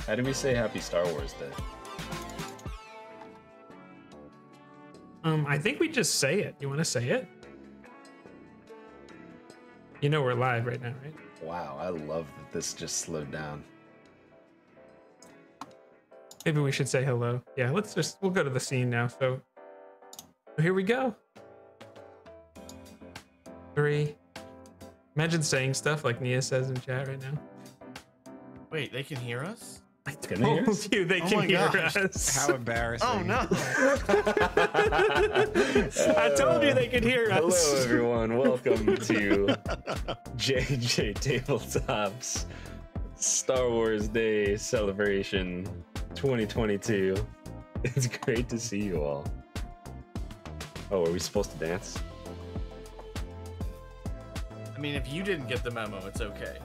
How do we say Happy Star Wars Day? I think we just say it. You want to say it? You know we're live right now, right? Wow, I love that this just slowed down. Maybe we should say hello. Yeah, we'll go to the scene now. So here we go. 3. Imagine saying stuff like Nia says in chat right now. Wait, they can hear us? I told you they can hear us. How embarrassing. Oh no. I told you they could hear us. Hello everyone, welcome to JNJtabletop's Star Wars Day celebration 2022. It's great to see you all. Oh, are we supposed to dance? I mean, if you didn't get the memo, it's okay.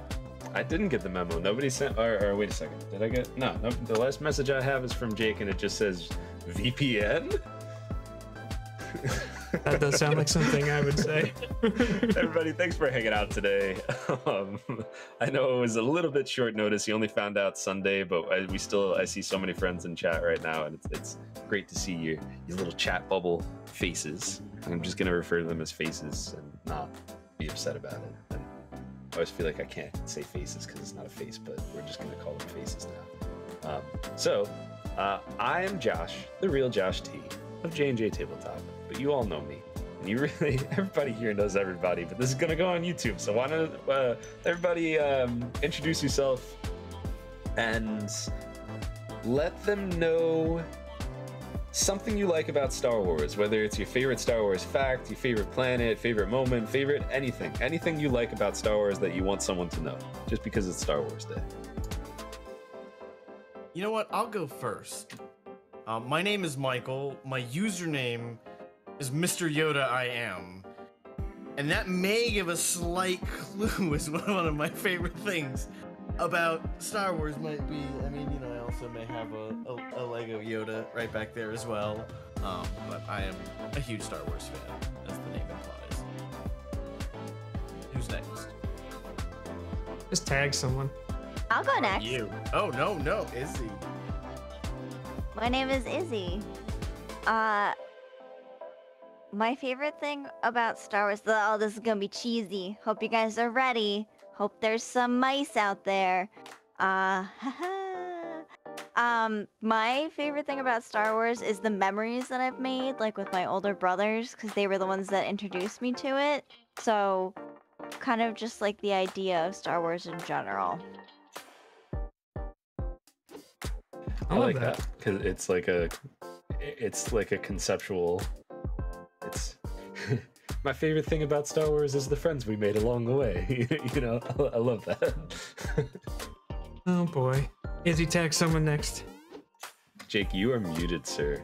I didn't get the memo. Nobody sent. Or wait a second. Did I get? No. The last message I have is from Jake, and it just says VPN. That does sound like something I would say. Everybody, thanks for hanging out today. I know it was a little bit short notice. You only found out Sunday, but I see so many friends in chat right now, and it's great to see your little chat bubble faces. I'm just gonna refer to them as faces and not be upset about it. And I always feel like I can't say faces because it's not a face, but we're just gonna call them faces now. I am Josh, the real Josh T of JnJtabletop, but you all know me. And you really, everybody here knows everybody, but this is gonna go on YouTube. So why don't everybody introduce yourself and let them know something you like about Star Wars, whether it's your favorite Star Wars fact, your favorite planet, favorite moment, favorite anything you like about Star Wars that you want someone to know, just because it's Star Wars Day. You know what? I'll go first. My name is Michael. My username is Mr. Yoda I Am. And that may give a slight clue as one of my favorite things about Star Wars might be. I mean, you know, I also may have a Lego Yoda right back there as well. But I am a huge Star Wars fan, as the name implies. Who's next? Just tag someone. I'll go next. You. Oh, no, Izzy. My name is Izzy. My favorite thing about Star Wars, oh, this is gonna be cheesy. Hope you guys are ready. Hope there's some mice out there. My favorite thing about Star Wars is the memories that I've made, like with my older brothers, because they were the ones that introduced me to it. So, kind of just like the idea of Star Wars in general. I like that because it's like a conceptual. It's my favorite thing about Star Wars is the friends we made along the way. You know, I love that. Oh boy, Izzy, tag someone next. Jake, you are muted, sir.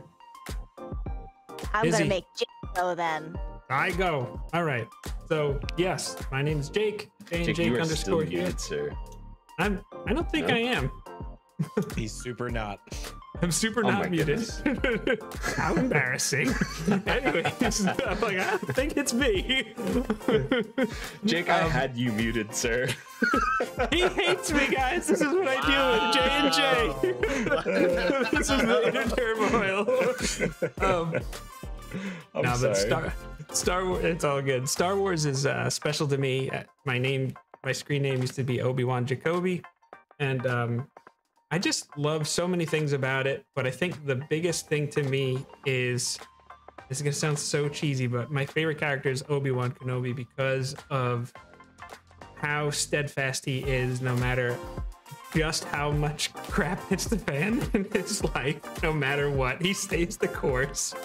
I'm Izzy. gonna make Jake go then. I go. All right. So yes, my name is Jake. Jake, you are still _here. muted, sir. I don't think I am. He's super not. I'm super Oh not my muted. How embarrassing. Anyways, I'm like, I don't think it's me. Jake, I had you muted, sir. He hates me, guys. This is what I do with JnJake. This is the inner turmoil. I'm sorry. But Star Wars, it's all good. Star Wars is special to me. My screen name used to be Obi-Wan Jacoby, and I just love so many things about it, but I think the biggest thing to me is, this is gonna sound so cheesy, but my favorite character is Obi-Wan Kenobi because of how steadfast he is, no matter just how much crap hits the fan in his life. No matter what, he stays the course,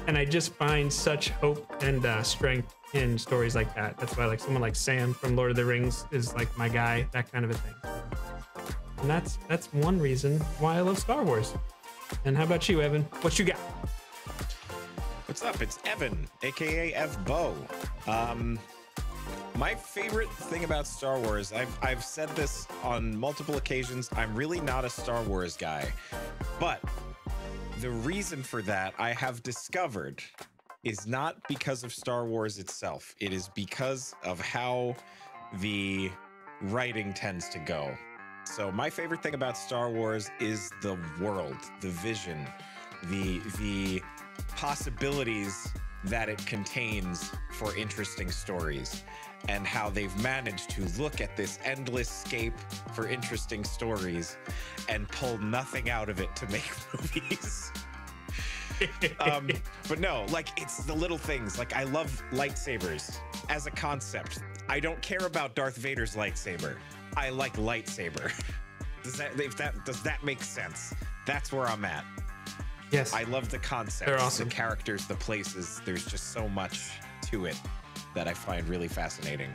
and I just find such hope and strength in stories like that. That's why, like, someone like Sam from Lord of the Rings is like my guy, that kind of a thing. And that's one reason why I love Star Wars. And how about you, Evan? What you got? What's up? It's Evan, aka FBO. My favorite thing about Star Wars, I've said this on multiple occasions, I'm really not a Star Wars guy. But the reason for that, I have discovered, is not because of Star Wars itself. It is because of how the writing tends to go. So my favorite thing about Star Wars is the world, the vision, the possibilities that it contains for interesting stories, and how they've managed to look at this endless scape for interesting stories and pull nothing out of it to make movies. But no, like, it's the little things. Like, I love lightsabers as a concept. I don't care about Darth Vader's lightsaber. I like lightsaber. Does that make sense? That's where I'm at. Yes. I love the concepts, They're awesome. the characters, the places. There's just so much to it that I find really fascinating.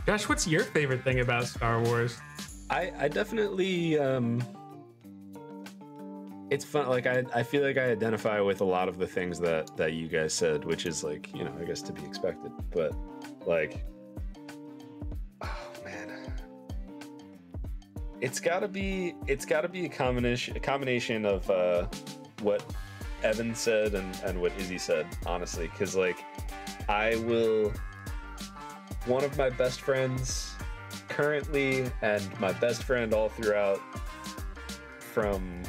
Josh, what's your favorite thing about Star Wars? I definitely it's fun. Like, I feel like I identify with a lot of the things that you guys said, which is, like, you know, I guess to be expected. But, like, oh man, it's gotta be a combination of what Evan said and what Izzy said, honestly, because, like, one of my best friends currently, and my best friend all throughout, from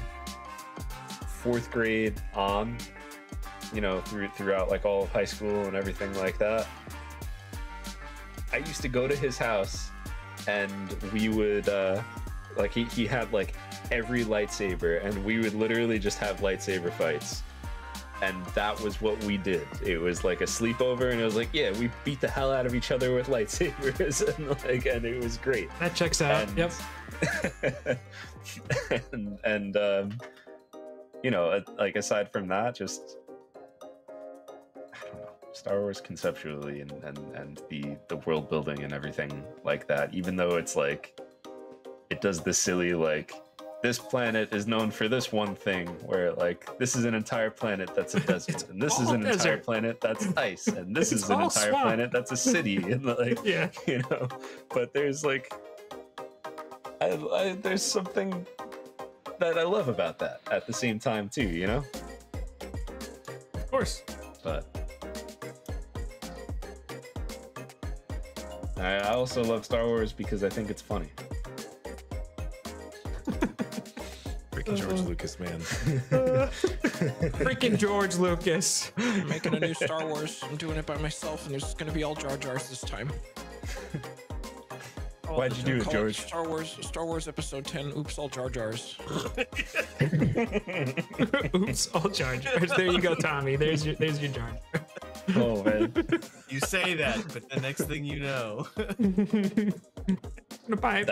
4th grade on, you know, throughout like all of high school and everything like that, I used to go to his house, and we would like, he had like every lightsaber, and we would literally just have lightsaber fights. And that was what we did. It was like a sleepover, and it was like, yeah, we beat the hell out of each other with lightsabers, and it was great. That checks out. And, yep. and you know, like, aside from that, just, I don't know, Star Wars conceptually and the world building and everything like that. Even though it's like, it does this silly, like, this planet is known for this one thing, where, like, this is an entire planet that's a desert, and this is an entire planet that's ice, and this is an entire planet that's a city, and, like, Yeah. you know. But there's, like, there's something that I love about that at the same time too, you know. Of course. But I also love Star Wars because I think it's funny. Freaking George Lucas, man. Freaking George Lucas. I'm making a new Star Wars. I'm doing it by myself, and there's going to be all Jar Jars this time. Why'd you do it, George? Star Wars Episode 10. Oops, all Jar Jars. Oops, all Jar Jars. There you go, Tommy. There's your Jar Jar. Oh man. You say that, but the next thing you know. Buy it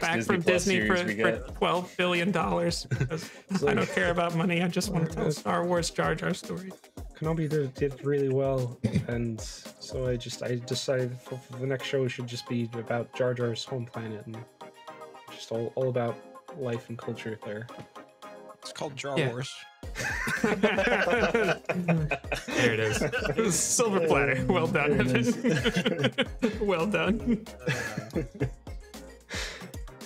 back from Disney for $12 billion. Because I don't care about money. I just want to tell Star Wars Jar Jar stories. Kenobi did really well, and so I decided for the next show should just be about Jar Jar's home planet, and just all about life and culture there. It's called Jar Wars. There it is. Silver platter. Well done. Well done.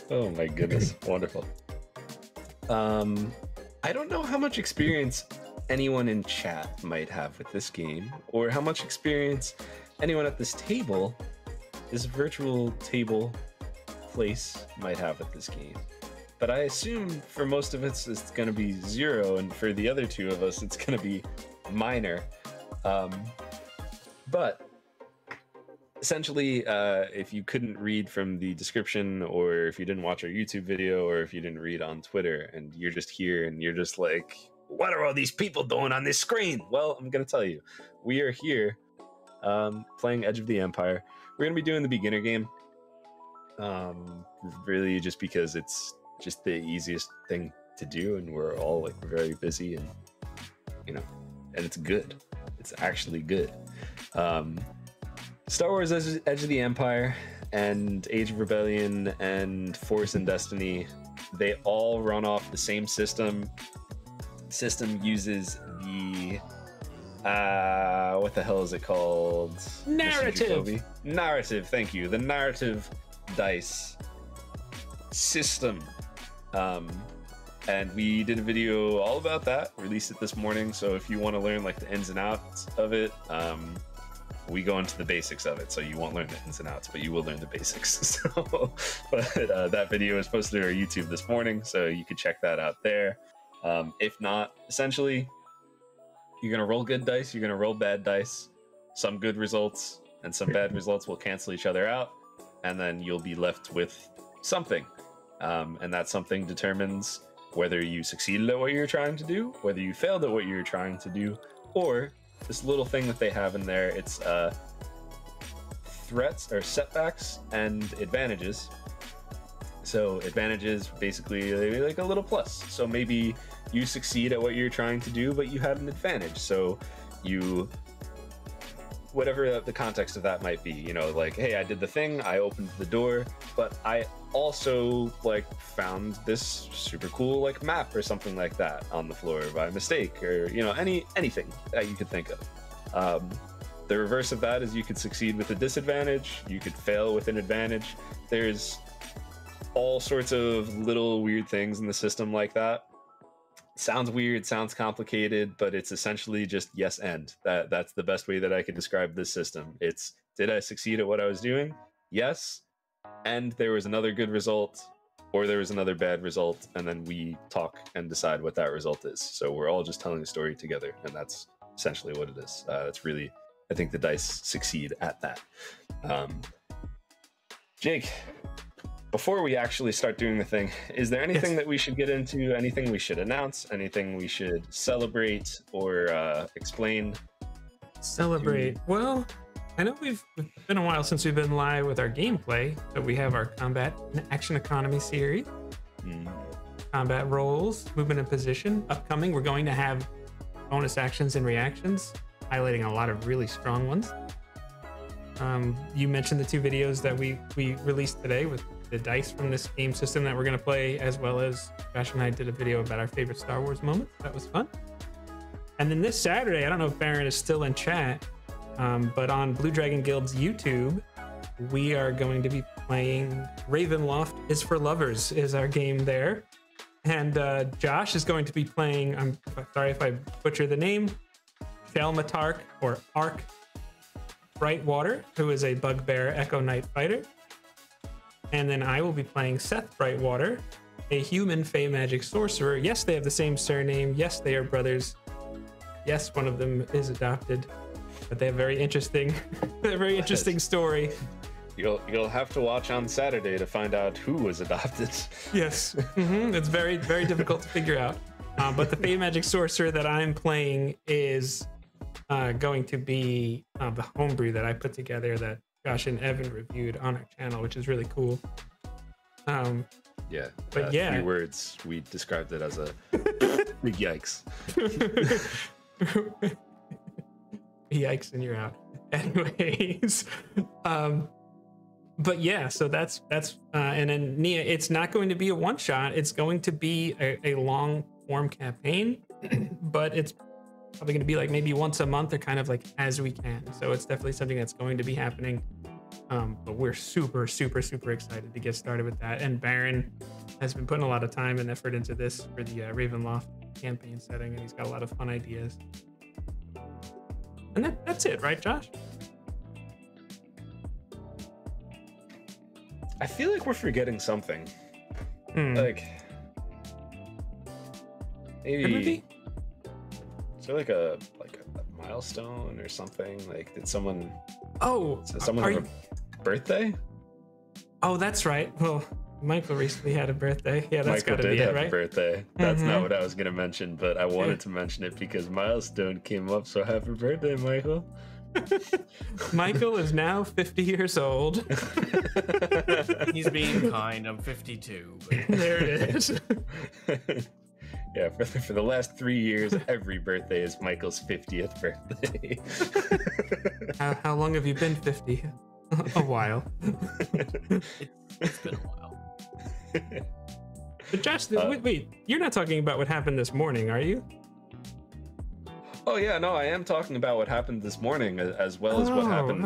Oh my goodness, wonderful. I don't know how much experience anyone in chat might have with this game, or how much experience anyone at this table, this virtual table place, might have with this game. But I assume for most of us it's going to be 0, and for the other 2 of us it's going to be minor. But essentially, if you couldn't read from the description, or if you didn't watch our YouTube video, or if you didn't read on Twitter, and you're just here and you're just like, what are all these people doing on this screen? Well, I'm going to tell you. We are here playing Edge of the Empire. We're going to be doing the beginner game. Really just because it's just the easiest thing to do, and we're all like very busy, and you know, and it's good. It's actually good. Star Wars Edge of the Empire and Age of Rebellion and Force and Destiny, they all run off the same system. System uses the what the hell is it called? Narrative. Narrative, thank you. The narrative dice system. And we did a video all about that, released it this morning. So if you want to learn like the ins and outs of it, We go into the basics of it, so you won't learn the ins and outs, but you will learn the basics. So, but that video was posted to our YouTube this morning, so you can check that out there. If not, essentially, you're gonna roll good dice, you're gonna roll bad dice. Some good results and some bad results will cancel each other out, and then you'll be left with something. And that something determines whether you succeeded at what you're trying to do, whether you failed at what you're trying to do, or this little thing that they have in there, it's threats or setbacks and advantages. So advantages basically like a little plus. So maybe you succeed at what you're trying to do, but you had an advantage. So you, whatever the context of that might be, you know, like, hey, I did the thing, I opened the door, but I also like found this super cool like map or something like that on the floor by mistake, or you know, anything that you could think of. The reverse of that is you could succeed with a disadvantage, you could fail with an advantage. There's all sorts of little weird things in the system like that. Sounds weird, sounds complicated, but it's essentially just yes and. That's the best way that I could describe this system. It's, did I succeed at what I was doing? Yes. And there was another good result, or there was another bad result, and then we talk and decide what that result is. So we're all just telling a story together, and that's essentially what it is. That's really, I think the dice succeed at that. Jake, before we actually start doing the thing, is there anything that we should get into, anything we should announce, anything we should celebrate or explain? Celebrate. Well, I know we've been a while since we've been live with our gameplay, so we have our combat and action economy series, combat roles, movement and position. Upcoming, we're going to have bonus actions and reactions, highlighting a lot of really strong ones. You mentioned the 2 videos that we released today with the dice from this game system that we're going to play, as well as Josh and I did a video about our favorite Star Wars moments. That was fun. And then this Saturday, I don't know if Baron is still in chat, but on Blue Dragon Guild's YouTube, we are going to be playing Ravenloft is for Lovers is our game there. And Josh is going to be playing, I'm sorry if I butcher the name, Thelmatark or Ark Brightwater, who is a Bugbear Echo Knight fighter. And then I will be playing Seth Brightwater, a human Fey magic sorcerer. Yes, they have the same surname. Yes, they are brothers. Yes, one of them is adopted. But they have very interesting, a very interesting story. You'll have to watch on Saturday to find out who was adopted. Yes, it's very, very difficult to figure out. But the Fey magic sorcerer that I'm playing is going to be the homebrew that I put together that Josh and Evan reviewed on our channel, which is really cool. Yeah, but yeah, 3 words. We described it as a big yikes. Yikes, and you're out. Anyways, but yeah, so that's and then Nia, it's not going to be a one shot. It's going to be a long form campaign, but it's probably going to be like maybe once a month or kind of like as we can. So it's definitely something that's going to be happening. But we're super excited to get started with that. And Baron has been putting a lot of time and effort into this for the Ravenloft campaign setting, and he's got a lot of fun ideas. And that's it, right, Josh? I feel like we're forgetting something. Like maybe is there like a milestone or something? Like, did someone have a birthday? Oh, that's right. Well, Michael recently had a birthday. Yeah, that's got to be it, right? Michael did have a birthday. That's not what I was going to mention, but I wanted to mention it because milestone came up. So happy birthday, Michael. Michael is now 50 years old. He's being kind. I'm 52. But... There it is. Yeah, for the last 3 years, every birthday is Michael's 50th birthday. How long have you been 50? A while. It's been a while. But Josh, wait, you're not talking about what happened this morning, are you? Oh yeah, no, I am talking about what happened this morning, as well as what happened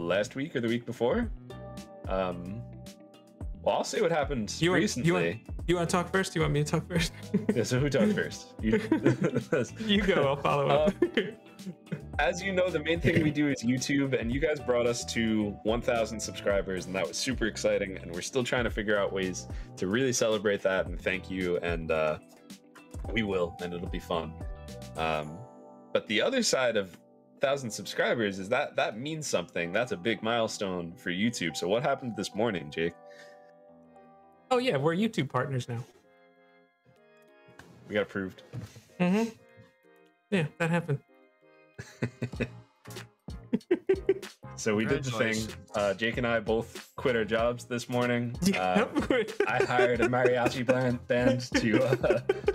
last week or the week before. Well, I'll say what happened recently. You want to talk first? You want me to talk first? Yeah, so who talked first? You go, I'll follow up. as you know, the main thing we do is YouTube, and you guys brought us to 1,000 subscribers, and that was super exciting. And we're still trying to figure out ways to really celebrate that and thank you. And we will, and it'll be fun. But the other side of 1,000 subscribers is that means something. That's a big milestone for YouTube. So what happened this morning, Jake? Oh yeah, we're YouTube partners now. We got approved. Mm-hmm. Yeah, that happened. So we did the thing. Jake and I both quit our jobs this morning. I hired a mariachi band to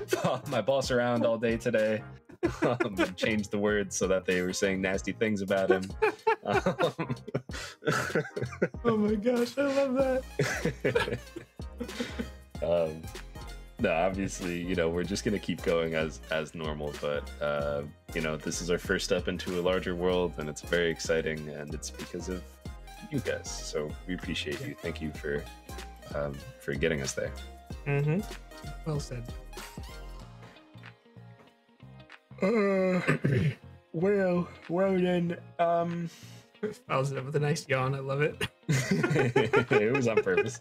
follow my boss around all day today. And changed the words so that they were saying nasty things about him. Oh my gosh, I love that. No, obviously, you know, we're just gonna keep going as normal, but you know, this is our first step into a larger world, and it's very exciting, and it's because of you guys. So we appreciate you. Thank you for getting us there. Mm-hmm. Well said. Well then. Follows it up with a nice yawn. I love it. It was on purpose.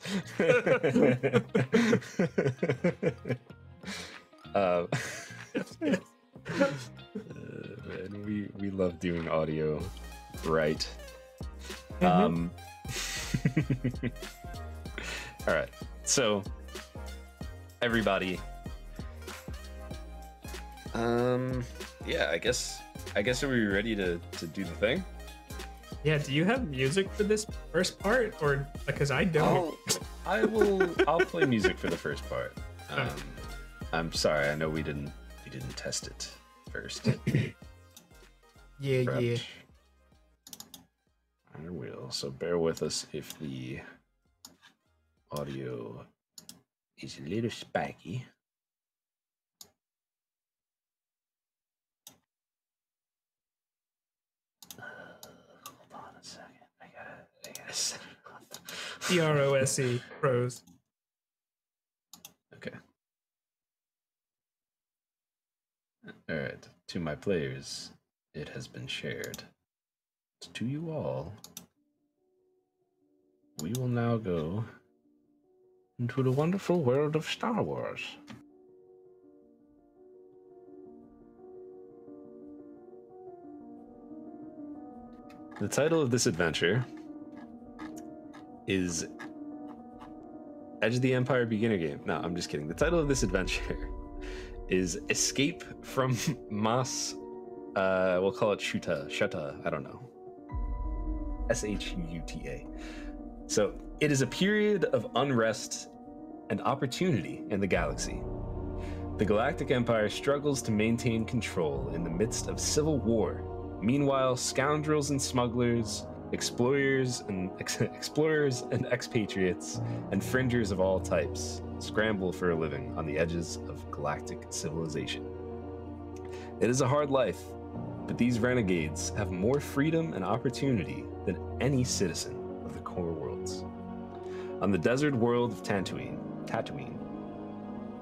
And we love doing audio, right? Mm-hmm. All right. So, everybody. Yeah, I guess are we ready to do the thing? Yeah, do you have music for this first part, or because I don't? I'll play music for the first part. I'm sorry, I know we didn't test it first. Yeah. I will. So bear with us if the audio is a little spiky. PROSE, pros. Okay. All right. To my players, it has been shared. To you all, we will now go into the wonderful world of Star Wars. The title of this adventure is Edge of the Empire beginner game. No, I'm just kidding. The title of this adventure is Escape from Mas. We'll call it Shuta. I don't know. Shuta. So it is a period of unrest and opportunity in the galaxy. The Galactic Empire struggles to maintain control in the midst of civil war. Meanwhile, scoundrels and smugglers, explorers and expatriates, and fringers of all types scramble for a living on the edges of galactic civilization. It is a hard life, but these renegades have more freedom and opportunity than any citizen of the core worlds. On the desert world of Tatooine,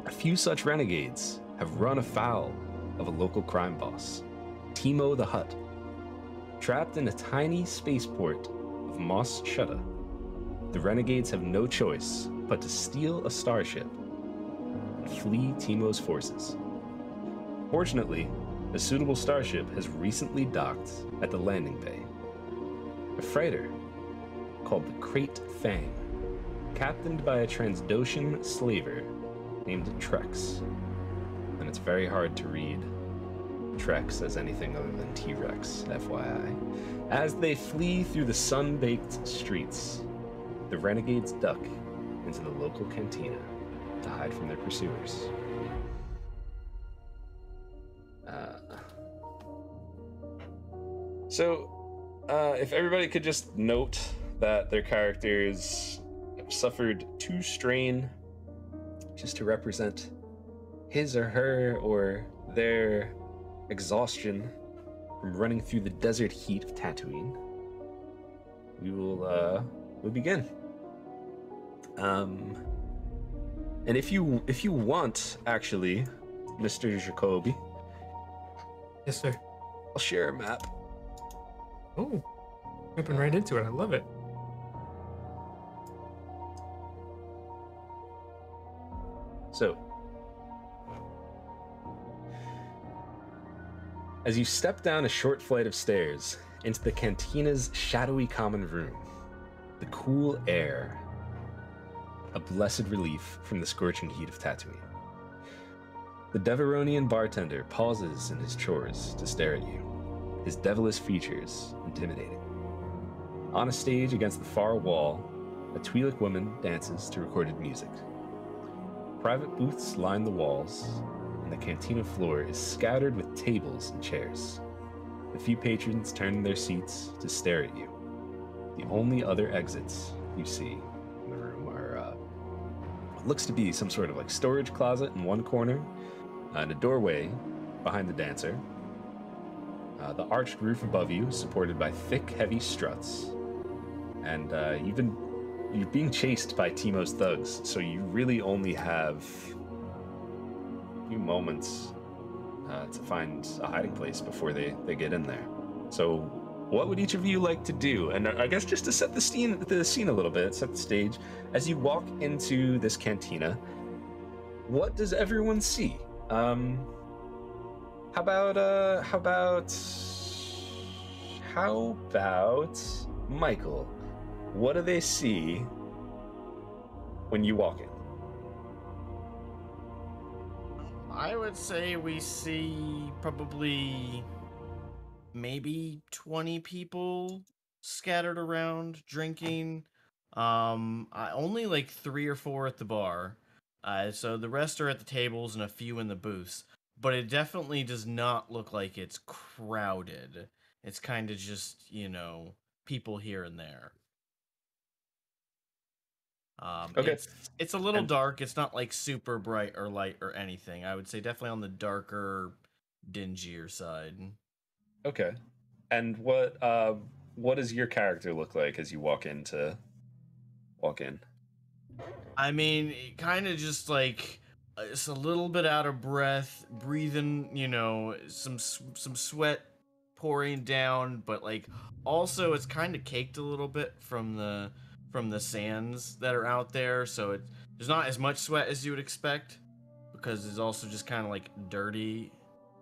a few such renegades have run afoul of a local crime boss, Timo the Hutt. Trapped in a tiny spaceport of Mos Shuta, the renegades have no choice but to steal a starship and flee Timo's forces. Fortunately, a suitable starship has recently docked at the landing bay. A freighter called the Crate Fang, captained by a Transdoshan slaver named Trex. And it's very hard to read Trex as anything other than T-Rex, FYI. As they flee through the sun-baked streets, the renegades duck into the local cantina to hide from their pursuers. If everybody could just note that their characters have suffered 2 strain, just to represent his or her or their exhaustion from running through the desert heat of Tatooine, we'll begin. And if you want, actually, Mr. Jacoby, Yes, sir. I'll share a map Oh, jumping right into it. I love it. So, as you step down a short flight of stairs into the cantina's shadowy common room, the cool air, a blessed relief from the scorching heat of Tatooine. The Deveronian bartender pauses in his chores to stare at you, his devilish features intimidating. On a stage against the far wall, a Twi'lek woman dances to recorded music. Private booths line the walls, and the cantina floor is scattered with tables and chairs. The few patrons turn in their seats to stare at you. The only other exits you see in the room are what looks to be some sort of like storage closet in one corner, and a doorway behind the dancer. The arched roof above you, supported by thick, heavy struts, and you're being chased by Teimo's thugs, so you really only have a few moments to find a hiding place before they get in there. So what would each of you like to do? And I guess just to set the scene a little bit, set the stage, as you walk into this cantina, what does everyone see? How about Michael? What do they see when you walk in? I would say we see probably maybe 20 people scattered around drinking. Only like 3 or 4 at the bar. So the rest are at the tables and a few in the booths. But it definitely does not look like it's crowded. It's kind of just, people here and there. Okay. It's a little dark. It's not like super bright or light or anything. I would say definitely on the darker, dingier side. Okay. And what does your character look like as you walk in? I mean, kind of just like it's a little bit out of breath, breathing, some sweat pouring down, but like also it's kind of caked a little bit from the sands that are out there, so there's not as much sweat as you would expect, because it's also just kind of like dirty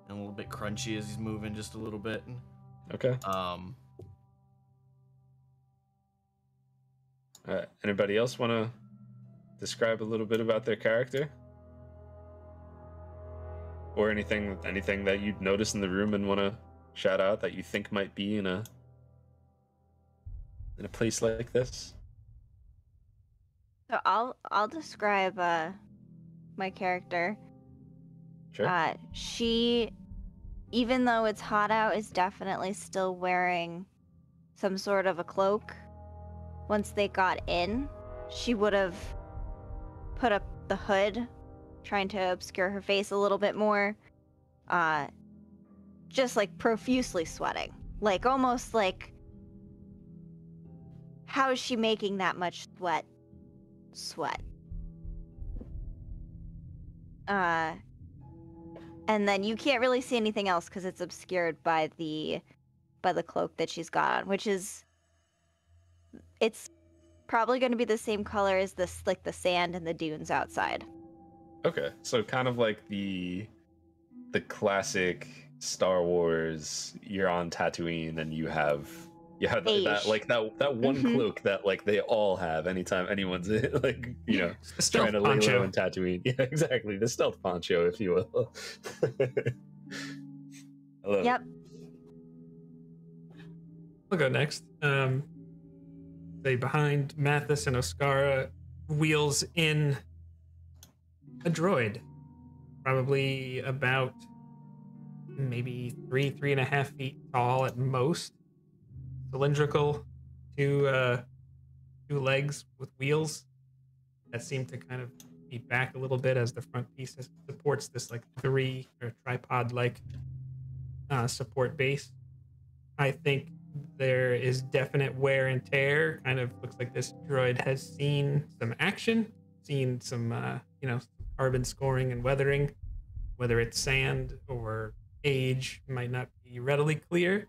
and a little bit crunchy as he's moving just a little bit. Okay. Anybody else want to describe a little bit about their character? Or anything that you'd notice in the room and want to shout out that you think might be in a place like this? So I'll describe my character. Sure. She, even though it's hot out, is definitely still wearing some sort of a cloak. Once they got in, she would have put up the hood, trying to obscure her face a little bit more. Just like profusely sweating. Like almost like, how is she making that much sweat? And then you can't really see anything else because it's obscured by the cloak that she's got on, which is, it's probably going to be the same color as the sand and the dunes outside. Okay, so kind of like the classic Star Wars, you're on Tatooine and you have that one cloak that like they all have anytime anyone's like trying to lay low in Tatooine. Yeah, exactly, the stealth poncho, if you will. I love it. I'll go next. Say behind Mathis and Oscara wheels in a droid, probably about maybe 3.5 feet tall at most, cylindrical, two legs with wheels that seem to kind of be back a little bit as the front piece supports this like tripod-like support base. I think there is definite wear and tear. Kind of looks like this droid has seen some action, seen some carbon scoring and weathering. Whether it's sand or age might not be readily clear.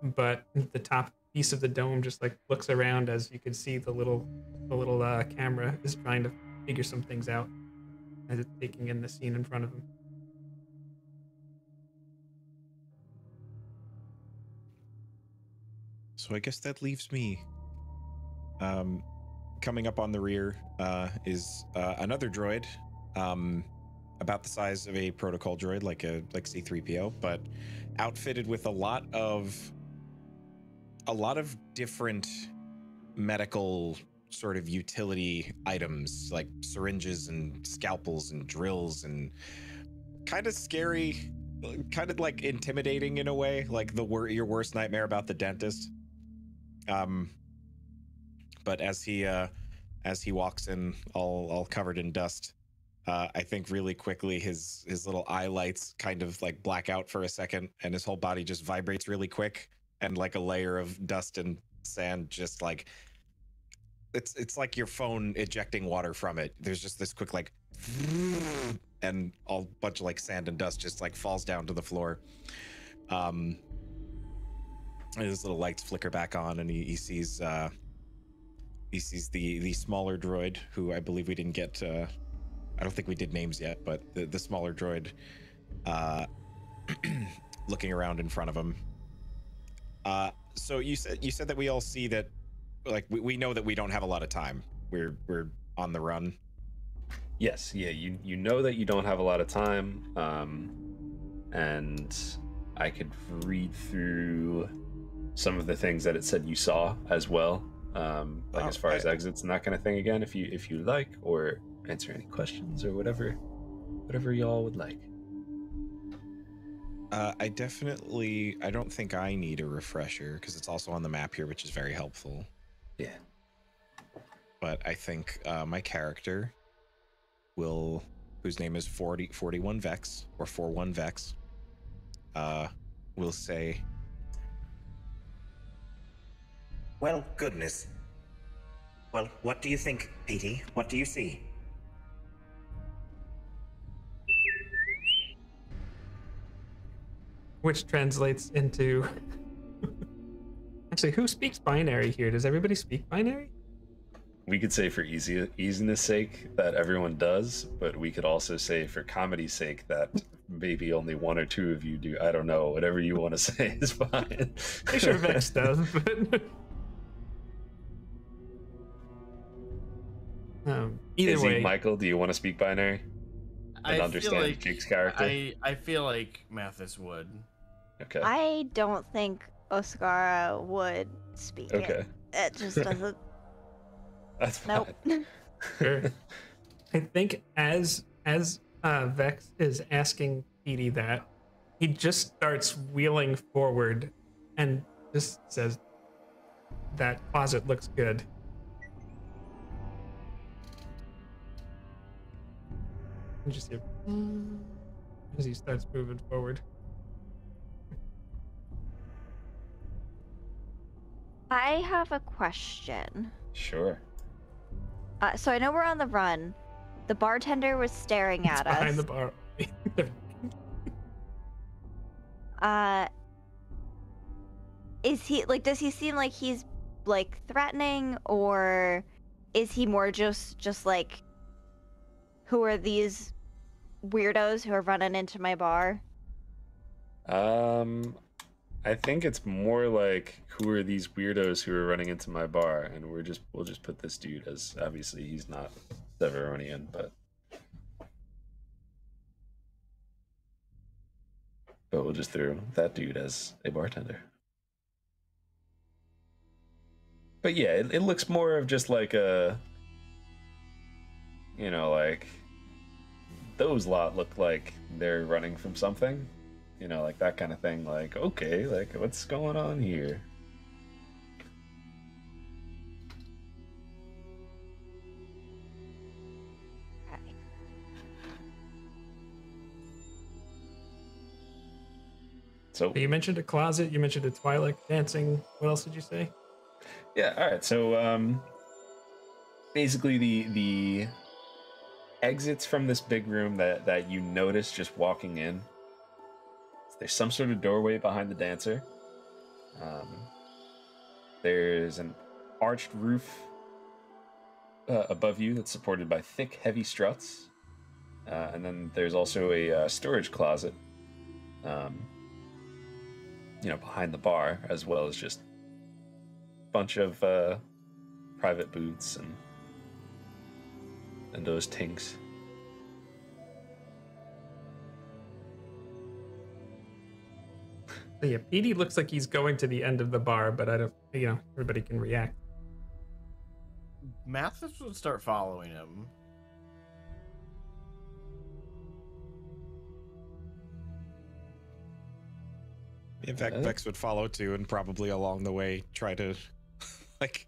but the top piece of the dome just like looks around as you can see the little camera is trying to figure some things out as it's taking in the scene in front of him. So I guess that leaves me. Coming up on the rear is another droid, about the size of a protocol droid, like C-3PO, but outfitted with a lot of different medical sort of utility items, like syringes and scalpels and drills, and kind of scary, kind of like intimidating in a way, like your worst nightmare about the dentist. But as he walks in all covered in dust, I think really quickly his little eye lights kind of like black out for a second, and his whole body just vibrates really quick, and like a layer of dust and sand just like it's like your phone ejecting water from it. There's just this quick like, and a bunch of like sand and dust just like falls down to the floor. And his little lights flicker back on, and he sees the smaller droid, who I believe we didn't get. I don't think we did names yet, but the smaller droid looking around in front of him. So you said that we all see that, like we know that we don't have a lot of time. We're on the run. Yes, yeah, you know that you don't have a lot of time, and I could read through some of the things that it said you saw as well, like as far as exits and that kind of thing again, if you like, or answer any questions or whatever y'all would like. I don't think I need a refresher because it's also on the map here, which is very helpful. Yeah. But I think my character whose name is 41 Vex, or 41 Vex, will say, well, goodness. Well, what do you think, Petey? What do you see? Which translates into... Actually, who speaks binary here? Does everybody speak binary? We could say for easiness sake that everyone does, but we could also say for comedy's sake that maybe only one or two of you do. I don't know. Whatever you want to say is fine. I'm sure Vex does, but... either way, Michael, do you want to speak binary and understand like Jake's character? I feel like Mathis would. Okay. I don't think Oscara would speak it. It just doesn't. That's fine. Nope. Sure. I think as Vex is asking Petey that, he just starts wheeling forward and just says, "That closet looks good." And just hear as he starts moving forward. I have a question. Sure. So I know we're on the run. The bartender was staring at us. Behind the bar. Is he like? Does he seem like he's like threatening, or is he more just like, who are these weirdos who are running into my bar? I think it's more like, who are these weirdos who are running into my bar, and we'll just put this dude as, obviously he's not Severonian, but we'll just throw that dude as a bartender. But yeah, it looks more of just like a, like those lot look like they're running from something. Like that kind of thing, like, okay, like what's going on here? Okay. So you mentioned a closet, you mentioned a Twilight dancing. What else did you say? Yeah, all right. So basically the exits from this big room that you notice just walking in, there's some sort of doorway behind the dancer. There's an arched roof above you that's supported by thick, heavy struts. And then there's also a storage closet, behind the bar, as well as just a bunch of private booths and those tinks. So yeah, Petey looks like he's going to the end of the bar, but I don't, everybody can react. Mathis would start following him. In fact, Vex would follow too, and probably along the way try to, like...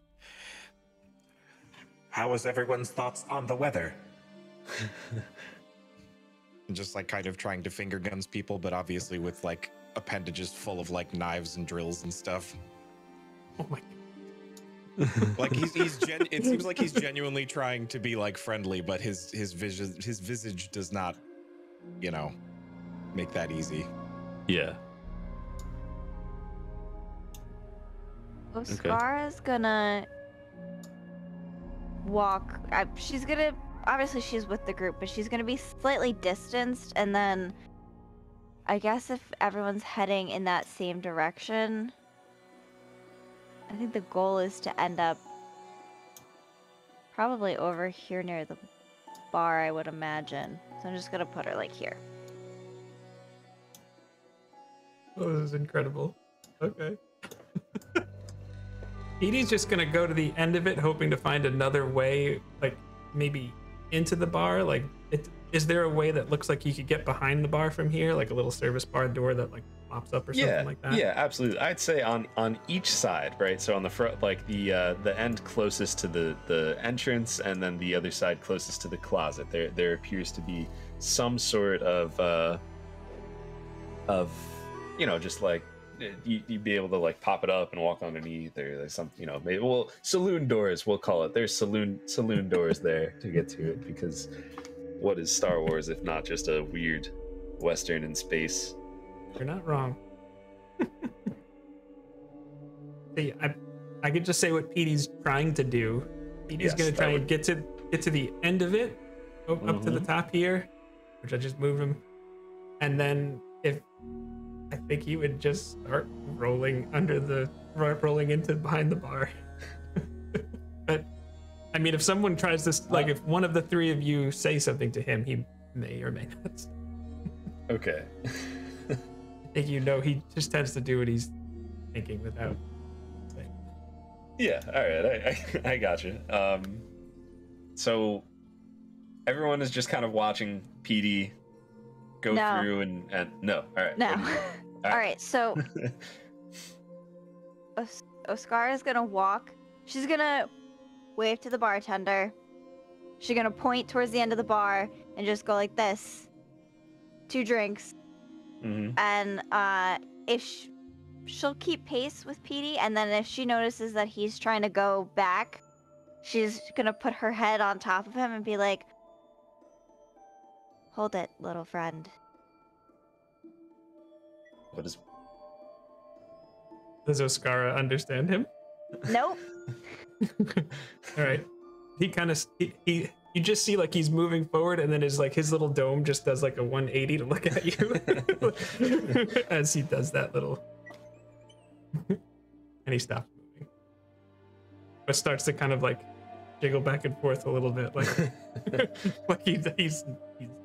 How was everyone's thoughts on the weather? just like kind of trying to finger guns people, but obviously with like appendages full of like knives and drills and stuff. Oh my. Like it seems like he's genuinely trying to be like friendly, but his visage does not, make that easy. Yeah. Oscara's gonna walk. Obviously she's with the group, but she's gonna be slightly distanced, and then I guess if everyone's heading in that same direction, I think the goal is to end up probably over here near the bar, I would imagine. So I'm just gonna put her like here. Oh, this is incredible. Okay. Edie's just gonna go to the end of it, hoping to find another way, like maybe into the bar. Like, is there a way that looks like you could get behind the bar from here, like a little service bar door that like pops up or something like that? Yeah, absolutely. I'd say on each side, right? So on the front, like the end closest to the entrance, and then the other side closest to the closet. There appears to be some sort of just like you'd be able to like pop it up and walk underneath, or there's some, maybe, well, saloon doors, we'll call it. There's saloon doors there to get to it, because what is Star Wars if not just a weird Western in space? You're not wrong. See, I could just say what Petey's trying to do. Petey's gonna try and get to the end of it, up to the top here, which I just moved him, and then I think he would just start rolling into behind the bar. But I mean, if someone tries this, like if one of the three of you say something to him, he may or may not. Okay. I think he just tends to do what he's thinking without saying. Yeah, all right, I got you. So everyone is just kind of watching PD go through and no, all right. No. All right, so Oscar is gonna walk. She's gonna wave to the bartender. She's gonna point towards the end of the bar and just go like this. 2 drinks. Mm-hmm. And if she'll keep pace with Petey, and then if she notices that he's trying to go back, she's gonna put her head on top of him and be like, "Hold it, little friend." Does Oscara understand him? Nope. All right. He kind of you just see like he's moving forward, and then his little dome just does like a 180 to look at you as he does that little, and he stops moving, but starts to kind of like jiggle back and forth a little bit, like like he's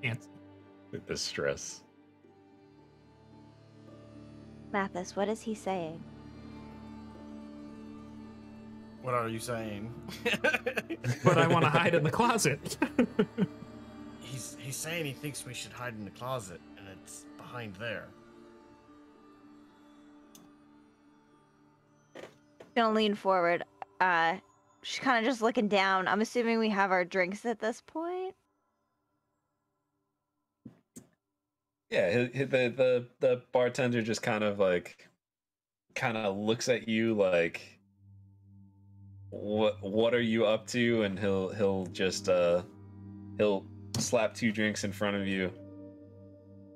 dancing with the stress. Mathis, what is he saying? What are you saying? But I want to hide in the closet. He's saying he thinks we should hide in the closet, and it's behind there. Gonna lean forward. She's kind of just looking down. I'm assuming we have our drinks at this point. Yeah, the bartender just kind of looks at you like, what are you up to? And he'll just he'll slap 2 drinks in front of you,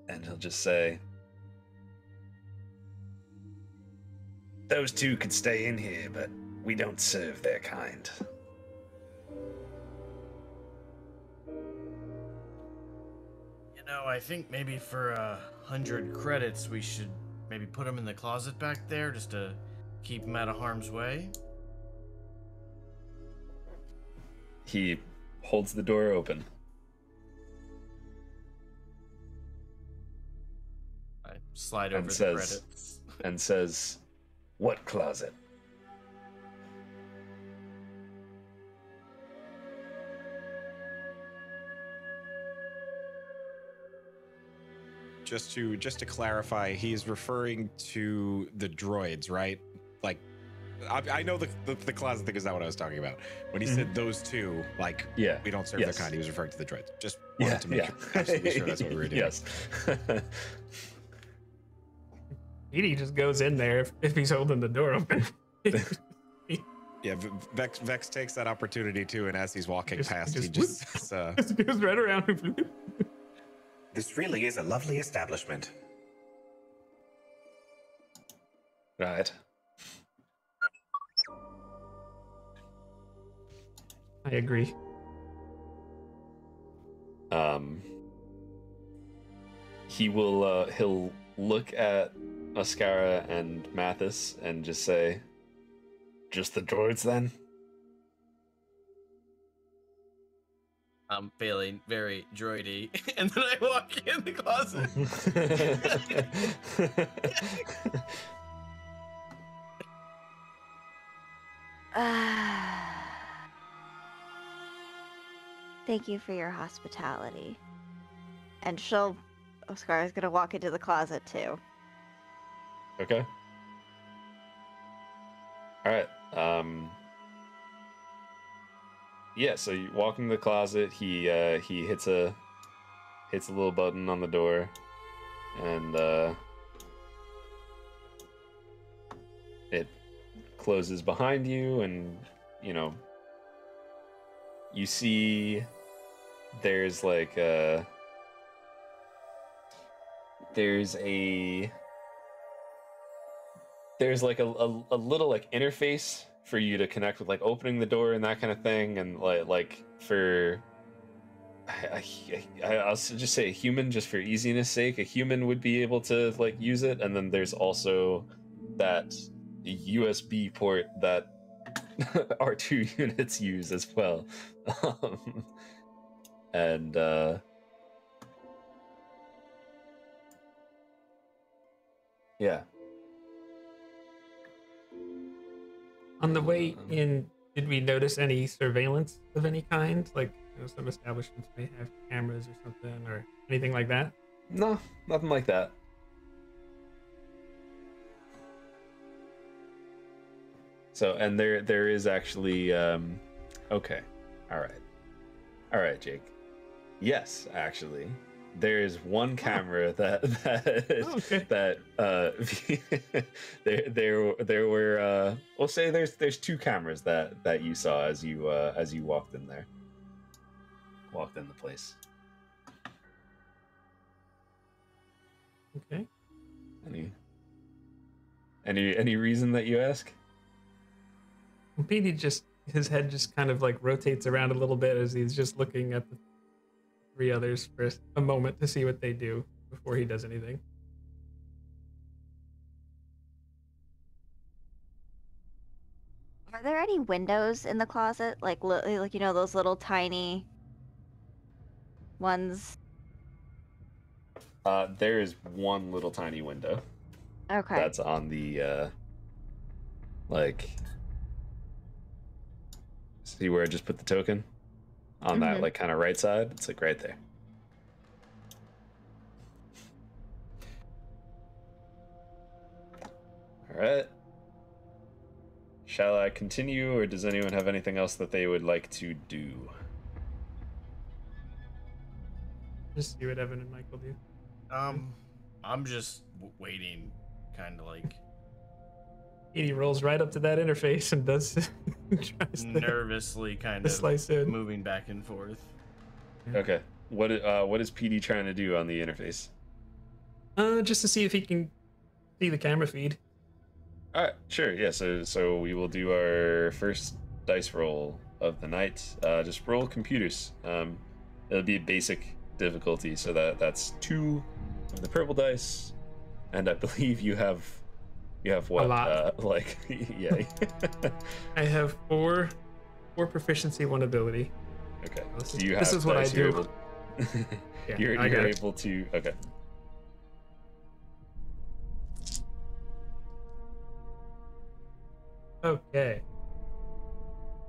and he'll just say, Those two could stay in here, but we don't serve their kind. You know, I think maybe for 100 credits, we should maybe put them in the closet back there just to keep them out of harm's way. He holds the door open. I slide over And the says- credits. And says, "What closet?" Just to clarify, he's referring to the droids, right? Like, I know the closet thing is not what I was talking about. When he said those two, like, Yeah. we don't serve Yes. their kind, he was referring to the droids. Just wanted to make absolutely sure that's what we were doing. Yes. Edie just goes in there if he's holding the door open. Yeah, Vex takes that opportunity too, and as he's walking past, he just just Just goes right around. This really is a lovely establishment. Right. I agree. He'll look at Oscara and Mathis and just say, "Just the droids then?" I'm feeling very droidy, and then I walk in the closet. Thank you for your hospitality. And Oscar's gonna walk into the closet too. Okay. All right. Yeah. So you walk into the closet. He hits a little button on the door, and it closes behind you. And you see there's like a little like interface for you to connect with, like opening the door and that kind of thing, and like for I'll just say a human, just for easiness sake, a human would be able to like use it. And then there's also that USB port that R2 units use as well. And yeah. On the way in, did we notice any surveillance of any kind? Like, some establishments may have cameras or something, or anything like that? No, nothing like that. So, and there is actually okay. All right, Jake. Yes, actually, there is one camera that there were we'll say there's two cameras that you saw as you walked in the place. Okay. Any reason that you ask? Petey his head just kind of like rotates around a little bit as he's just looking at the three others for a moment to see what they do before he does anything. Are there any windows in the closet? Like those little tiny ones? There is one little tiny window. Okay. That's on the see where I just put the token? On that like kind of right side. It's like right there. All right. Shall I continue, or does anyone have anything else that they would like to do? Just see what Evan and Michael do. I'm just waiting, kind of like Petey rolls right up to that interface and does tries nervously, kind of slice in. moving back and forth. Okay. What is PD trying to do on the interface? Just to see if he can see the camera feed. All right, sure. Yeah, so we will do our first dice roll of the night. Just roll computers. It'll be basic difficulty, so that's 2 of the purple dice, and I believe you have what? A lot. Like yeah. I have 4 proficiency, 1 ability. Okay. This is what I do. Yeah, you're I got it. able to. Okay. Okay.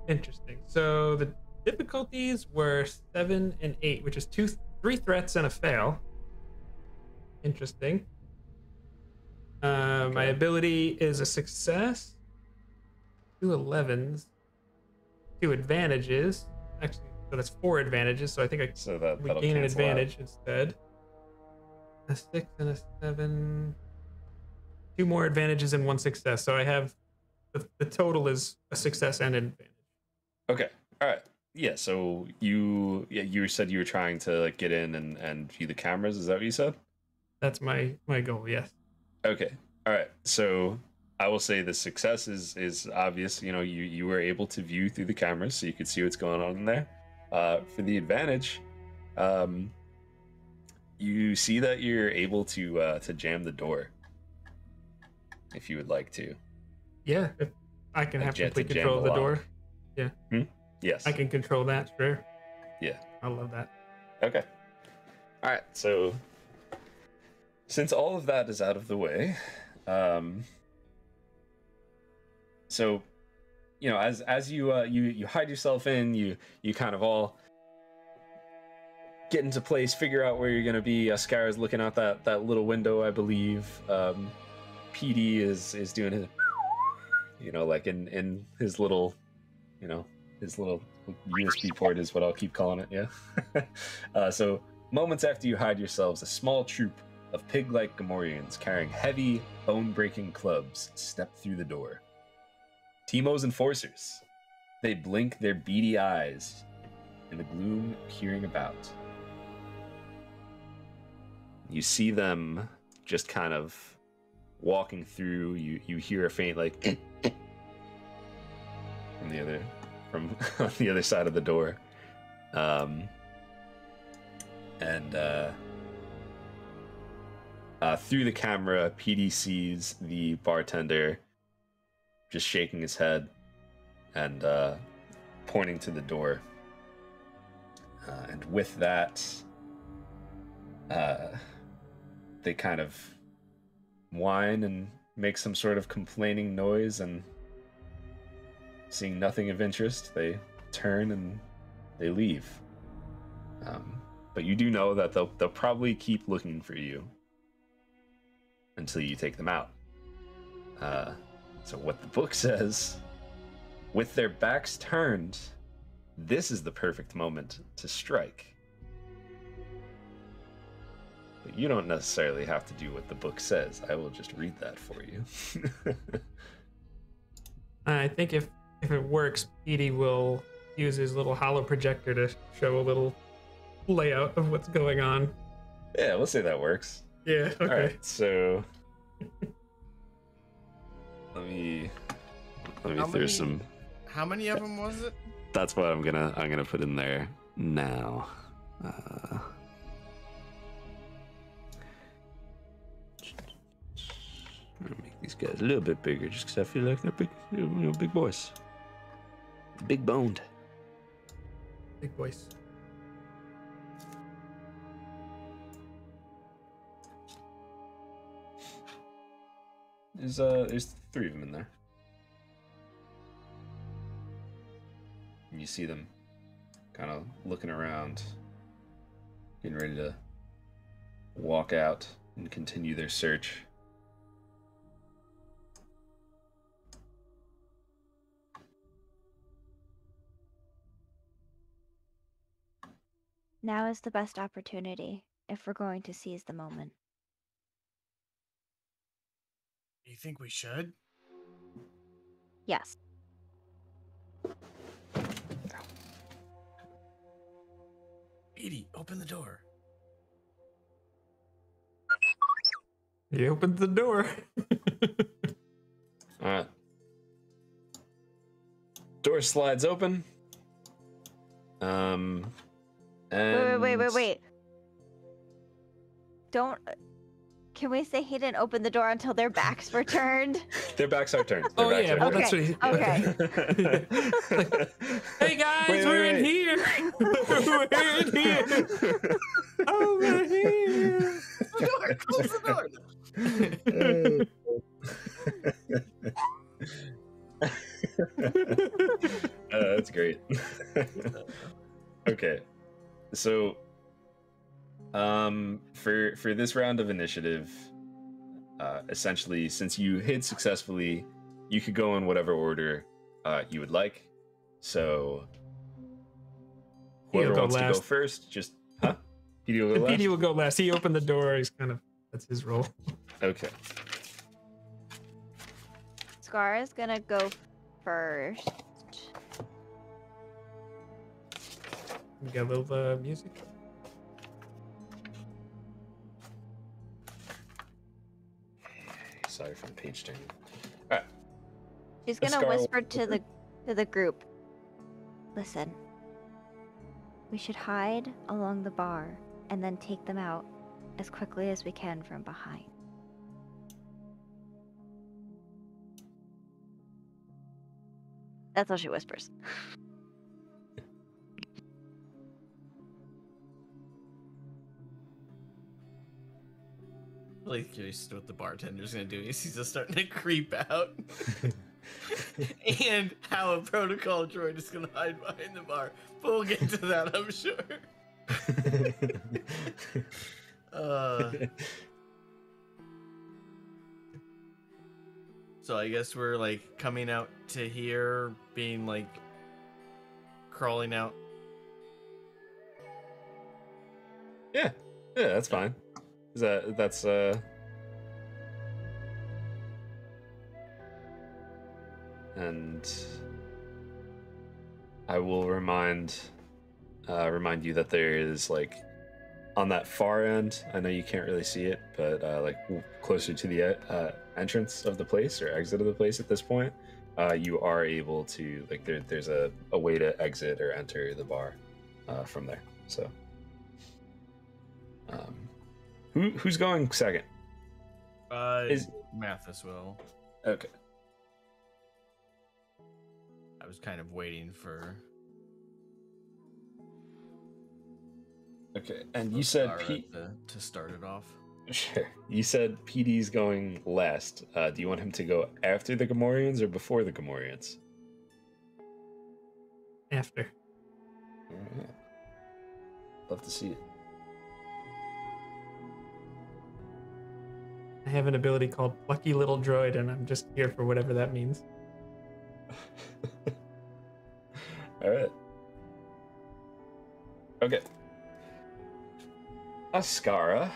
Interesting. So the difficulties were 7 and 8, which is 3 threats and a fail. Interesting. My ability is a success. 2 11s. 2 advantages. Actually, so that's 4 advantages. So I think we gain an advantage instead. A 6 and a 7. 2 more advantages and 1 success. So I have the total is a success and an advantage. Okay. All right. Yeah. So you said you were trying to like get in and view the cameras. Is that what you said? That's my goal. Yes. Okay. All right. So I will say the success is obvious. You know, you were able to view through the cameras, so you could see what's going on in there. For the advantage, you see that you're able to jam the door if you would like to. Yeah, if I can have Jet to complete jam control of the the door. lock. Yeah. Yes. I can control that, sure. Yeah. I love that. Okay. All right. So since all of that is out of the way, so you know, as you you hide yourself in, you kind of all get into place, figure out where you're gonna be. Scarra's looking out that little window, I believe. PD is doing his, you know, like in his little, you know, his little USB port is what I'll keep calling it. Yeah. So moments after you hide yourselves, a small troop of pig-like Gamorreans carrying heavy, bone-breaking clubs step through the door. Teemo's enforcers. They blink their beady eyes in the gloom, peering about. You see them just kind of walking through. You hear a faint like from on the other side of the door, through the camera, PD sees the bartender just shaking his head and pointing to the door. And with that, they kind of whine and make some sort of complaining noise, and seeing nothing of interest, they turn and they leave. But you do know that they'll probably keep looking for you until you take them out. So what the book says, with their backs turned, this is the perfect moment to strike. But you don't necessarily have to do what the book says. I will just read that for you. I think if it works, Petey will use his little hollow projector to show a little layout of what's going on. Yeah, we'll say that works. Yeah, okay. All right, so let me throw some. How many of them was it? That's what I'm gonna put in there now. I'm gonna make these guys a little bit bigger, just because I feel like they're big, you know, big boys, big boned. Big voice. There's 3 of them in there. And you see them kind of looking around, getting ready to walk out and continue their search. Now is the best opportunity if we're going to seize the moment. You think we should? Yes. Edie, open the door. He opened the door. All Door slides open. And Wait. Don't. Can we say he didn't open the door until their backs were turned? Their backs are turned. Oh yeah, well that's what he. Okay. Hey guys, we're in here. We're in here. Over here. Close the door. That's great. Okay, so for this round of initiative, essentially, since you hid successfully, you could go in whatever order you would like. So whoever wants to go first, just PD will go last. PD will go last. He opened the door. He's that's his role. Okay. Scar is gonna go first. We got a little music. Sorry for the page turn. All right. She's gonna whisper to the group. Listen. We should hide along the bar and then take them out as quickly as we can from behind. That's all she whispers. Really curious what the bartender's gonna do. He sees us starting to creep out. And how a protocol droid is gonna hide behind the bar. But we'll get to that, I'm sure. So I guess we're like coming out to here, being like crawling out. Yeah, that's fine. That's and I will remind you that there is like on that far end. I know you can't really see it, but like closer to the entrance of the place or exit of the place at this point, you are able to like there's a way to exit or enter the bar from there. So. Who's going second? Mathis will. Okay. I was kind of waiting for. Okay, and you said to start it off. Sure. You said PD's going last. Do you want him to go after the Gamorreans or before the Gamorreans? After. All right. Love to see it. I have an ability called Plucky Little Droid, and I'm just here for whatever that means. All right. Okay. Ascara.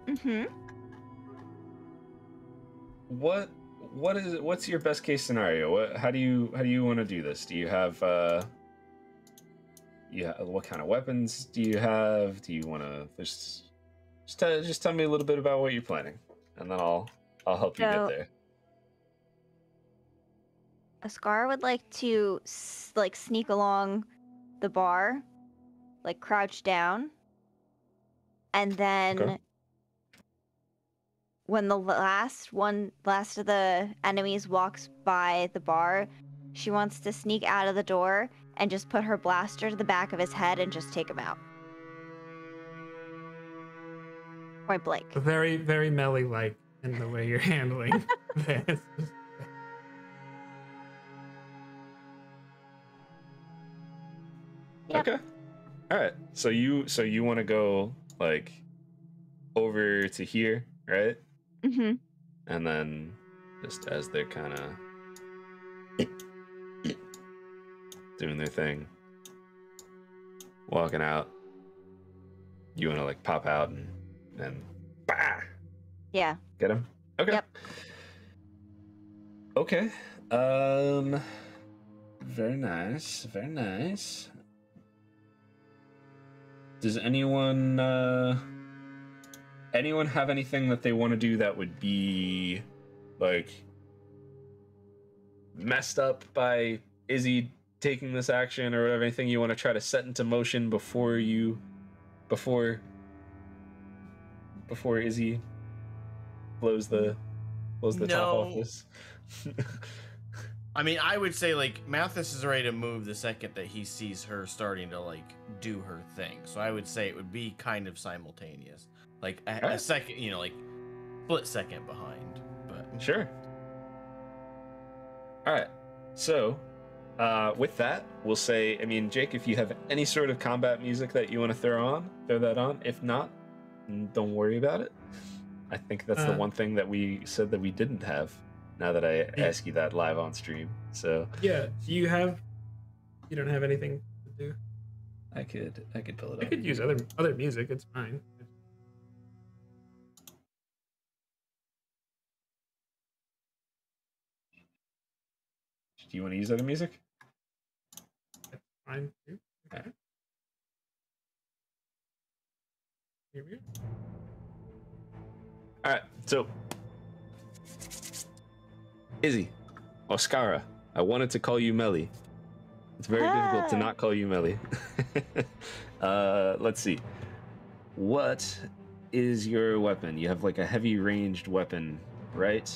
Mm-hmm. What's your best case scenario? How do you want to do this? Do you have what kind of weapons do you have? Do you want to just tell me a little bit about what you're planning, and then I'll help you get there. Ascar would like to sneak along the bar, like crouch down, and then when the last of the enemies walks by the bar, she wants to sneak out of the door and just put her blaster to the back of his head and just take him out. Point blank. Very, very Melly-like in the way you're handling this. Yep. Okay. All right. So you want to go like over to here, right? Mm-hmm. And then just as they're kind of doing their thing, walking out, you want to like pop out and bah! Yeah. Get him? Okay. Yep. Okay. Very nice. Very nice. Does anyone have anything that they want to do that would be like messed up by Izzy taking this action or whatever, anything you want to try to set into motion before Izzy blows the top off this? I mean, I would say like Mathis is ready to move the second that he sees her starting to like do her thing. So I would say it would be kind of simultaneous, like a second, you know, like split second behind. But sure. All right. So, with that, we'll say, I mean, Jake, if you have any sort of combat music that you want to throw that on. If not, don't worry about it. I think that's the one thing that we said that we didn't have. Now that I ask you that live on stream, so yeah, you don't have anything to do? I could pull it up. I could use other music. It's fine. Do you want to use other music? That's fine too. Okay. Here we go. All right, so Izzy, Oscara, I wanted to call you Melly. It's very difficult to not call you Melly. Let's see. What is your weapon? You have like a heavy ranged weapon, right?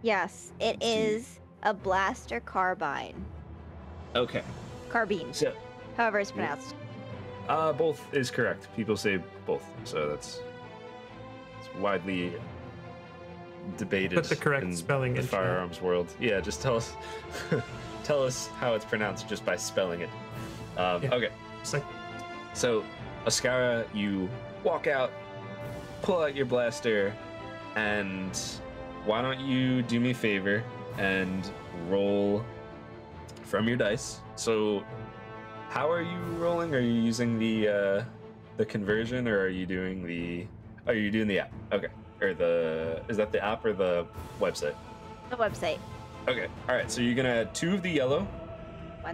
Yes, it is a blaster carbine. Okay. Carbine. So, However it's pronounced. both is correct. People say both, so it's widely debated. Put the correct spelling in the in firearms world. Yeah, just tell us tell us how it's pronounced just by spelling it. Yeah. Okay. So, Oscara, you walk out, pull out your blaster, and why don't you do me a favor and roll from your dice? So, how are you rolling? Are you using the conversion, or are you doing the? Oh, you're doing the app. Okay. Or is that the app or the website? The website. Okay. All right. So you're gonna add 2 of the yellow,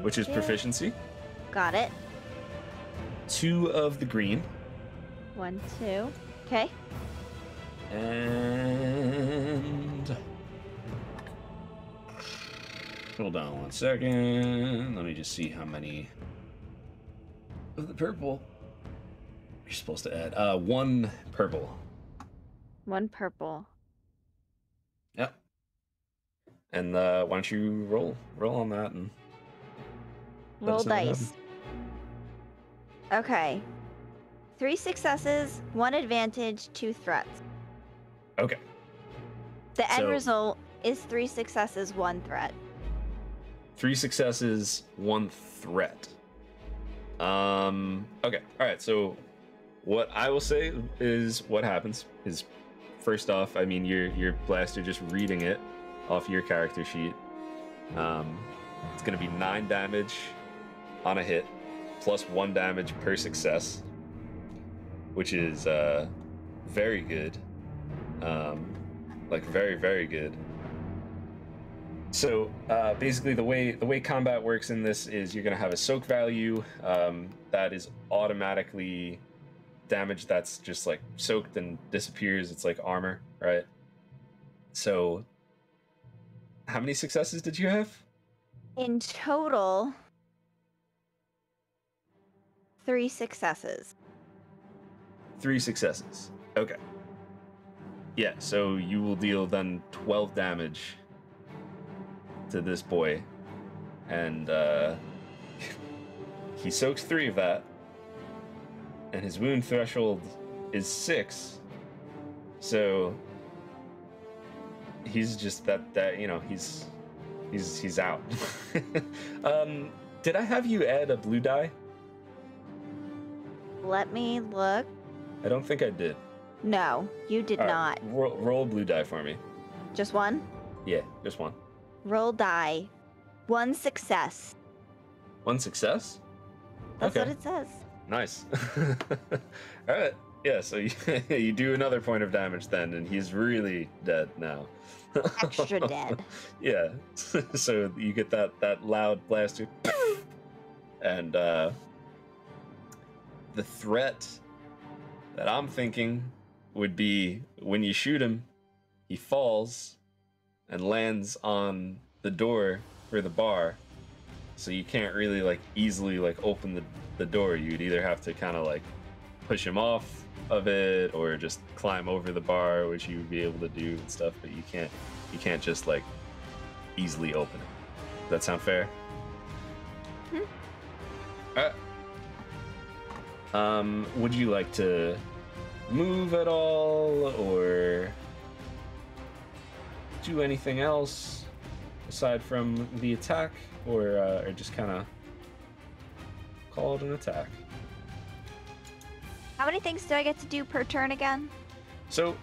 which is 2. proficiency. Got it. 2 of the green. 1, 2. Okay. And hold on 1 second. Let me just see how many of the purple you're supposed to add. 1 purple. 1 purple. Yep. And why don't you roll on that and Roll dice. Okay. 3 successes, 1 advantage, 2 threats. Okay. The end So- result is 3 successes, 1 threat. 3 successes, 1 threat. Okay. All right. So what I will say is what happens is, first off, I mean, your blaster, just reading it off your character sheet, it's going to be 9 damage on a hit, plus 1 damage per success, which is very good. Like very, very good. So basically, the way combat works in this is you're going to have a soak value that is automatically damage that's just like soaked and disappears. It's like armor, right? So how many successes did you have? In total, 3 successes. 3 successes. Okay. Yeah, so you will deal then 12 damage to this boy, and he soaks 3 of that, and his wound threshold is 6. So he's just that you know, he's out. Did I have you add a blue die? Let me look. I don't think I did. No, you did All not. right, roll a blue die for me. Just 1? Yeah, just 1. Roll die. 1 success. 1 success? That's Okay. what it says. Nice. All right. Yeah, so you do another point of damage then, and he's really dead now. Extra dead. Yeah. So you get that loud blaster, and the threat that I'm thinking would be when you shoot him, he falls and lands on the door for the bar, so you can't really like easily like open the door. You'd either have to kind of like push him off of it or just climb over the bar, which you would be able to do and stuff, but you can't just like easily open it. Does that sound fair? Would you like to move at all or do anything else aside from the attack, or just kind of call it an attack? How many things do I get to do per turn again? So,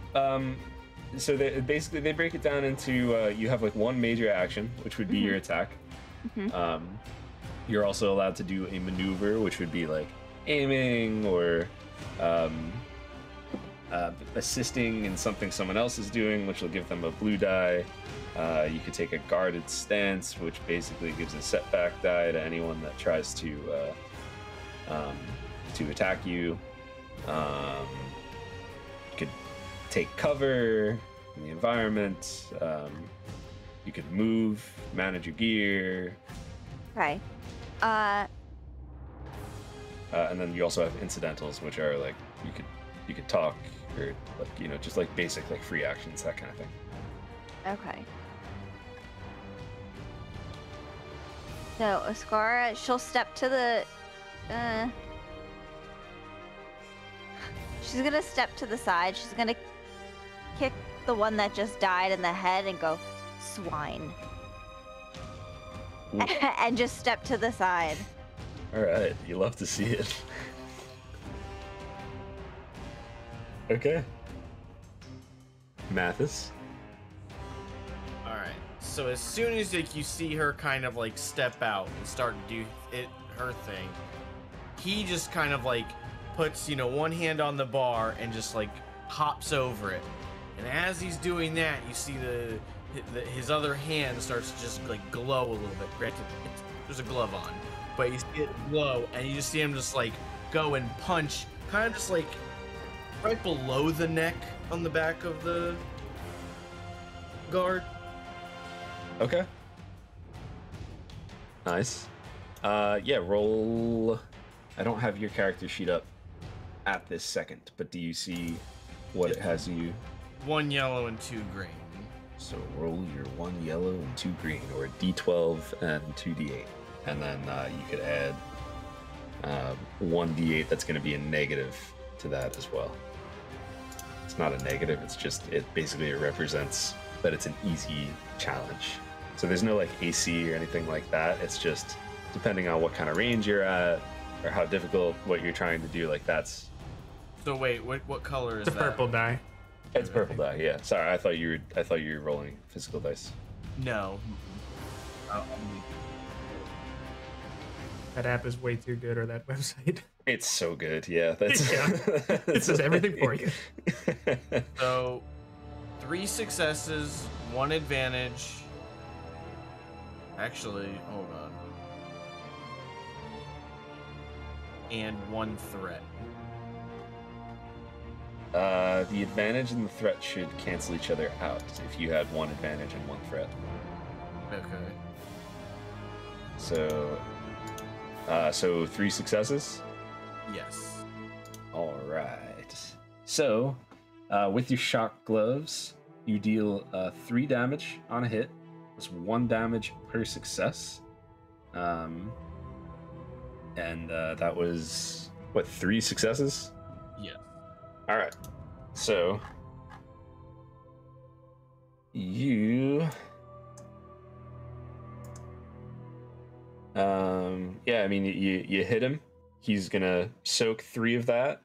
they break it down into you have like one major action, which would be your attack. You're also allowed to do a maneuver, which would be like aiming or assisting in something someone else is doing, which will give them a blue die. You could take a guarded stance, which basically gives a setback die to anyone that tries to attack you. You could take cover in the environment. You could move, manage your gear. Okay. And then you also have incidentals, which are like you could talk or like just like basic like free actions, that kind of thing. Okay. So Ascara, she'll step to the. She's gonna step to the side. She's gonna kick the one that just died in the head and go, swine. And just step to the side. All right, you love to see it. Okay. Mathis. All right. So as soon as like you see her kind of like step out and start to do her thing, he just kind of like puts one hand on the bar and just like hops over it. And as he's doing that, you see his other hand starts to just like glow a little bit. Granted, there's a glove on, but you see it glow, and you just see him just like go and punch, kind of just like right below the neck on the back of the guard. Okay. Nice. Yeah, roll. I don't have your character sheet up at this second, but do you see what it has you? 1 yellow and 2 green. So roll your 1 yellow and 2 green, or a d12 and 2 d8. And then you could add 1 d8 that's going to be a negative to that as well. It's not a negative, it's just, it basically represents that it's an easy challenge. So there's no like AC or anything like that. It's just depending on what kind of range you're at or how difficult what you're trying to do, like that's... So wait, what color is It's a that? purple die. It's purple die, yeah. Sorry, I thought you were rolling physical dice. No. That app is way too good, or that website. It's so good, yeah. That's Yeah. It says everything for you. So 3 successes, 1 advantage. Actually, hold on. And 1 threat. The advantage and the threat should cancel each other out if you had 1 advantage and 1 threat. Okay. So 3 successes? Yes. All right. So, with your shock gloves, you deal 3 damage on a hit. That's 1 damage per success. And that was, what, 3 successes? Yes. All right. So, you... yeah, I mean, you hit him. He's gonna soak 3 of that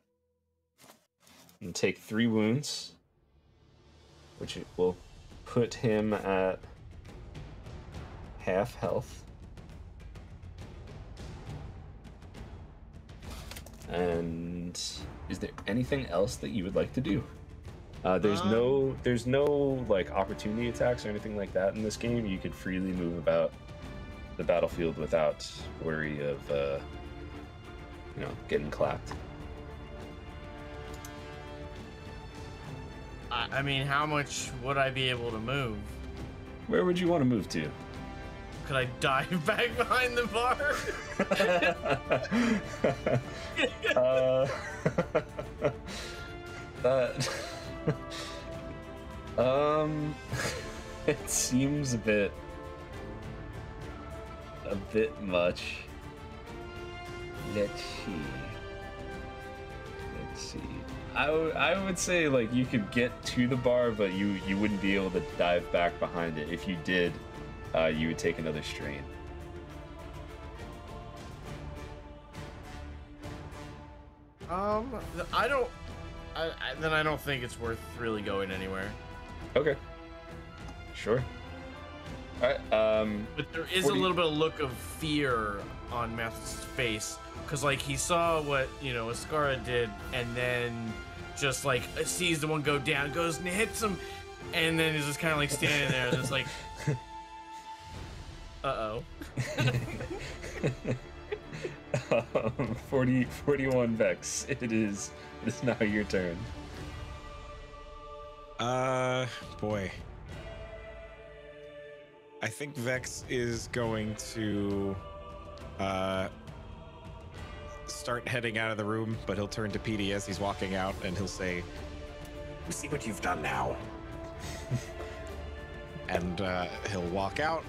and take 3 wounds, which will put him at half health. And is there anything else that you would like to do? There's no like opportunity attacks or anything like that in this game. You could freely move about the battlefield without worry of getting clapped. I mean, how much would I be able to move? Where would you want to move to? could I dive back behind the bar? That it seems a bit much. Let's see. I would say like you could get to the bar, but you wouldn't be able to dive back behind it. If you did, you would take another strain. I don't think it's worth really going anywhere. Okay. Sure. All right. But there is a little bit of look of fear on Mathis' face, because like he saw what Ascara did, and then just like sees the one go down, goes and hits him, and then he's just kind of like standing there, and it's like, uh-oh. 41 Vex. It is now your turn. Boy. I think Vex is going to start heading out of the room, but he'll turn to PD as he's walking out and he'll say, See what you've done now. and he'll walk out.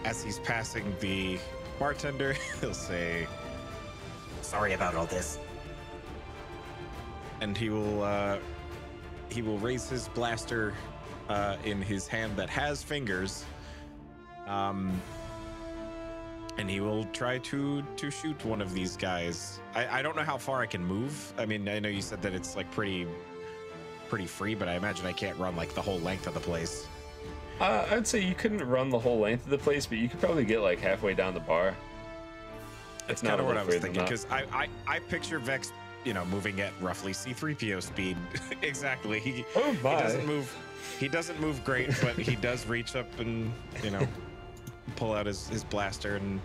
As he's passing the bartender, he'll say, Sorry about all this. and he will raise his blaster in his hand that has fingers, and he will try to shoot one of these guys. I don't know how far I can move. I mean, I know you said that it's like pretty free, but I imagine I can't run like the whole length of the place. I'd say you couldn't run the whole length of the place, but you could probably get like halfway down the bar. That's kind of what I was thinking, because I picture Vex, moving at roughly C-3PO speed. Exactly. He doesn't move. He doesn't move great, but he does reach up and pull out his blaster and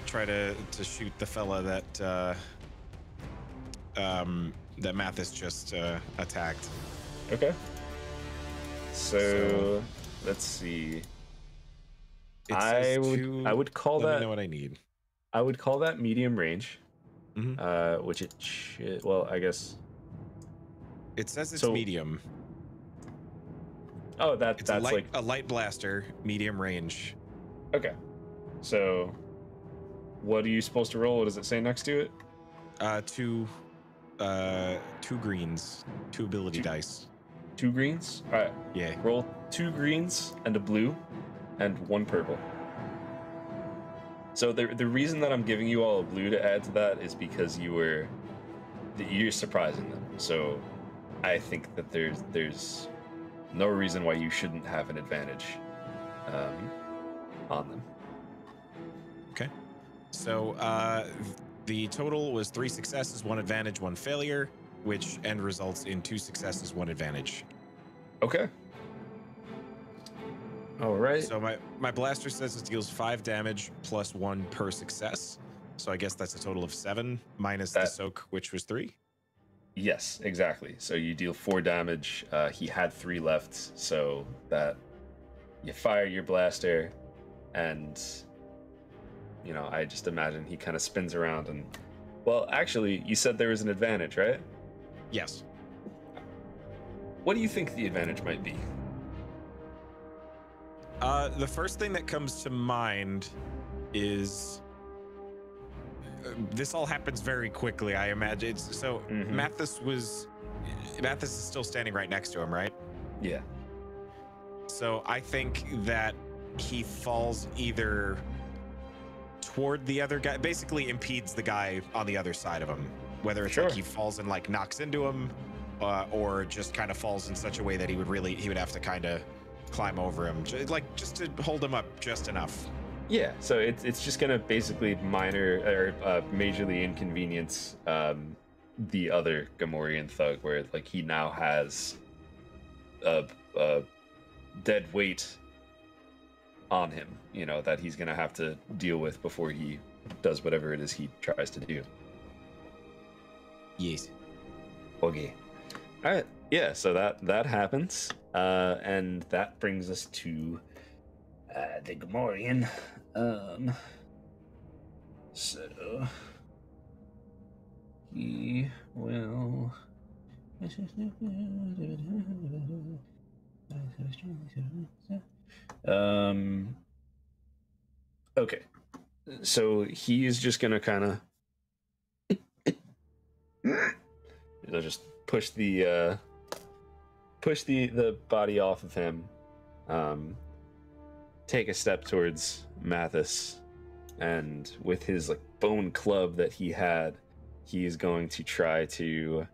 try to shoot the fella that that Mathis just attacked. Okay. So let's see. I would call that. Let me know what I need. I would call that medium range. Mm-hmm. Which it should. Well, I guess it says it's so, medium. Oh, that's like a light blaster, medium range. Okay. So, what are you supposed to roll? What does it say next to it? Two greens, 2 ability dice. 2 greens. All right. Yeah. Roll 2 greens and a blue, and 1 purple. So the reason that I'm giving you all a blue to add to that is because you're surprising them. So I think that there's no reason why you shouldn't have an advantage on them. Okay. So the total was 3 successes, 1 advantage, 1 failure, which end results in 2 successes, 1 advantage. Okay. All right. So my blaster says it deals 5 damage plus 1 per success. So I guess that's a total of 7 minus the soak, which was 3. Yes, exactly. So you deal 4 damage. He had 3 left, so that you fire your blaster, and I just imagine he kind of spins around and. Well, actually, you said there was an advantage, right? Yes. What do you think the advantage might be? The first thing that comes to mind is this all happens very quickly, I imagine. So Mathis is still standing right next to him, right? Yeah. So I think that he falls either toward the other guy, basically impedes the guy on the other side of him, whether it's like he falls and like knocks into him, or just kind of falls in such a way that he would have to kind of climb over him, just to hold him up just enough. Yeah, so it's just gonna basically minor or majorly inconvenience the other Gamorrean thug, where like he now has a dead weight on him, that he's gonna have to deal with before he does whatever it is he tries to do. Yes. Okay. All right. Yeah. So that happens, and that brings us to the Gamorrean. So he will. Okay. So he is just gonna kind of. They'll just push the body off of him. Take a step towards Mathis, and with his like bone club that he had, he is going to try to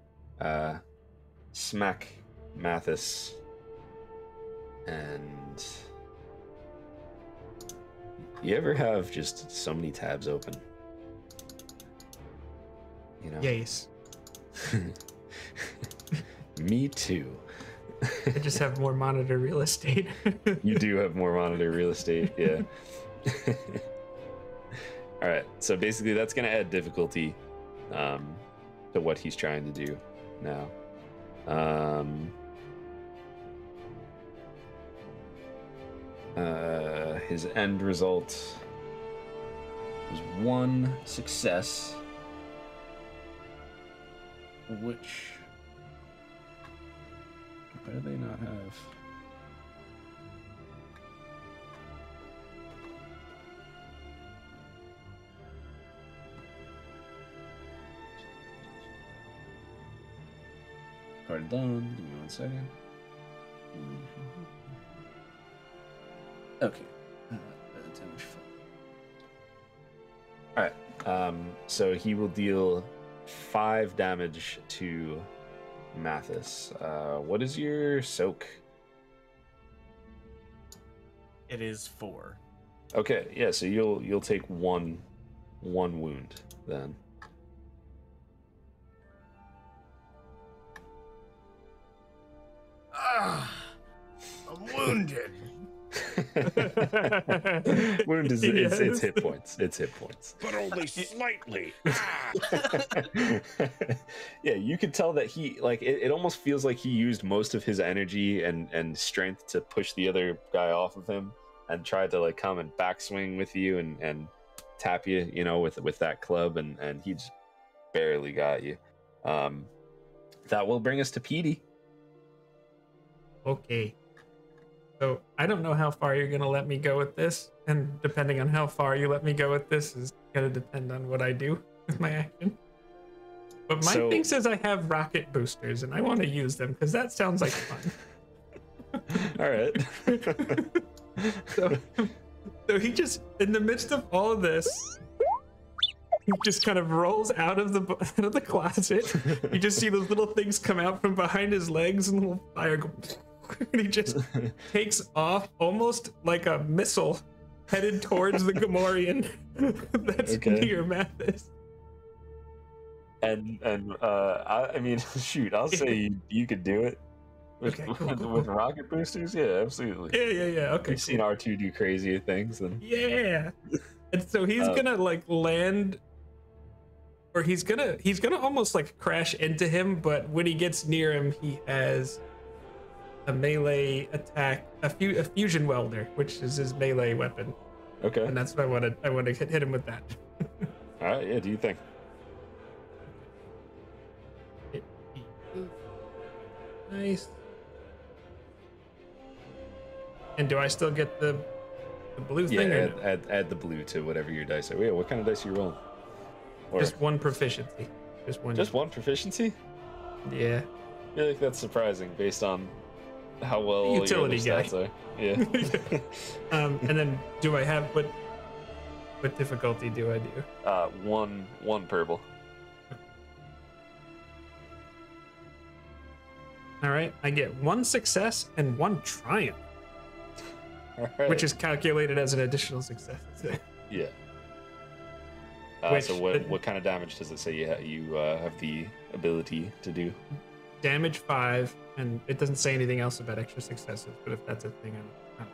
smack Mathis. And you ever have just so many tabs open? You know? Yes. Me too. I just have more monitor real estate. You do have more monitor real estate, yeah. All right, so basically that's going to add difficulty to what he's trying to do now. His end result is 1 success, which... Why do they not have? Pardon, give me 1 second. Okay. Alright, so he will deal 5 damage to Mathis. What is your soak? It is 4. Okay, yeah, so you'll take one wound then. Ah, I'm wounded. Wound is it's hit points. It's hit points. But only slightly. Yeah, you could tell that he like it almost feels like he used most of his energy and strength to push the other guy off of him and tried to like come and backswing with you and tap you, you know, with that club, and he just barely got you. That will bring us to Petey. Okay. So I don't know how far you're going to let me go with this, and depending on how far you let me go with this is going to depend on what I do with my action. But my thing says I have rocket boosters, and I want to use them because that sounds like fun. All right. So he just, in the midst of all of this, he just kind of rolls out of the closet. You just see those little things come out from behind his legs, and little fire go. And he just takes off almost like a missile headed towards the Gamorrean that's near Mathis. And I mean, shoot, I'll say you could do it with, with rocket boosters. Yeah, absolutely. Yeah. Okay. You've seen R2 do crazier things than. Yeah. And so he's gonna like land, or he's gonna almost like crash into him. But when he gets near him, he has a melee attack, a fusion welder, which is his melee weapon. Okay. And that's what I want to hit him with that. All right. Yeah. Do you think? Nice. And do I still get the blue thing? Yeah. Or no? Add the blue to whatever your dice are. Yeah. What kind of dice are you rolling? Or Just 1 proficiency. Just one. 1 proficiency? Yeah. I feel like that's surprising based on how well all Utility your other guy. stats are. Yeah. And then do I have what difficulty do I do? 1 purple. All right, I get 1 success and 1 triumph, All right. which is calculated as an additional success. Yeah. So what kind of damage does it say you have the ability to do? Damage 5, and it doesn't say anything else about extra successes. But if that's a thing, I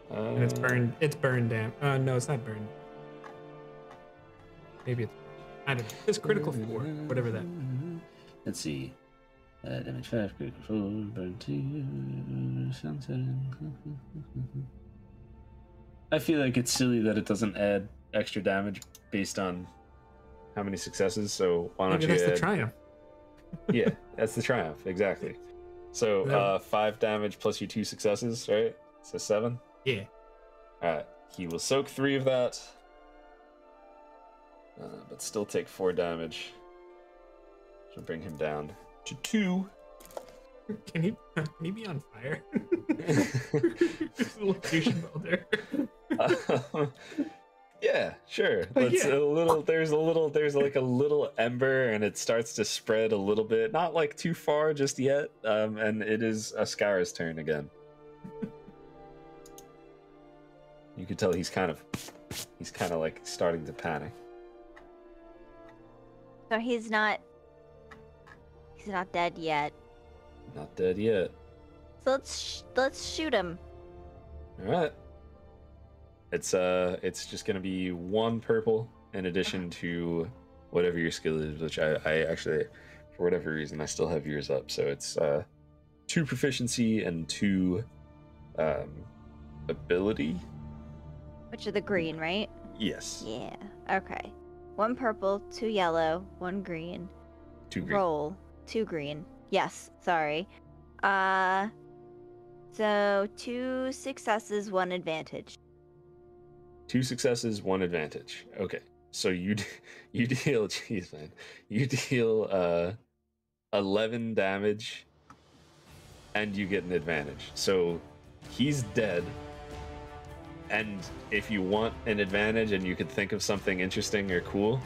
don't know. And it's burned damage. No, it's not burned. Maybe it's. I don't know. It's critical 4, whatever that. Let's see. Damage 5, critical control, burn 2, sunsetting. I feel like it's silly that it doesn't add extra damage based on how many successes, so why don't Maybe you that's add... the triumph. Yeah, that's the triumph, exactly. So 5 damage plus your 2 successes, right? So 7? Yeah. Alright, he will soak 3 of that, but still take 4 damage. Which will bring him down to 2. Can he be on fire? There's a little fusion welder. Yeah, sure. Let's Yeah. there's like a little ember, and it starts to spread a little bit, not like too far just yet. And it is Ascara's turn again. You can tell he's kind of like starting to panic. So he's not dead yet. Not dead yet. So let's shoot him. All right. It's just gonna be 1 purple in addition to whatever your skill is, which I actually, for whatever reason, I still have yours up. So it's 2 proficiency and 2 ability. Which are the green, right? Yes. Yeah. Okay. 1 purple, 2 yellow, 1 green. 2 green. Roll 2 green. Yes. Sorry. So 2 successes, 1 advantage. 2 successes, 1 advantage. Okay. So you deal, jeez man, you deal 11 damage, and you get an advantage. So he's dead. And if you want an advantage and you could think of something interesting or cool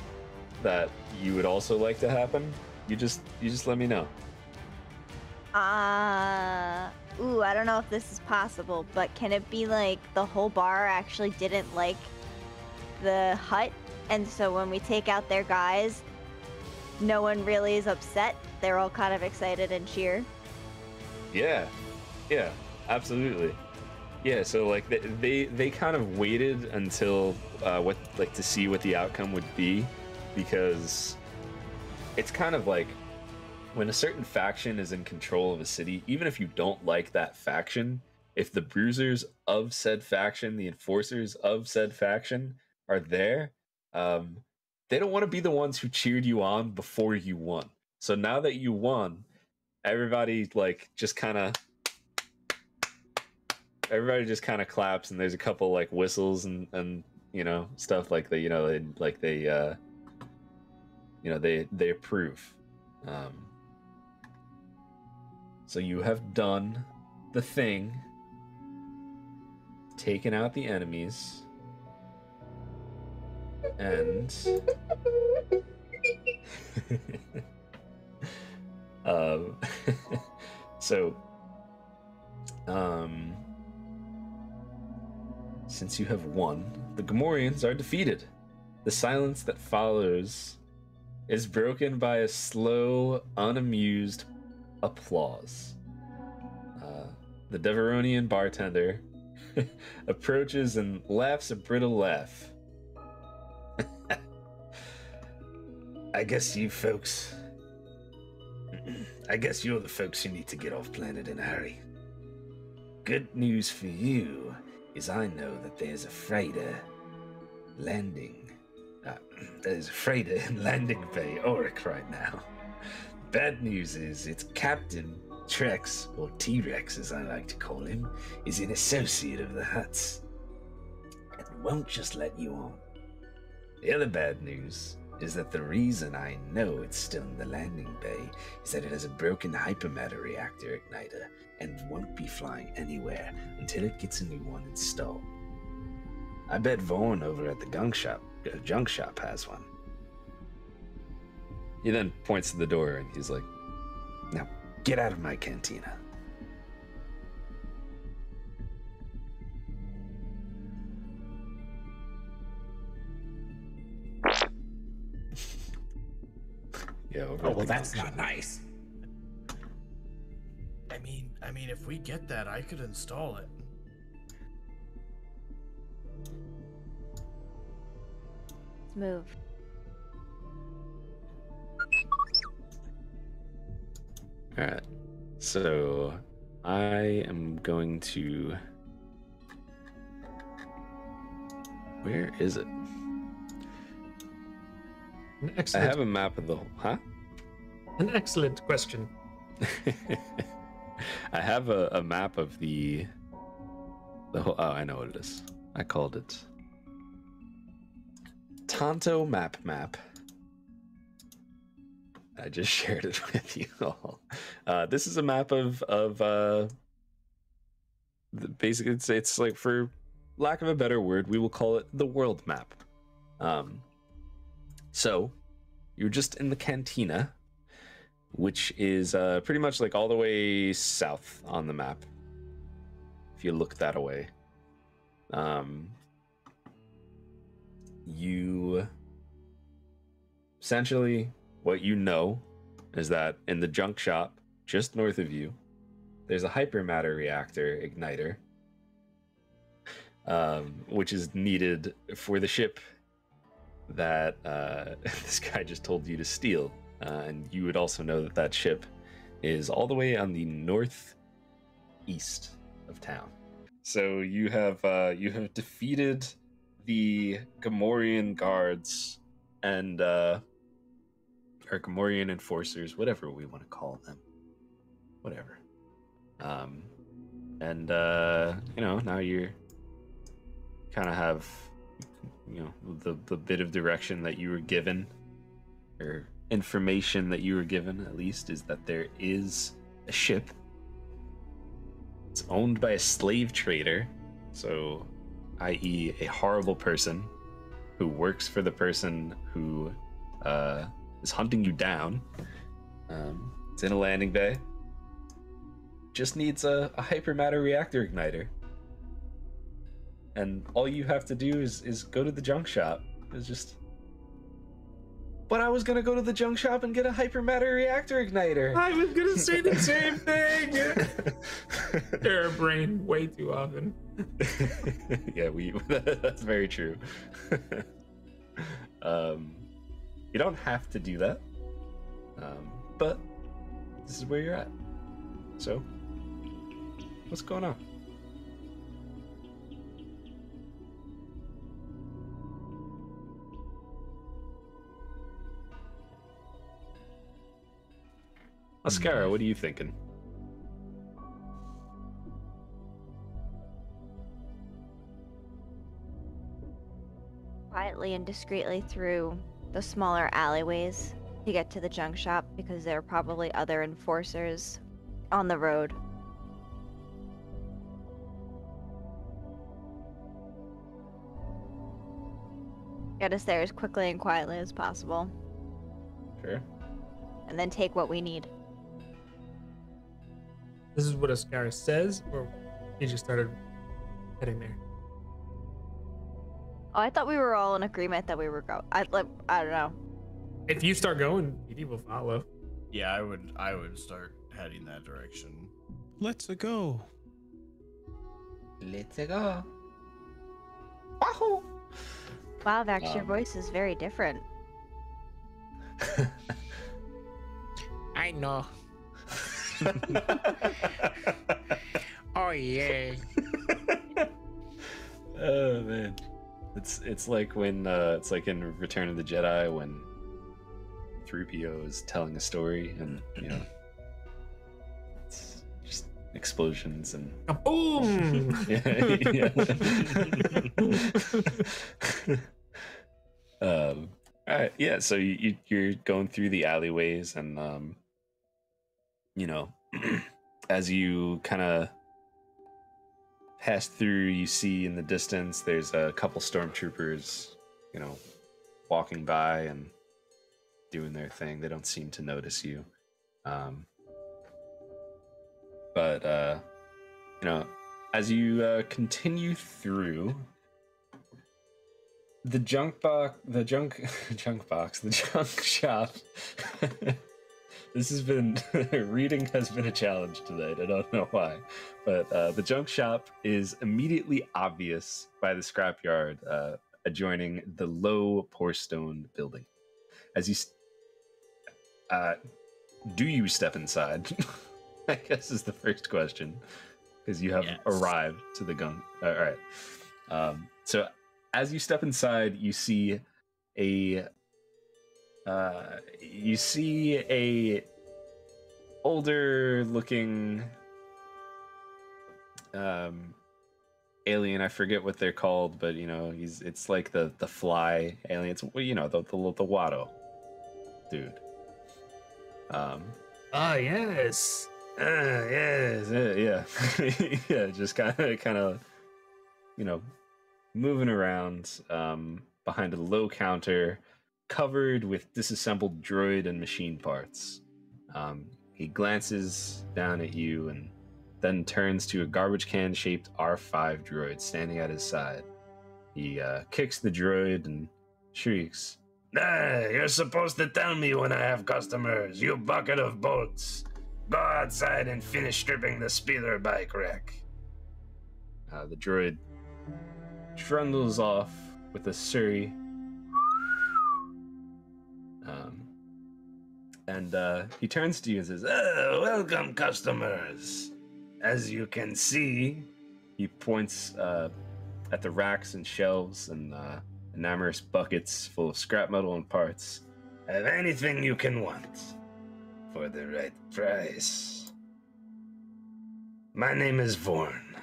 that you would also like to happen, you just let me know. Ooh, I don't know if this is possible, but can it be like the whole bar actually didn't like the hut, and so when we take out their guys, no one really is upset? They're all kind of excited and cheer. Yeah, absolutely. Yeah, so like they kind of waited until to see what the outcome would be, because it's kind of like when a certain faction is in control of a city, even if you don't like that faction, if the bruisers of said faction, the enforcers of said faction are there, they don't want to be the ones who cheered you on before you won. So now that you won, everybody just kind of claps, and there's a couple like whistles and stuff like that, they approve. So you have done the thing, taken out the enemies, and since you have won, the Gamorreans are defeated. The silence that follows is broken by a slow, unamused applause. The Deveronian bartender approaches and laughs a brittle laugh. I guess you're the folks who need to get off planet in a hurry. Good news for you is I know that there's a freighter landing. There's a freighter in landing bay Auric right now. Bad news is its captain, Trex, or T-Rex as I like to call him, is an associate of the Hutt's and won't just let you on. The other bad news is that the reason I know it's still in the landing bay is that it has a broken hypermatter reactor igniter and won't be flying anywhere until it gets a new one installed. I bet Vaughn over at the junk shop has one. He then points to the door and he's like, now get out of my cantina. Yeah, Oh, well, that's not nice. I mean, if we get that, I could install it. Let's move. All right. So I am going to. Where is it? An I excellent, have a map of the. Huh? an excellent question. I have a map of the whole. Oh, I know what it is. I called it Tonto map. I just shared it with you all. This is a map of basically it's like, for lack of a better word, we will call it the world map. So you're just in the cantina, which is pretty much like all the way south on the map. If you look that way, you essentially, what you know is that in the junk shop just north of you, there's a hypermatter reactor igniter, which is needed for the ship that this guy just told you to steal. And you would also know that that ship is all the way on the northeast of town. So you have defeated the Gamorrean guards and or Gamorrean enforcers, whatever we want to call them, whatever. And you know, now you're kind of have, you know, the bit of direction that you were given, or information that you were given at least, is that there is a ship. It's owned by a slave trader, so i.e. a horrible person who works for the person who is hunting you down. It's in a landing bay. Just needs a hypermatter reactor igniter. And all you have to do is go to the junk shop. It's just... But I was gonna go to the junk shop and get a hypermatter reactor igniter. I was gonna say the same thing. Error brain way too often. Yeah, that's very true. You don't have to do that, but this is where you're at. So, what's going on? Mascara, what are you thinking? Quietly and discreetly through the smaller alleyways to get to the junk shop, because there are probably other enforcers on the road. Get us there as quickly and quietly as possible, Sure. and then take what we need. This is what Ascara says, or he just started heading there? Oh, I thought we were all in agreement that we were I don't know. If you start going, PD will follow. Yeah, I would start heading that direction. Let's go. Let's go. Wow, Vax, your voice is very different. I know. Oh yeah. Oh man, it's like when it's like in Return of the Jedi when 3PO is telling a story, and you know, it's just explosions and Boom! yeah. All right, yeah. So you're going through the alleyways, and you know, as you kind of pass through, you see in the distance there's a couple stormtroopers, you know, walking by and doing their thing. They don't seem to notice you, but you know, as you continue through the junk shop. This has been reading has been a challenge tonight. I don't know why, but the junk shop is immediately obvious by the scrapyard adjoining the low pour stone building. As you do you step inside? I guess is the first question, because you have arrived to the gun. All right. So as you step inside, you see a older looking alien. I forget what they're called, but you know, it's like the fly alien. It's, you know, the Watto dude. Yes. Yes, yeah. Yeah, just kind of, you know, moving around behind a low counter covered with disassembled droid and machine parts. He glances down at you and then turns to a garbage can shaped R5 droid standing at his side. He kicks the droid and shrieks, "You're supposed to tell me when I have customers, you bucket of bolts. Go outside and finish stripping the speeder bike wreck." The droid trundles off with a surrey. And he turns to you and says, "Welcome, customers. As you can see," he points at the racks and shelves and enormous buckets full of scrap metal and parts. "Have anything you can want for the right price. My name is Vorn."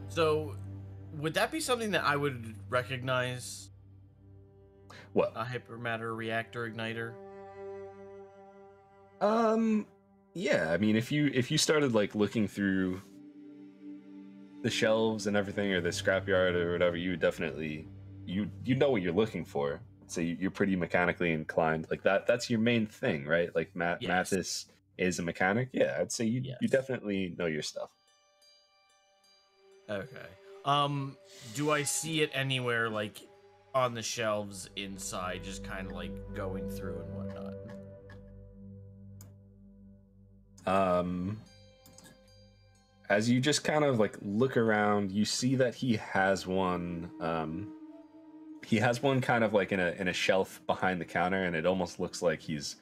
So, would that be something that I would recognize? What? A hypermatter reactor igniter? Yeah, I mean, if you started like looking through the shelves and everything, or the scrapyard or whatever, you would definitely you know what you're looking for. So you're pretty mechanically inclined. Like that's your main thing, right? Like Mathis is a mechanic. Yeah, I'd say you definitely know your stuff. Okay. Do I see it anywhere, like on the shelves inside, just kind of like going through and whatnot? As you just kind of like look around, you see that he has one. He has one kind of like in a shelf behind the counter, and it almost looks like he's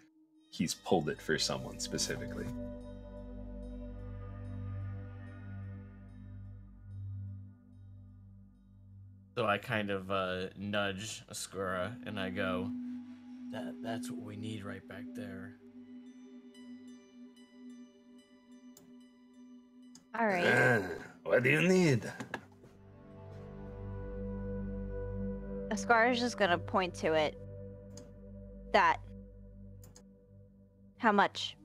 pulled it for someone specifically. So I kind of nudge Ascura and I go, "That's what we need right back there." All right. What do you need? Ascar is just gonna point to it. That. How much?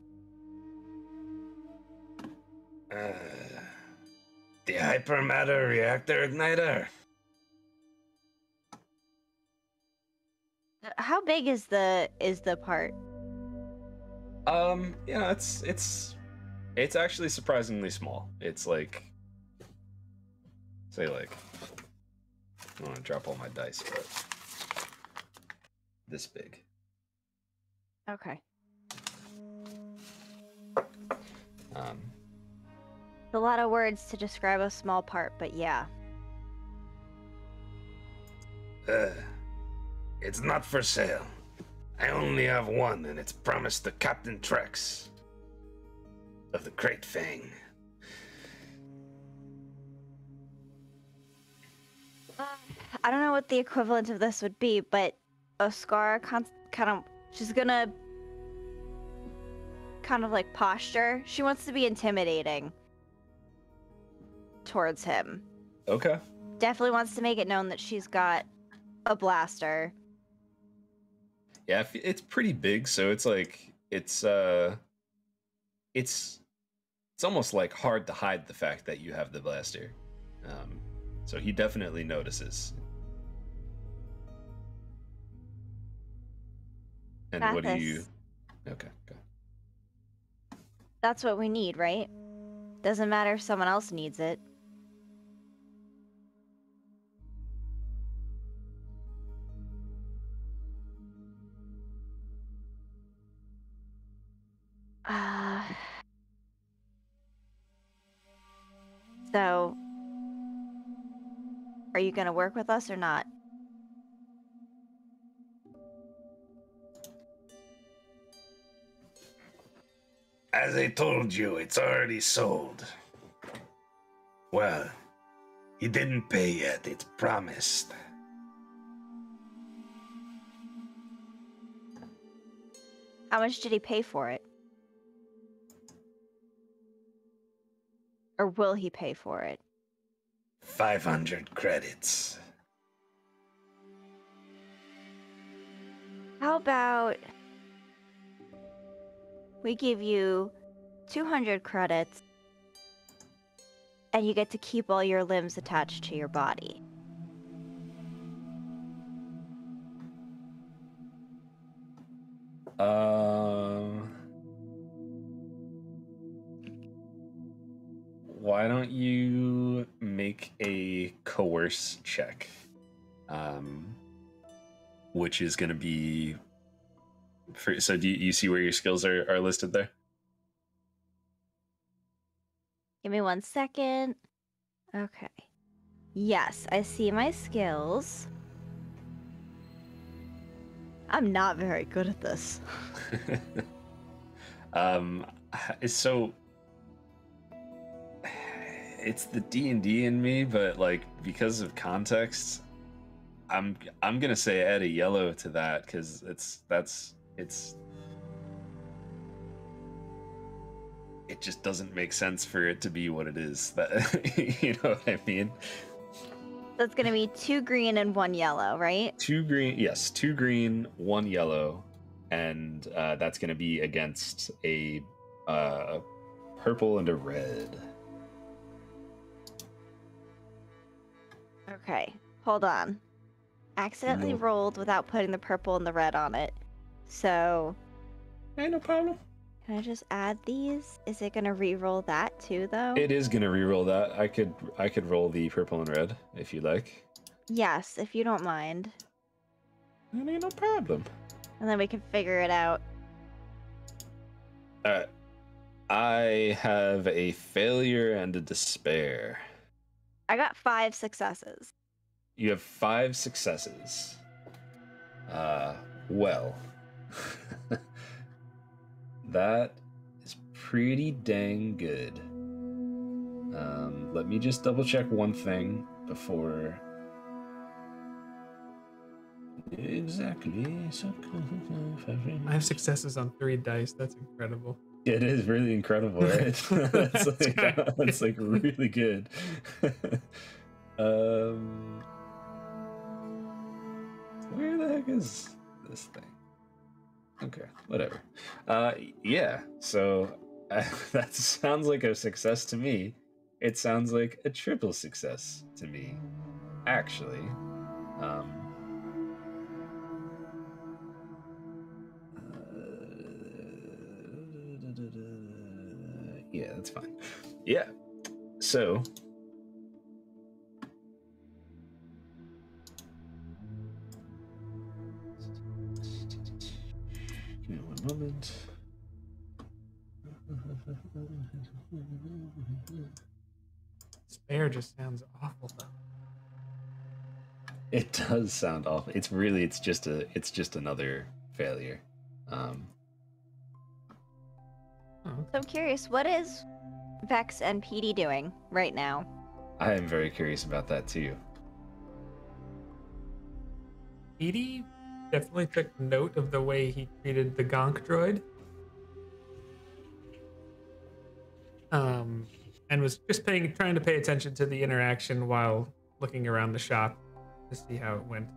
The hypermatter reactor igniter. How big is the part? Yeah, it's actually surprisingly small. It's like, say like, I don't want to drop all my dice, but this big. Okay. Um, It's a lot of words to describe a small part, but yeah. It's not for sale. I only have one, and it's promised to Captain Trex of the Great Fang. I don't know what the equivalent of this would be, but Oscar kind of, she's gonna kind of like posture. She wants to be intimidating towards him. Okay. Definitely wants to make it known that she's got a blaster. Yeah, it's pretty big, so it's like it's almost like hard to hide the fact that you have the blaster. So he definitely notices. And what do you? Okay, go. That's what we need, right? Doesn't matter if someone else needs it. So, are you gonna work with us or not? As I told you, it's already sold. Well, he didn't pay yet, it's promised. How much did he pay for it? Or will he pay for it? 500 credits. How about we give you 200 credits and you get to keep all your limbs attached to your body? Why don't you make a coerce check? Which is going to be... so do you see where your skills are listed there? Give me 1 second. Okay. Yes, I see my skills. I'm not very good at this. So it's the D&D in me, but like because of context, I'm gonna say add a yellow to that because it just doesn't make sense for it to be what it is. That you know what I mean? That's gonna be 2 green and 1 yellow, right? 2 green, yes, 2 green, 1 yellow, and that's gonna be against a purple and a red. Okay, hold on. Accidentally rolled without putting the purple and the red on it. So, Ain't no problem. can I just add these? Is it gonna re-roll that too, though? It is gonna re-roll that. I could roll the purple and red if you like. Yes, if you don't mind. That ain't no problem. And then we can figure it out. Alright. I have a failure and a despair. I got 5 successes. You have 5 successes. Well. That is pretty dang good. Let me just double check one thing before. Exactly. I have successes on 3 dice. That's incredible. It is really incredible, right? That's like really good. Where the heck is this thing? Okay, whatever. Yeah, so that sounds like a success to me. It sounds like a triple success to me, actually. Yeah, that's fine. Yeah, so give me 1 moment. Despair just sounds awful though. It does sound awful. It's just another failure. So I'm curious, what is Vex and PD doing right now? I am very curious about that too. Edie definitely took note of the way he treated the Gonk droid. And was just trying to pay attention to the interaction while looking around the shop to see how it went.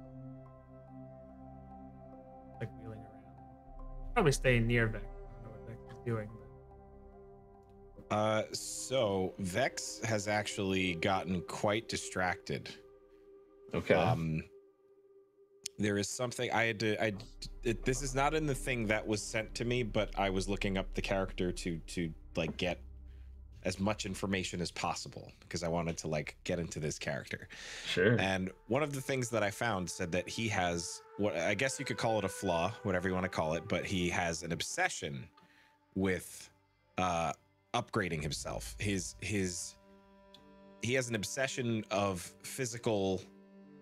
Like wheeling around. Probably staying near Vex. I don't know what Vex is doing. So Vex has actually gotten quite distracted. Okay. There is something I had to. This is not in the thing that was sent to me, but I was looking up the character to like get as much information as possible because I wanted to like get into this character. Sure. And one of the things that I found said that he has what I guess you could call it a flaw, whatever you want to call it, but he has an obsession with upgrading himself. He has an obsession of physical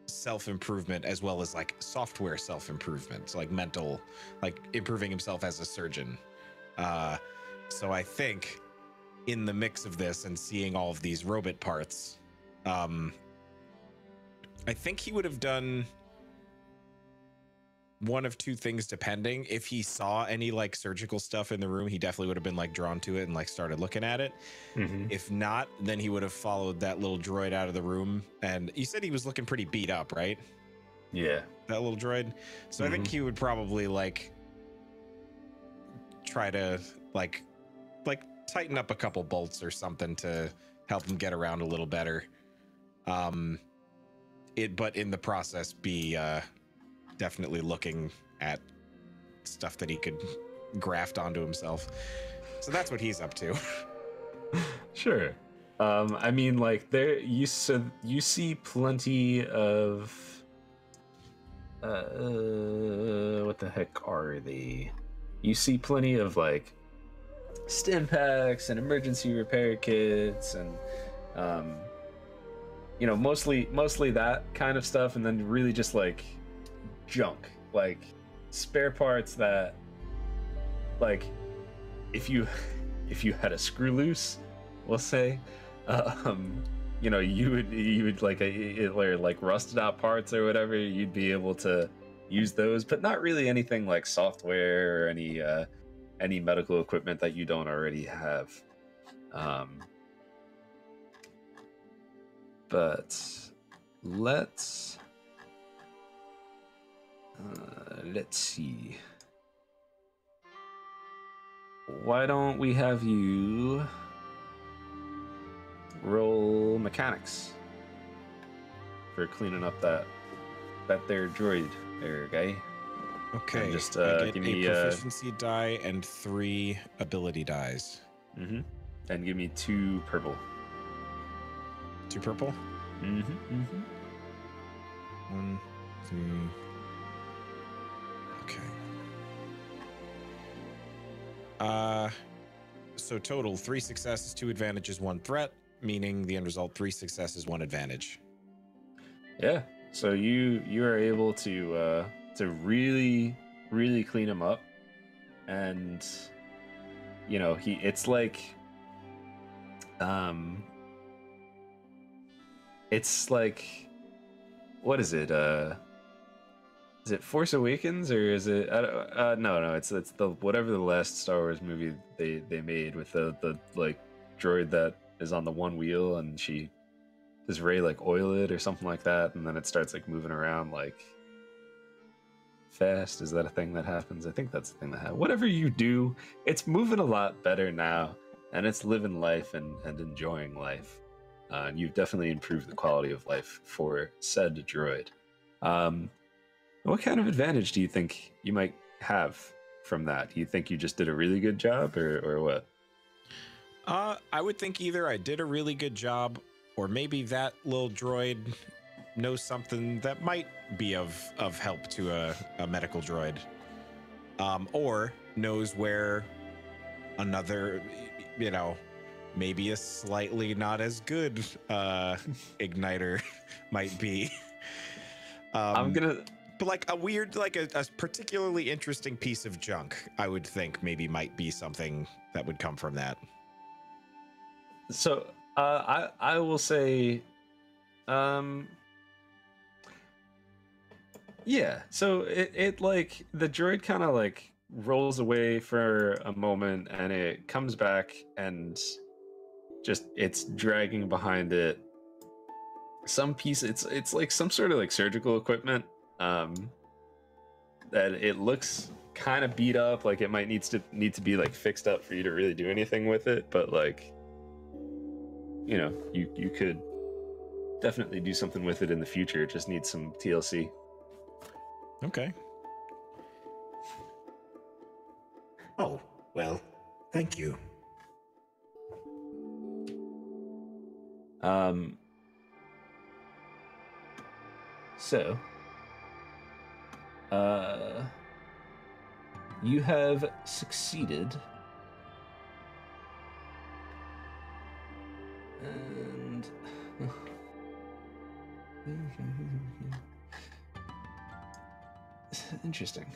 self-improvement as well as like software self-improvement, so like mental, like improving himself as a surgeon. So I think in the mix of this and seeing all of these robot parts, I think he would have done one of two things depending. If he saw any like surgical stuff in the room, he definitely would have been like drawn to it and like started looking at it. If not, then he would have followed that little droid out of the room. And you said he was looking pretty beat up, right? Yeah. That little droid. So I think he would probably like try to like tighten up a couple bolts or something to help him get around a little better. But in the process be definitely looking at stuff that he could graft onto himself. So that's what he's up to. Sure. I mean, like you see plenty of what the heck are they? You see plenty of like stim packs and emergency repair kits and you know, mostly that kind of stuff, and then really just like junk, like spare parts that, like, if you had a screw loose, we'll say, you know, you would like like rusted out parts or whatever, you'd be able to use those, but not really anything like software or any medical equipment that you don't already have. But let's see. Why don't we have you roll mechanics for cleaning up that there droid there, guy? Okay. And just I get give a me proficiency die and 3 ability dies. and give me 2 purple. 2 purple? 1, 2. Okay. So total 3 successes, 2 advantages, 1 threat, meaning the end result 3 successes, 1 advantage. Yeah. So you are able to really clean him up, and you know it's like what is it? Is it Force Awakens or is it? No, it's the whatever the last Star Wars movie they made with the like droid that is on the one wheel, and does Rey like oil it or something like that, and then it starts like moving around like fast. Is that a thing that happens? I think that's the thing that happens. Whatever you do, it's moving a lot better now, and it's living life and enjoying life. And you've definitely improved the quality of life for said droid. What kind of advantage do you think you might have from that? Do you think you just did a really good job, or what? I would think either I did a really good job, or maybe that little droid knows something that might be of help to a medical droid, or knows where another, you know, maybe a slightly not as good igniter might be. But like a weird, like a particularly interesting piece of junk, I would think maybe might be something that would come from that. So I will say, yeah. So it like the droid kind of like rolls away for a moment, and it comes back, and just it's dragging behind it some piece. It's like some sort of like surgical equipment. That it looks kind of beat up, like it might need to be like fixed up for you to really do anything with it, but like, you know, you could definitely do something with it in the future. It just needs some TLC. Okay. Oh, well, thank you. So you have succeeded, and interesting.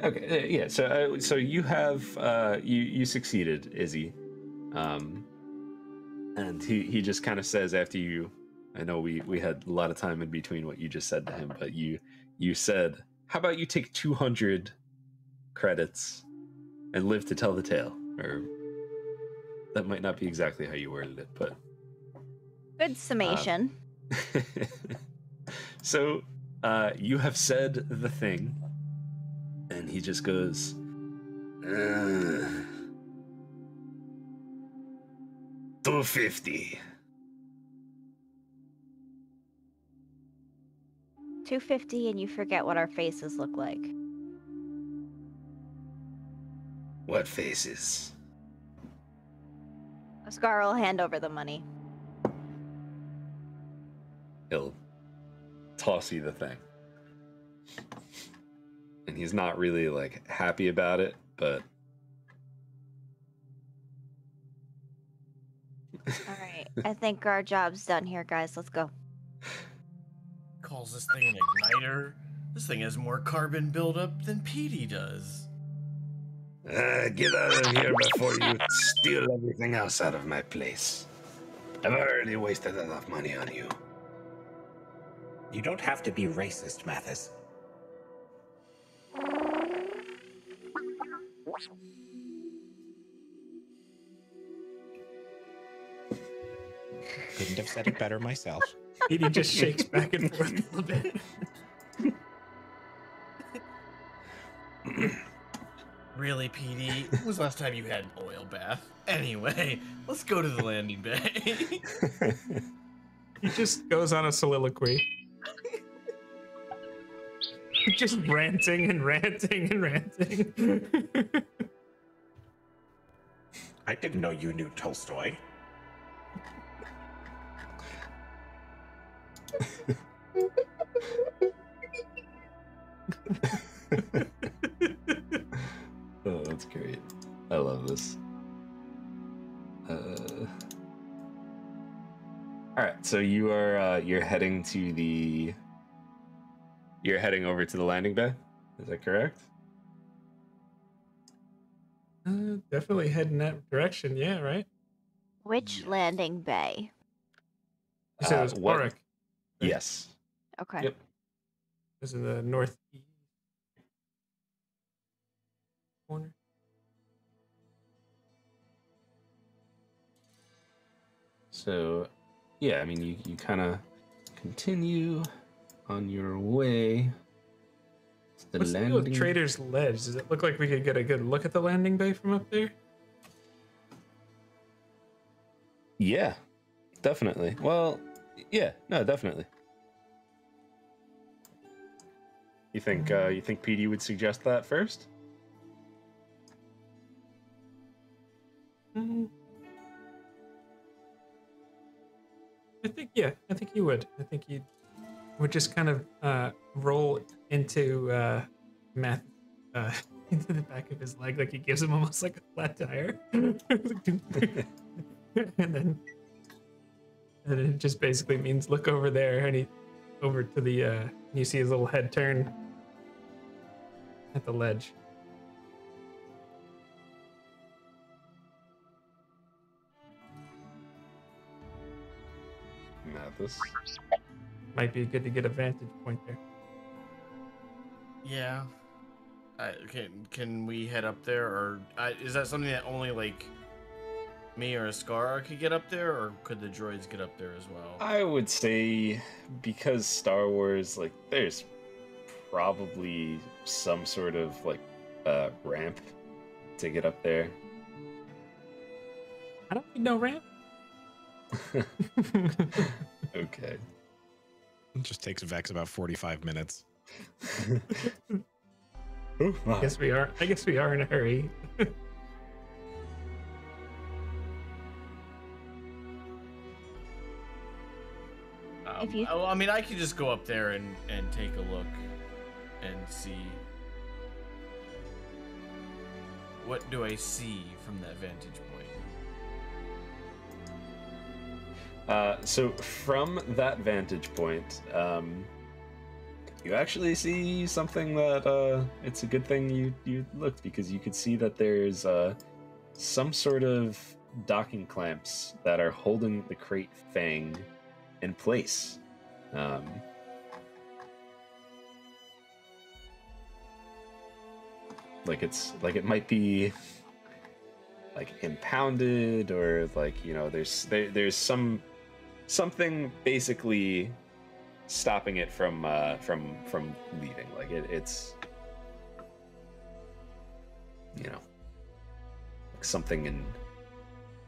Okay, yeah. So you have you succeeded, Izzy, and he just kind of says after you. I know we had a lot of time in between what you just said to him, but you said, "How about you take 200 credits and live to tell the tale?" Or that might not be exactly how you worded it, but Good summation. So you have said the thing, and he just goes, 250. 250 and you forget what our faces look like. What faces? Oscar will hand over the money. He'll toss you the thing. And he's not really like happy about it, but All right, I think our job's done here, guys. Let's go. Calls this thing an igniter. This thing has more carbon buildup than Petey does. Get out of here before you steal everything else out of my place. I've already wasted enough money on you. You don't have to be racist, Mathis. Couldn't have said it better myself. Petey just shakes back and forth a little bit. Really, Petey? When was the last time you had an oil bath? Anyway, let's go to the landing bay. He just goes on a soliloquy. Just ranting and ranting and ranting. I didn't know you knew Tolstoy. Oh, that's great. I love this. All right, so you are you're heading to the. You're heading over to the landing bay. Is that correct? Definitely head in that direction. Yeah, right. Which landing bay? You said it was what- Auric. Yes. Okay. Yep. This is the northeast corner. So, yeah, I mean, you kind of continue on your way to the What's the deal landing. with Trader's Ledge? Does it look like we could get a good look at the landing bay from up there? Yeah, definitely. Well, yeah, no, definitely. You think PD would suggest that first? I think you would. I think you would just kind of roll into Matt into the back of his leg, like he gives him almost like a flat tire, and then it just basically means look over there, and he over to the you see his little head turn at the ledge. Mathis. Might be good to get a vantage point there. Yeah. Can we head up there, or is that something that only like me or Ascara could get up there, or could the droids get up there as well? I would say because Star Wars, like, there's probably some sort of like ramp to get up there. I don't need no ramp. Okay. It just takes Vex about 45 minutes. I guess we are in a hurry. If you- I mean, I could just go up there and take a look and see. What do I see from that vantage point? So from that vantage point, You actually see something that it's a good thing you looked, because you could see that there's some sort of docking clamps that are holding the crate Fang in place. Like it might be like impounded, or like, you know, there's something basically stopping it from leaving. Like it's, you know, like something in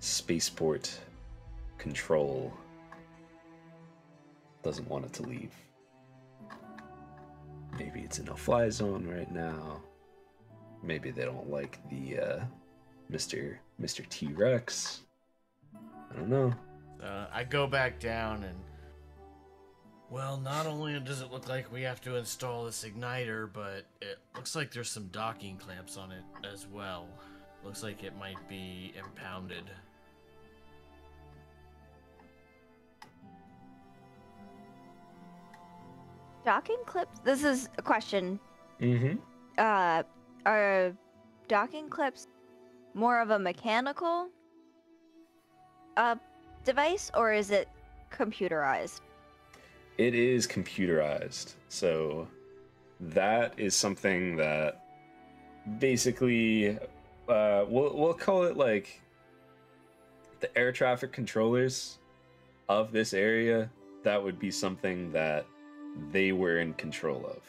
Spaceport control doesn't want it to leave. Maybe it's in a no-fly zone right now. Maybe they don't like the Mr. T-Rex. I don't know. I go back down and, well, not only does it look like we have to install this igniter, but it looks like there's some docking clamps on it as well. Looks like it might be impounded. Docking clips? This is a question. Mm-hmm. Are docking clips more of a mechanical device, or is it computerized? It is computerized. So that is something that basically we'll call it like the air traffic controllers of this area. That would be something that they were in control of.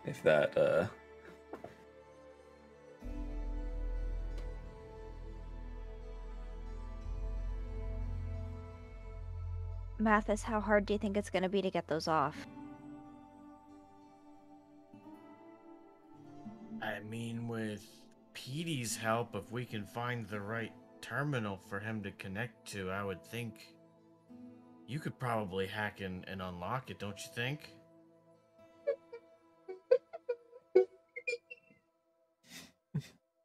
If that Mathis, how hard do you think it's going to be to get those off? I mean, with Petey's help, if we can find the right terminal for him to connect to, I would think you could probably hack and unlock it, don't you think?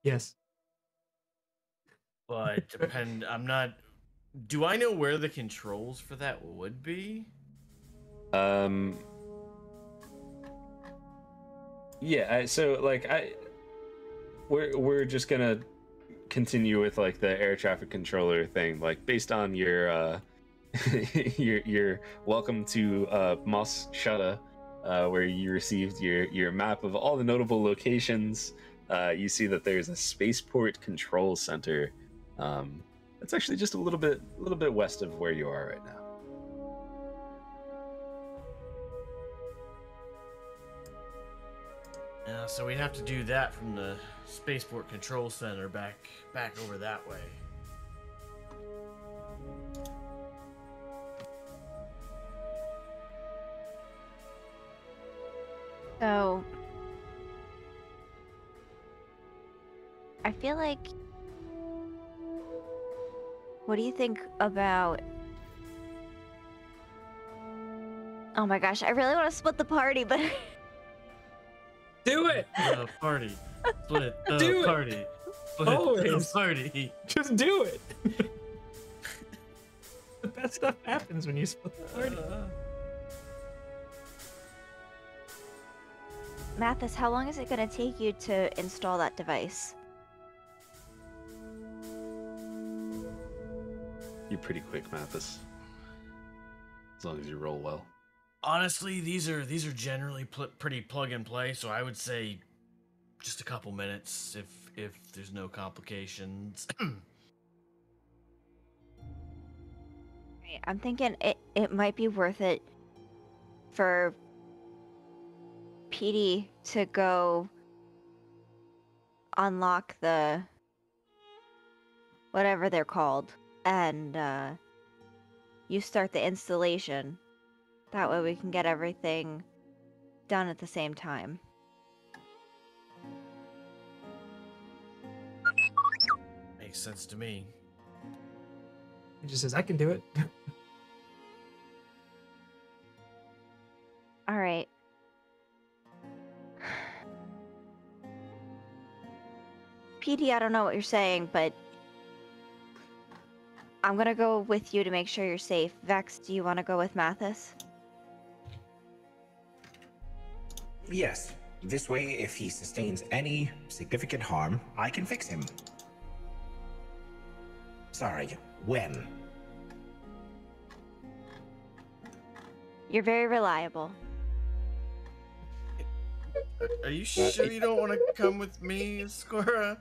Yes. But I'm not... Do I know where the controls for that would be? Yeah, so like we're just gonna continue with like the air traffic controller thing, like based on your your welcome to Mos Shada, where you received your map of all the notable locations. You see that there's a spaceport control center. It's actually just a little bit west of where you are right now. So we'd have to do that from the Spaceport Control Center back over that way. So I feel like, what do you think about... Oh my gosh, I really want to split the party, but Do it! Party. Split the Do it! party. Split Always. the party. Just do it! The best stuff happens when you split the party. Mathis, how long is it going to take you to install that device? You're pretty quick, Mathis. As long as you roll well. Honestly, these are generally pretty plug and play, so I would say just a couple minutes if there's no complications. I'm thinking it might be worth it for Petey to go unlock the whatever they're called, and you start the installation. That way we can get everything done at the same time. Makes sense to me. He just says, I can do it. All right. Petey, I don't know what you're saying, but I'm gonna go with you to make sure you're safe. Vex, do you want to go with Mathis? Yes. This way, if he sustains any significant harm, I can fix him. Sorry, when? You're very reliable. Are you sure you don't want to come with me, Skora?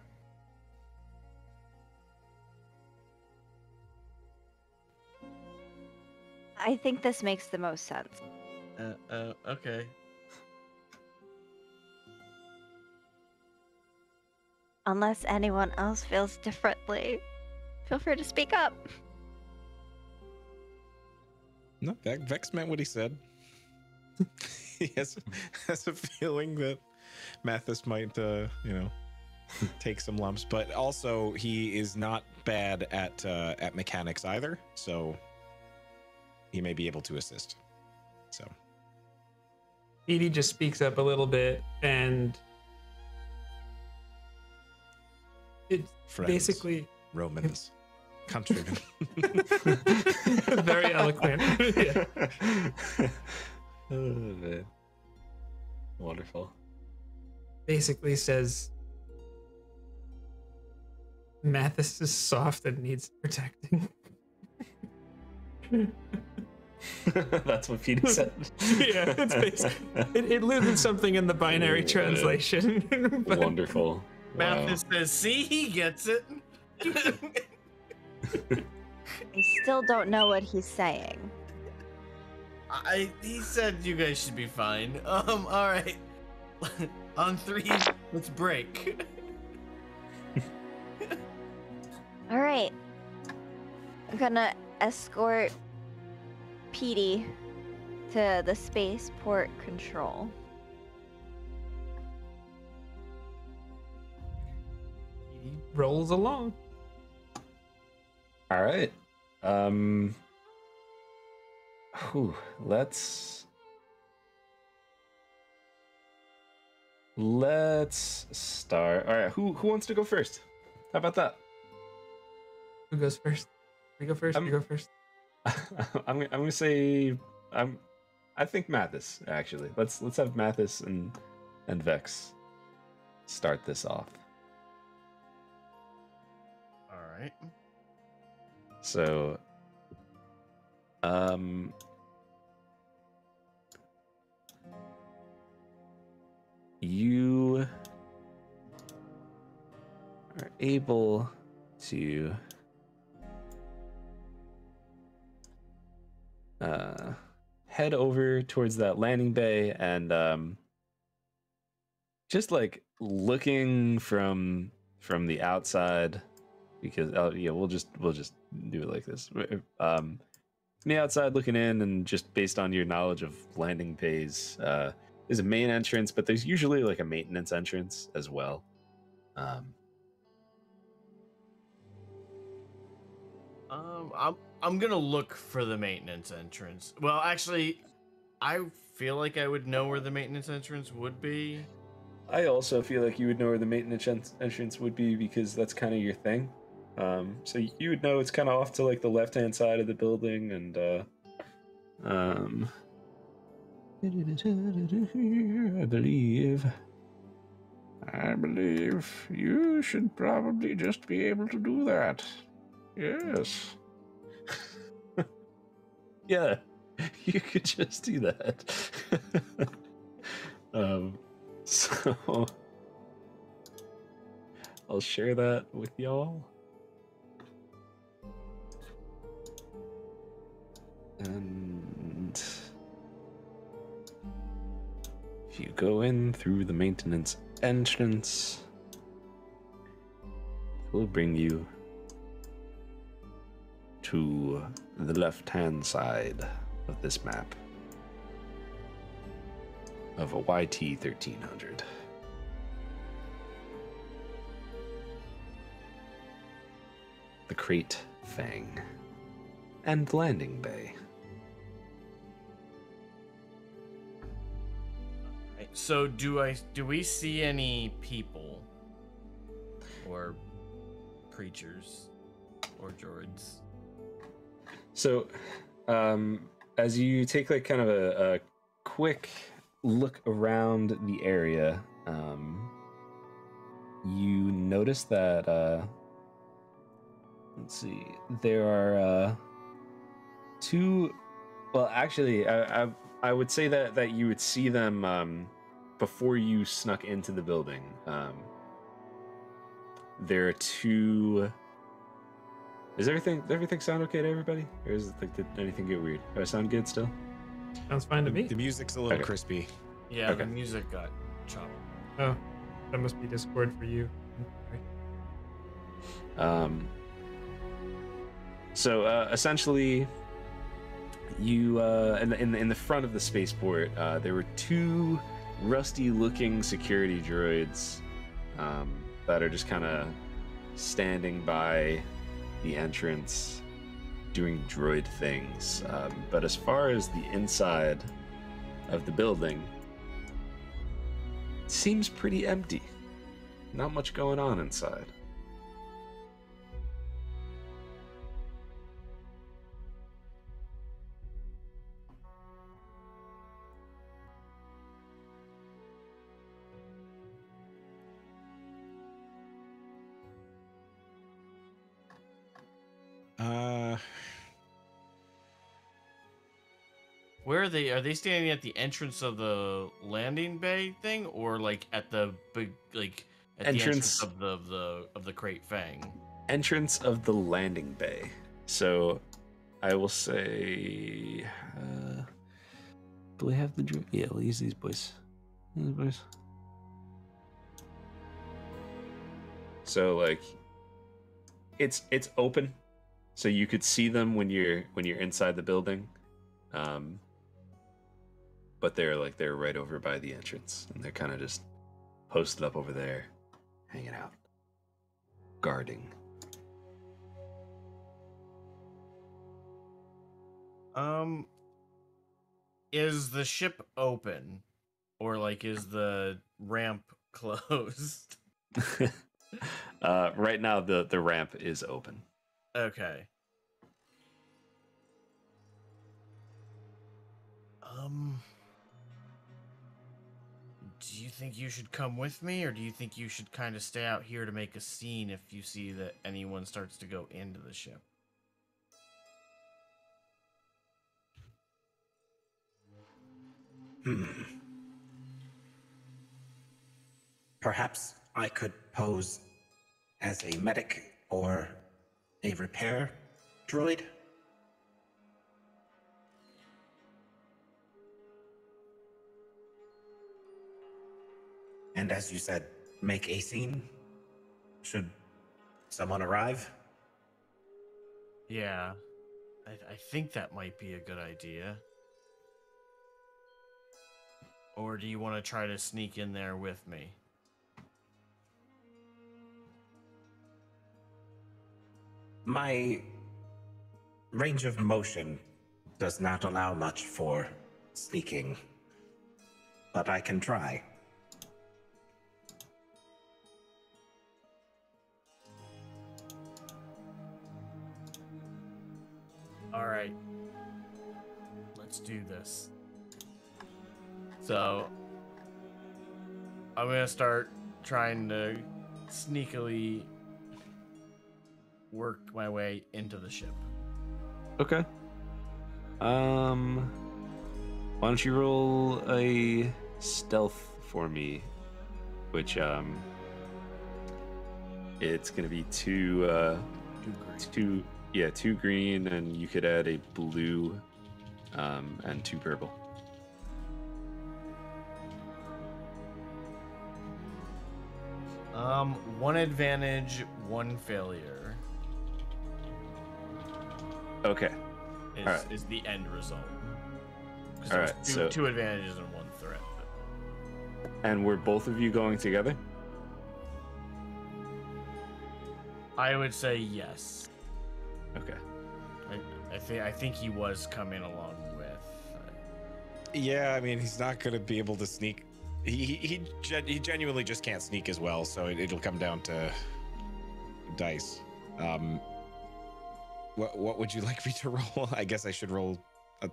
I think this makes the most sense. Okay. Unless anyone else feels differently, feel free to speak up. No, Vex meant what he said. He has a feeling that Mathis might, take some lumps, but also he is not bad at mechanics either, so he may be able to assist. So Edie just speaks up a little bit, and it's Friends, basically Romans, countrymen. very eloquent. Yeah. Oh, man. Wonderful. Basically says Mathis is soft and needs protecting. That's what Petey said. Yeah, it's it loses something in the binary translation. But Wonderful. Mathis says, see, he gets it. I still don't know what he's saying. He said you guys should be fine. All right. On 3, let's break. All right. I'm gonna escort Petey to the spaceport control. he rolls along. All right. Let's start. All right, who wants to go first? How about that? Who goes first? We go first. You go first. I'm gonna say I think Mathis actually. Let's have Mathis and Vex start this off. All right. So, you are able to head over towards that landing bay and just like looking from the outside, because we'll just do it like this. From the outside looking in, and just based on your knowledge of landing bays, there's a main entrance, but there's usually like a maintenance entrance as well. I'm gonna look for the maintenance entrance. Well, actually, I feel like I would know where the maintenance entrance would be. I also feel like you would know where the maintenance entrance would be, because that's kind of your thing. So you would know it's kind of off to like the left-hand side of the building, and I believe you should probably just be able to do that. Yes. Yeah, you could just do that. So I'll share that with y'all. And if you go in through the maintenance entrance, it will bring you to the left-hand side of this map of a YT 1300. The crate fang and landing bay. Right, so do we see any people or creatures or droids? So, as you take like kind of a quick look around the area, you notice that let's see, there are two. Well, actually, I would say that you would see them before you snuck into the building. There are two. Does everything sound okay to everybody, or is it like, did anything get weird? Do I sound good still? Sounds fine to me. The music's a little Okay. crispy. Yeah, Okay. the music got chopped. Oh, that must be Discord for you. So essentially, you in the front of the spaceport, there were two rusty-looking security droids that are just kind of standing by the entrance, doing droid things. But as far as the inside of the building, it seems pretty empty. Not much going on inside. Where are they? Are they standing at the entrance of the landing bay thing, or like at the big, like at Entrance. the entrance of the Crate Fang? Entrance of the landing bay. So I will say, do we have the droid? Yeah, we'll use these boys. These boys. So like, it's open, so you could see them when you're inside the building, but they're right over by the entrance, and they're kind of just posted up over there, hanging out, guarding. Is the ship open, or like is the ramp closed? Right now, the ramp is open. Okay. Do you think you should come with me, or do you think you should kind of stay out here to make a scene if you see that anyone starts to go into the ship? Perhaps I could pose as a medic or a repair droid. And as you said, make a scene should someone arrive. Yeah, I think that might be a good idea. Or do you want to try to sneak in there with me? My range of motion does not allow much for sneaking, but I can try. All right. Let's do this. So, I'm going to start trying to sneakily work my way into the ship. Okay. Why don't you roll a stealth for me? Which it's gonna be two green, and you could add a blue, and 2 purple. One advantage, 1 failure. Okay. Is, All right. is the end result. 'Cause All there was right, two, so- 2 advantages and 1 threat. And were both of you going together? I would say yes. Okay. I think he was coming along with. Yeah, I mean, he's not going to be able to sneak. He genuinely just can't sneak as well, so it'll come down to dice. What would you like me to roll? I guess I should roll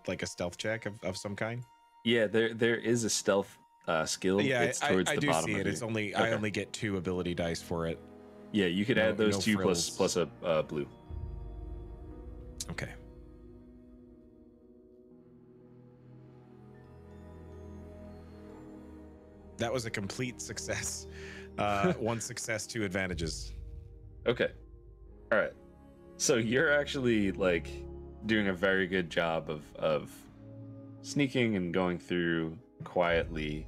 like a stealth check of some kind. Yeah, there is a stealth skill. Yeah, It's towards I the do bottom see of it. It's your- only Okay. I only get 2 ability dice for it. Yeah, you could No- add those no 2 frills. plus a blue. Okay. That was a complete success. 1 success, 2 advantages. Okay. All right. So you're actually like doing a very good job of sneaking and going through quietly.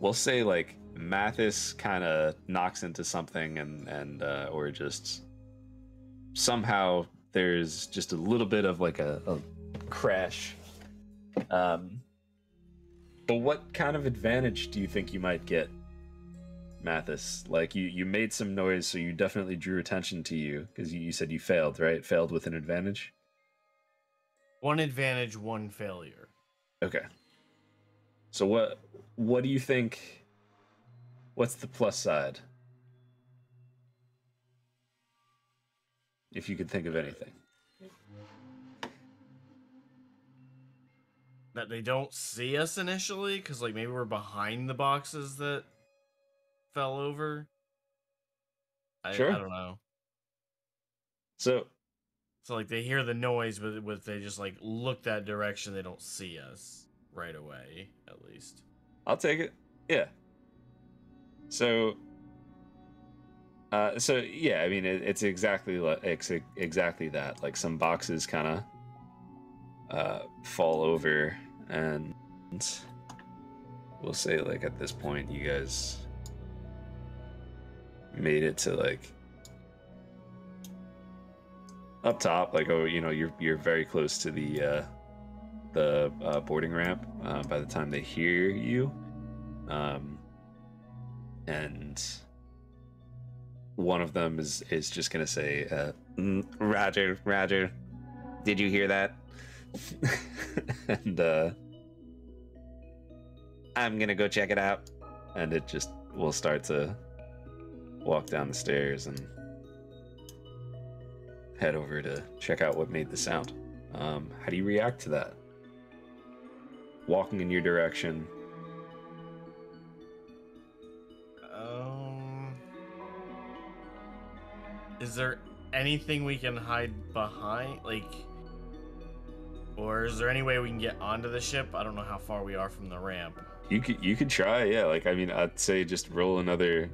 We'll say like Mathis kind of knocks into something and or just somehow there's just a little bit of like a crash. But what kind of advantage do you think you might get, Mathis? Like you made some noise, so you definitely drew attention to you because you said you failed, right? Failed with an advantage. 1 advantage, 1 failure. Okay. So what do you think? What's the plus side? If you could think of anything. That they don't see us initially, because like maybe we're behind the boxes that fell over. Sure. I don't know. So So like they hear the noise, but they just like look that direction, they don't see us right away, at least. I'll take it. Yeah. So yeah, I mean it's exactly exactly that. Like some boxes kind of fall over, and we'll say like at this point you guys made it to like up top, like you're very close to the boarding ramp by the time they hear you, and one of them is just gonna say, Roger, did you hear that? And I'm gonna go check it out, and it just will start to walk down the stairs and head over to check out what made the sound. How do you react to that? Walking in your direction. Is there anything we can hide behind, like, or is there any way we can get onto the ship? I don't know how far we are from the ramp. You could try, yeah. Like I mean, I'd say just roll another.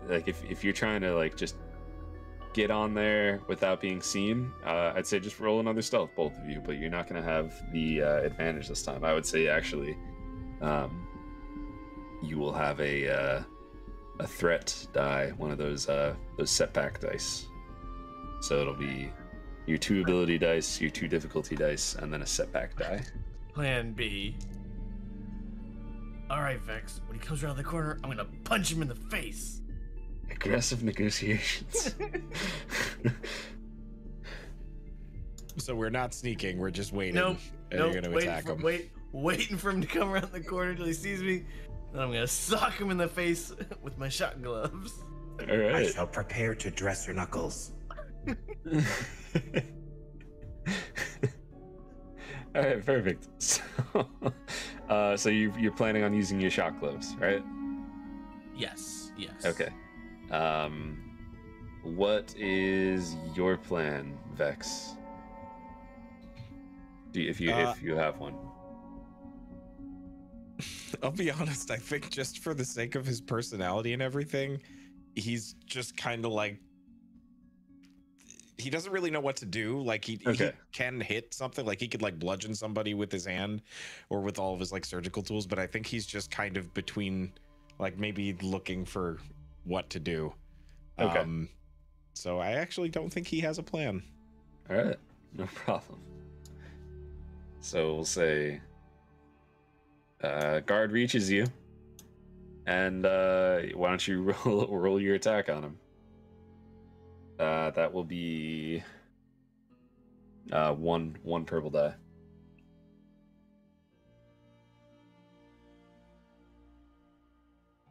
Like if you're trying to like just get on there without being seen, I'd say just roll another stealth, both of you. But you're not gonna have the advantage this time. I would say actually, you will have a threat die, one of those setback dice. So it'll be your 2 ability dice, your 2 difficulty dice, and then a setback die. Plan B. All right, Vex. When he comes around the corner, I'm gonna punch him in the face. Aggressive negotiations. So we're not sneaking, we're just waiting. Nope. And you're gonna attack him. Waiting for him to come around the corner till he sees me. Then I'm gonna sock him in the face with my shot gloves. All I right. shall prepare to dress your knuckles. All right, perfect. So you're planning on using your shot gloves, right? Yes. Okay. What is your plan, Vex? If you have one. I'll be honest, I think just for the sake of his personality and everything, he's just kind of like, he doesn't really know what to do. Like he can hit something, like he could like bludgeon somebody with his hand or with all of his like surgical tools, but I think he's just kind of between, like maybe looking for what to do. Okay. So I actually don't think he has a plan. All right, no problem. So we'll say guard reaches you, and why don't you roll your attack on him? That will be one purple die.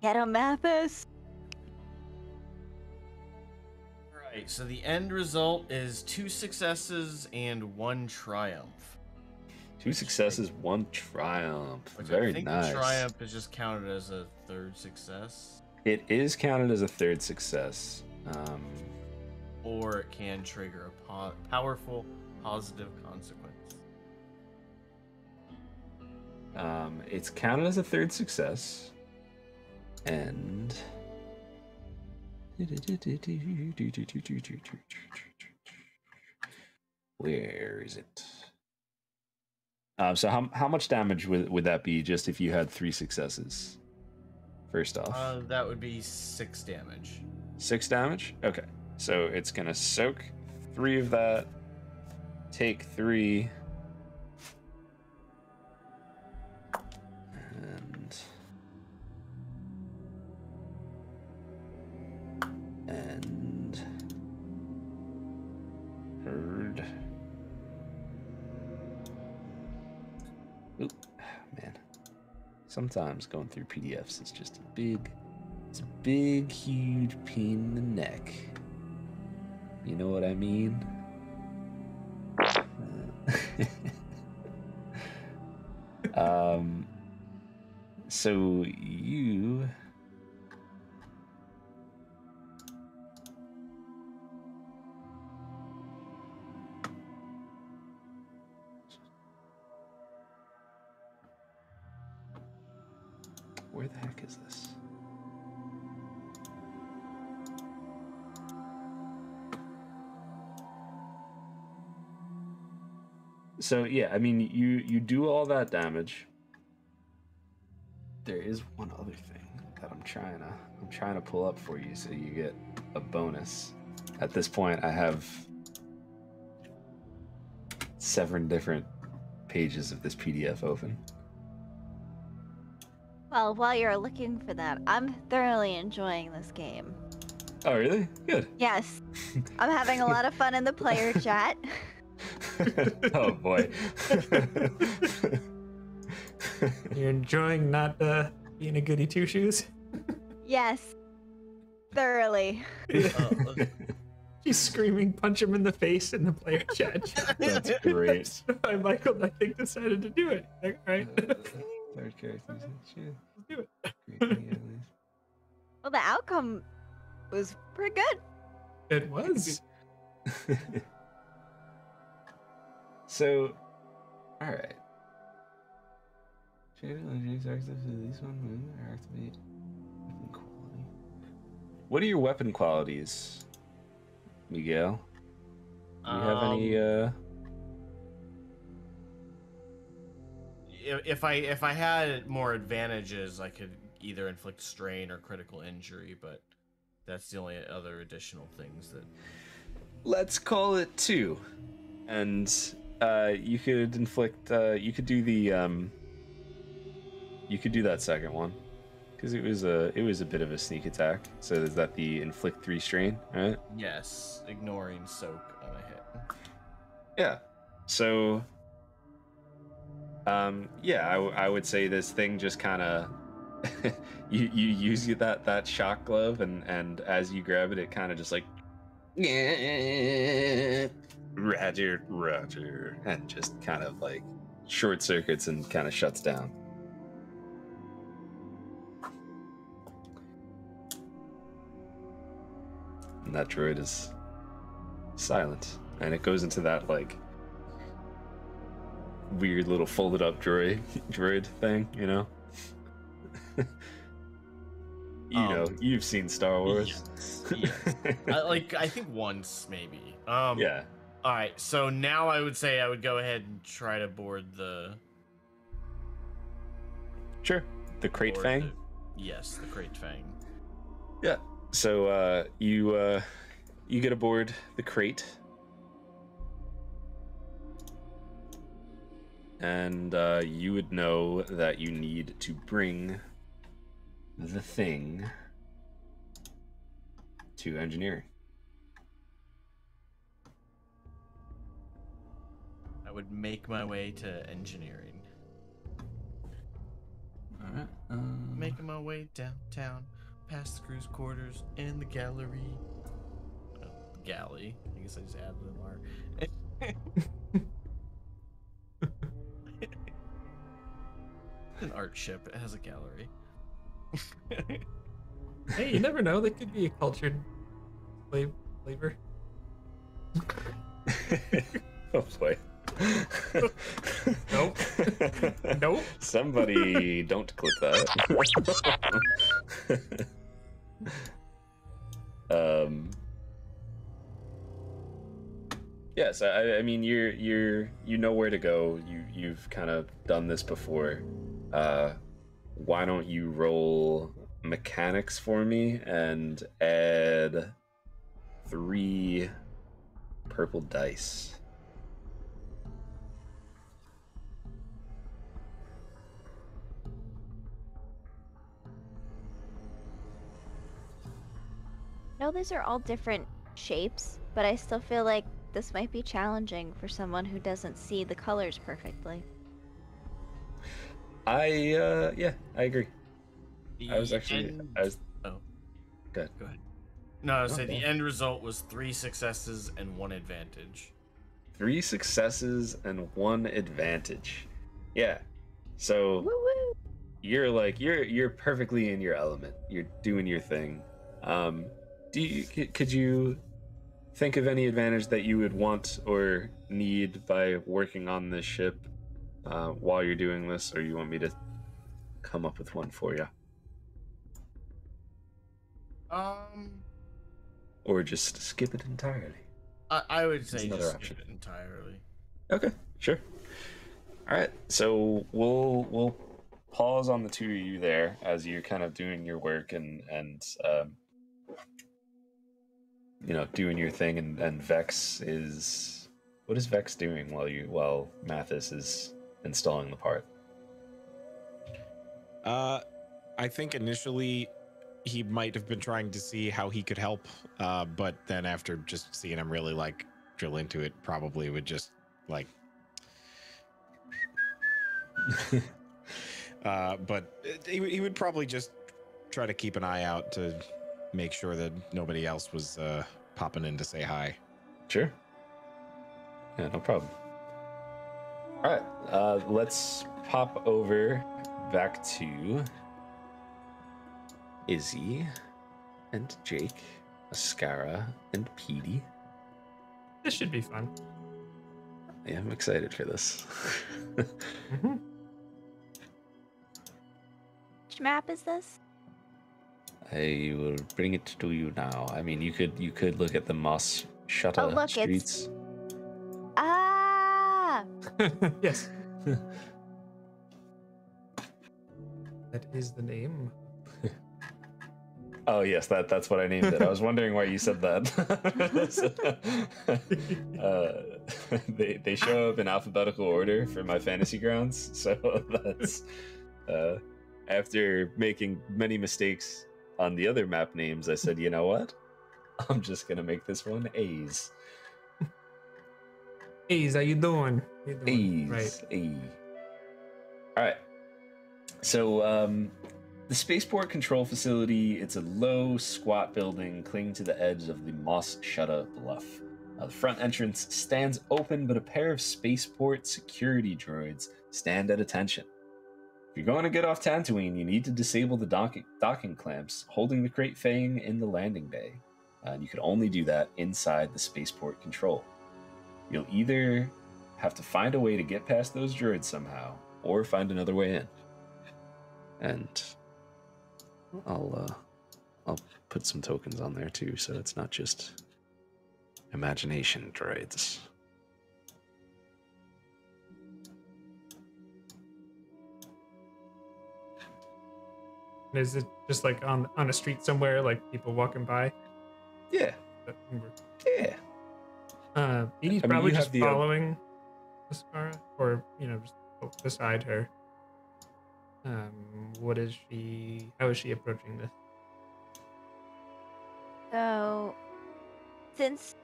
Get him, Mathis. All Right, so the end result is 2 successes and 1 triumph. 2 successes, 1 triumph. Which Very I think nice. the triumph is just counted as a 3rd success. It is counted as a 3rd success. Or it can trigger a powerful positive consequence. It's counted as a 3rd success. And where is it? So how much damage would that be just if you had 3 successes? First off, That would be 6 damage. 6 damage? Okay. So it's gonna soak 3 of that, take 3, and herd. Oop, man. Sometimes going through PDFs is just it's a big, huge pain in the neck. You know what I mean? So you where the heck is this? So yeah, I mean you do all that damage. There is one other thing that I'm trying to pull up for you so you get a bonus. At this point I have 7 different pages of this PDF open. Well, while you're looking for that, I'm thoroughly enjoying this game. Oh really? Good. Yes. I'm having a lot of fun in the player chat. Oh boy. You're enjoying not being a goody two shoes? Yes. Thoroughly. She's screaming, punch him in the face in the player chat. That's great. That's why Michael, I think, decided to do it. Like, all right. Third character. Do it. Well, the outcome was pretty good. It was. So, all right. What are your weapon qualities, Miguel? Do you have any? If I had more advantages, I could either inflict strain or critical injury, but that's the only other additional things that. Let's call it 2, and you could inflict. You could do the. You could do that second one, because it was a bit of a sneak attack. So is that the inflict 3 strain, right? Yes, ignoring soak on a hit. Yeah. So. Yeah, I would say this thing just kind of you use that shock glove, and as you grab it, it kind of just like Roger, and just kind of like short circuits and kind of shuts down. And that droid is silent, and it goes into that like weird little folded up droid thing, you know. Know, you've seen Star Wars. Yes. I think once maybe. Yeah. All right, so now I would say I would go ahead and try to board the. Sure. The crate fang. Yes, the crate fang. Yeah. So you get aboard the crate. And you would know that you need to bring the thing to engineering. I would make my way to engineering. All right. Making my way downtown, past the crew's quarters and the gallery. galley. I guess I just added an R. An art ship. It has a gallery. Hey, you never know. They could be a cultured flavor. Oh boy. Nope. Nope. Somebody don't clip that. Yes, I mean you know where to go. You've kind of done this before. Why don't you roll mechanics for me and add 3 purple dice? No, these are all different shapes, but I still feel like this might be challenging for someone who doesn't see the colors perfectly. Yeah, I agree. I was Oh, good. go ahead. No, I was saying Okay. the end result was 3 successes and 1 advantage. 3 successes and 1 advantage. Yeah. So Woo-woo! you're perfectly in your element. You're doing your thing. Could you think of any advantage that you would want or need by working on this ship while you're doing this, or you want me to come up with one for you? Or just skip it entirely? I would say another just option. skip it entirely. Okay, sure. All right, so we'll pause on the 2 of you there as you're kind of doing your work and doing your thing, and Vex is... What is Vex doing while Mathis is installing the part? I think initially he might have been trying to see how he could help, but then after just seeing him really like drill into it, probably would just like but he would probably just try to keep an eye out to make sure that nobody else was popping in to say hi. Sure. Yeah, no problem. All right, let's pop over back to Izzy and Jake, Ascara and Petey. This should be fun. Yeah, I'm excited for this. Mm-hmm. Which map is this? I will bring it to you now. I mean, you could look at the Moss Shutter Oh, look, streets. Ah! Yes. That is the name. Oh yes, that's what I named it. I was wondering why you said that. They show up in alphabetical order for my fantasy grounds, so that's after making many mistakes on the other map names, I said, you know what? I'm just gonna make this one A's. A's, how you doing? A's. Right. A. All right. So the Spaceport control facility, it's a low, squat building clinging to the edge of the Moss Shutter Bluff. The front entrance stands open, but a pair of Spaceport security droids stand at attention. If you're going to get off Tatooine, you need to disable the docking clamps holding the Crate Fang in the landing bay. And you can only do that inside the Spaceport control. You'll either have to find a way to get past those droids somehow, or find another way in. And I'll put some tokens on there too, so it's not just imagination droids. Is it just like on a street somewhere, like people walking by? Yeah. Yeah. Edie's I mean, probably you just have the, following Ascara, or just beside her. What is she? How is she approaching this? So, since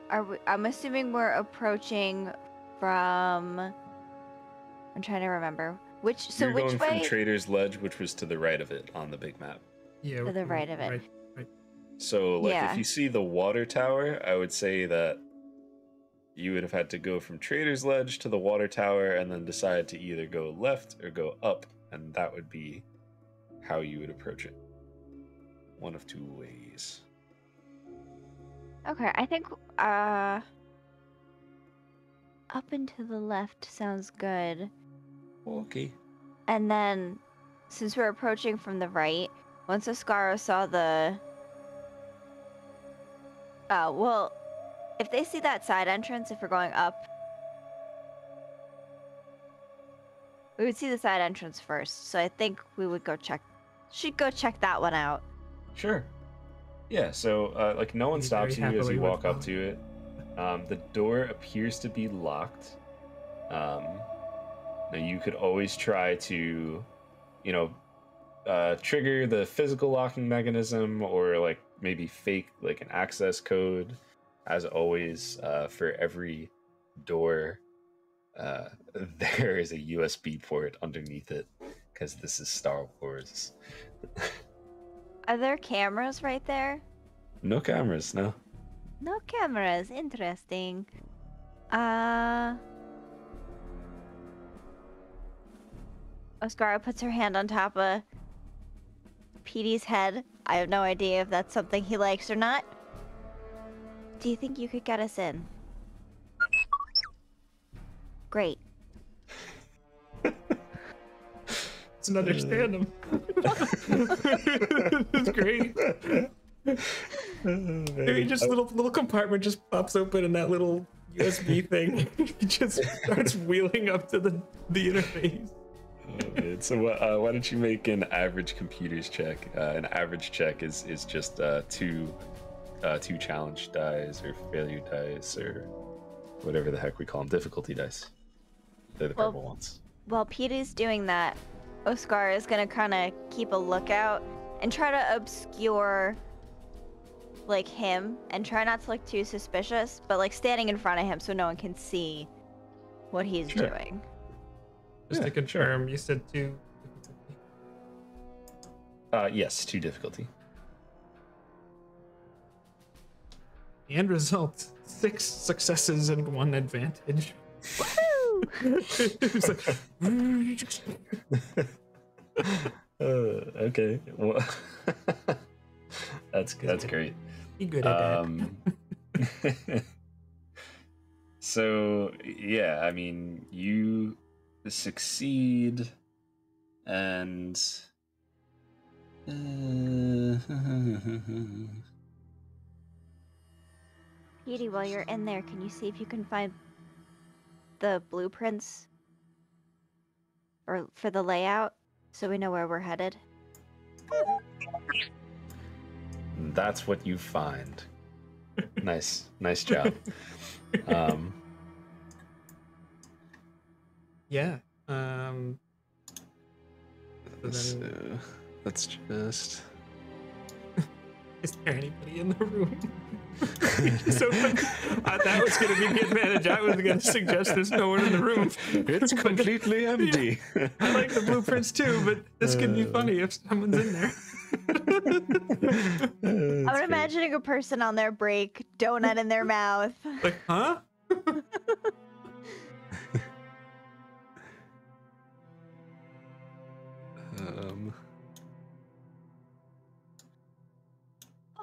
I'm assuming we're approaching from. I'm trying to remember which. So You're which going way? from Trader's Ledge, which was to the right of it on the big map. Yeah, To the right of it. Right. So, like, Yeah. if you see the water tower, I would say that you would have had to go from Trader's Ledge to the water tower and then decide to either go left or go up, and that would be how you would approach it. One of two ways. Okay, I think up and to the left sounds good. Okay. And then, since we're approaching from the right, once Oscaro saw the... well, if they see that side entrance, if we're going up, we would see the side entrance first. So I think we would should go check that one out. Sure. Yeah, so, like, no one He stops very you as happily you would walk up follow. to it. The door appears to be locked. Now, you could always try to, trigger the physical locking mechanism or, like, maybe fake, like, an access code. As always, for every door, there is a USB port underneath it, because this is Star Wars. Are there cameras right there? No cameras, no. No cameras. Interesting. Oscara puts her hand on top of Petey's head. I have no idea if that's something he likes or not. Do you think you could get us in? Great. Let's understand him. It's great. Maybe just little compartment just pops open and that little USB thing just starts wheeling up to the interface. Oh, man. So why don't you make an average computers check? An average check is just two challenge dice or failure dice or whatever the heck we call them, difficulty dice. They're the purple ones. While Petey's doing that, Oscar is gonna kind of keep a lookout and try to obscure like him and try not to look too suspicious, but like standing in front of him so no one can see what he's Sure. doing. Just to confirm, you said 2. Yes, 2 difficulty. And result 6 successes and 1 advantage. It's like, Okay. Well, that's great. be good at that. So yeah, I mean, you succeed, and Petey, while you're in there, can you see if you can find the blueprints or for the layout so we know where we're headed? that's what you find. Nice job. Yeah. So let's just. Is there anybody in the room? So that was going to be the advantage. I was going to suggest there's no one in the room. It's completely empty. I like the blueprints too, but this could be funny if someone's in there. I'm imagining a person on their break, donut in their mouth. Like, huh? Oh,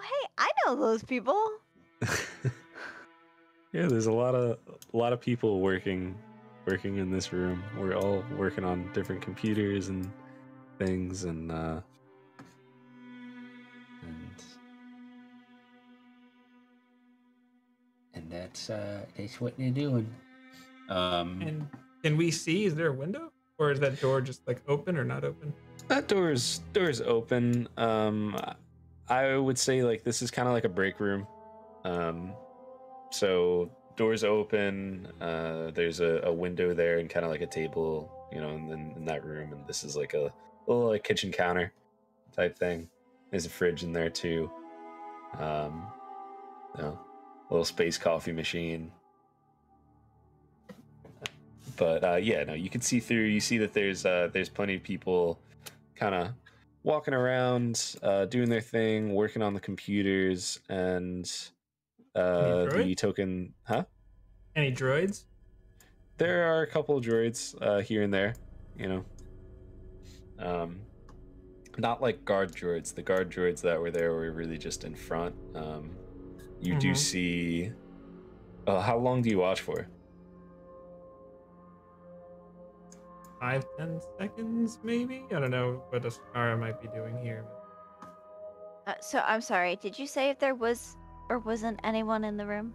hey, I know those people. Yeah, there's a lot of people working in this room. We're all working on different computers and things, and that's what they're doing. And can we see? Is there a window, or is that door just like open or not open? That door's open. I would say like this is kind of like a break room. So doors open. There's a window there and kind of like a table, in that room. And this is like a little like kitchen counter type thing. There's a fridge in there too. A little space coffee machine. But yeah, no, you can see through. You see that there's plenty of people kind of walking around, doing their thing, working on the computers, and the droids? token. Huh? Any droids? There are a couple of droids here and there, you know. Not like guard droids. The guard droids that were there were really just in front. You do see. How long do you watch for? 5-10 seconds, maybe. I don't know what Ascara might be doing here. So I'm sorry. Did you say if there was or wasn't anyone in the room?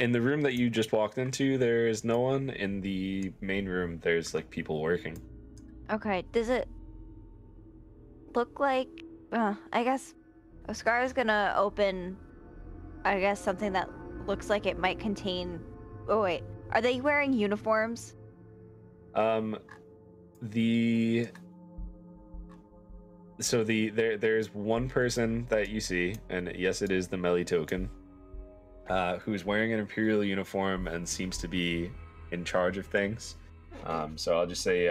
In the room that you just walked into, there is no one. In the main room, there's like people working. Okay. Does it look like? I guess Ascara's gonna open. I guess something that looks like it might contain. Oh wait, are they wearing uniforms? There's one person that you see, and yes, it is the Melee token, who's wearing an Imperial uniform and seems to be in charge of things. So I'll just say,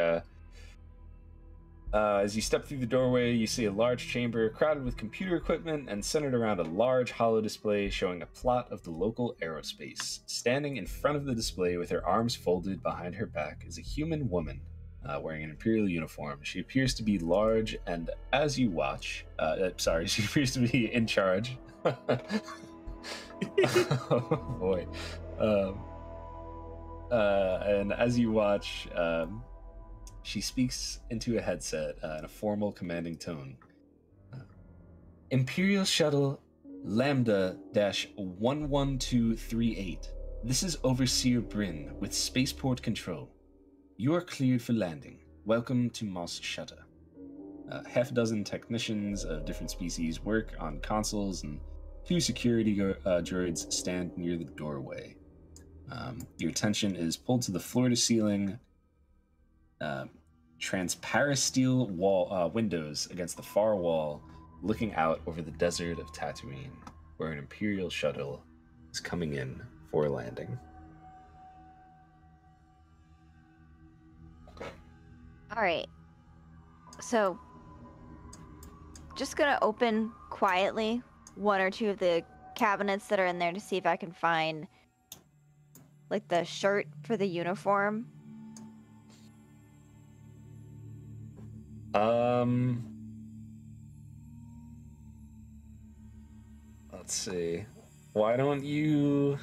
as you step through the doorway, you see a large chamber crowded with computer equipment and centered around a large holo display showing a plot of the local aerospace. Standing in front of the display with her arms folded behind her back is a human woman wearing an Imperial uniform. She appears to be large, and as you watch, she appears to be in charge. Oh boy. And as you watch, she speaks into a headset in a formal, commanding tone. Imperial Shuttle Lambda-11238. This is Overseer Bryn with Spaceport Control. You are cleared for landing. Welcome to Mos Shutta. Half a dozen technicians of different species work on consoles, and 2 security droids stand near the doorway. Your attention is pulled to the floor-to-ceiling transparent steel wall windows against the far wall, looking out over the desert of Tatooine, where an Imperial shuttle is coming in for landing. All right. So, just gonna open quietly 1 or 2 of the cabinets that are in there to see if I can find, like, the shirt for the uniform. Let's see. Why don't you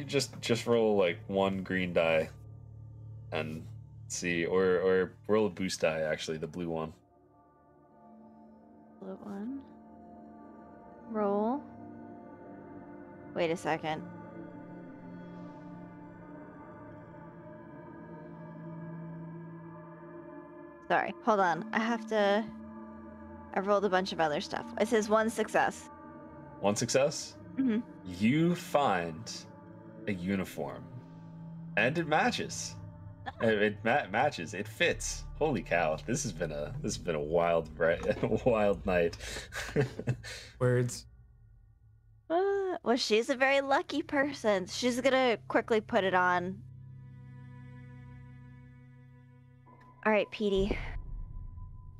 just roll like 1 green die and see, or roll a boost die, actually, the blue one. Blue one. Roll. Wait a second. Sorry, hold on. I rolled a bunch of other stuff. It says 1 success. 1 success? Mm-hmm. You find a uniform, and it matches. It matches. It fits. Holy cow! This has been a wild night. Words. Well, she's a very lucky person. She's gonna quickly put it on. All right, Petey.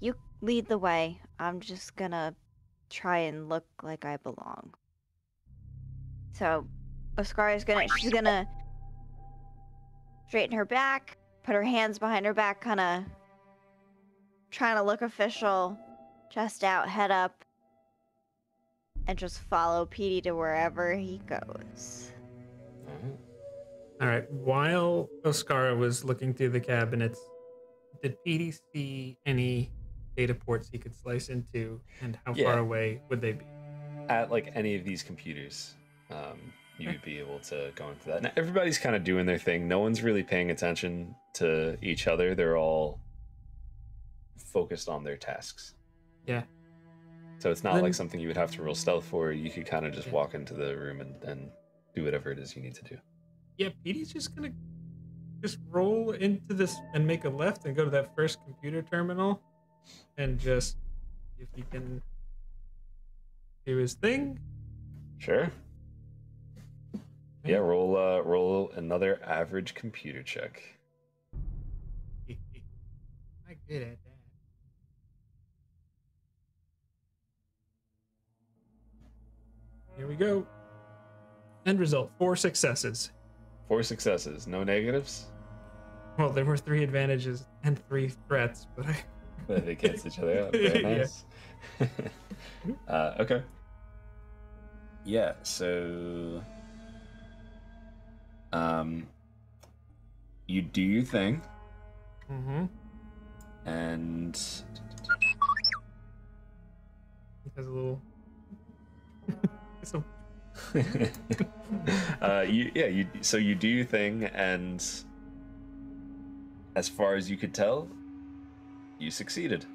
You lead the way. I'm just gonna try and look like I belong. So, Oscaria's she's gonna straighten her back, put her hands behind her back, kind of trying to look official, chest out, head up, and just follow Petey to wherever he goes. All right. While Oscara was looking through the cabinets, did Petey see any data ports he could slice into, and how far away would they be? At like any of these computers, you would be able to go into that. Now, everybody's kind of doing their thing. No one's really paying attention to each other. They're all focused on their tasks. Yeah. So it's not like something you would have to roll stealth for. You could kind of just walk into the room and do whatever it is you need to do. Yeah, Petey's just gonna roll into this and make a left and go to that first computer terminal, and just if he can do his thing. Sure. Yeah, roll another average computer check. good at that. Here we go. End result, 4 successes. 4 successes, no negatives. Well, there were 3 advantages and 3 threats, but But they cancel each other out. Very Yeah. nice. Okay. Yeah, so you do your thing, Mm-hmm. and He has a little. So, so you do your thing, and as far as you could tell, you succeeded.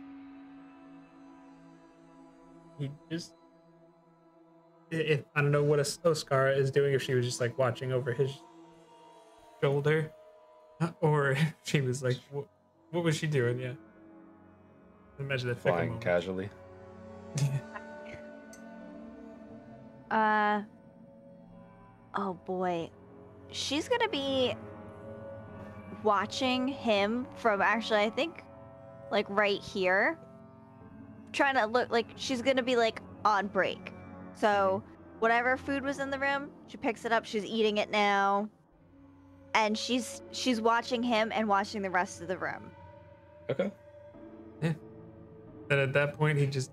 he just. If I don't know what Oscara is doing, if she was just like watching over his shoulder, or if she was like, what was she doing? Yeah. Imagine that Flying casually. Oh boy. She's gonna be watching him from actually, I think, like right here. Trying to look like she's gonna be like on break. So whatever food was in the room, she picks it up, she's eating it now. And she's watching him and watching the rest of the room. Okay. And at that point, he just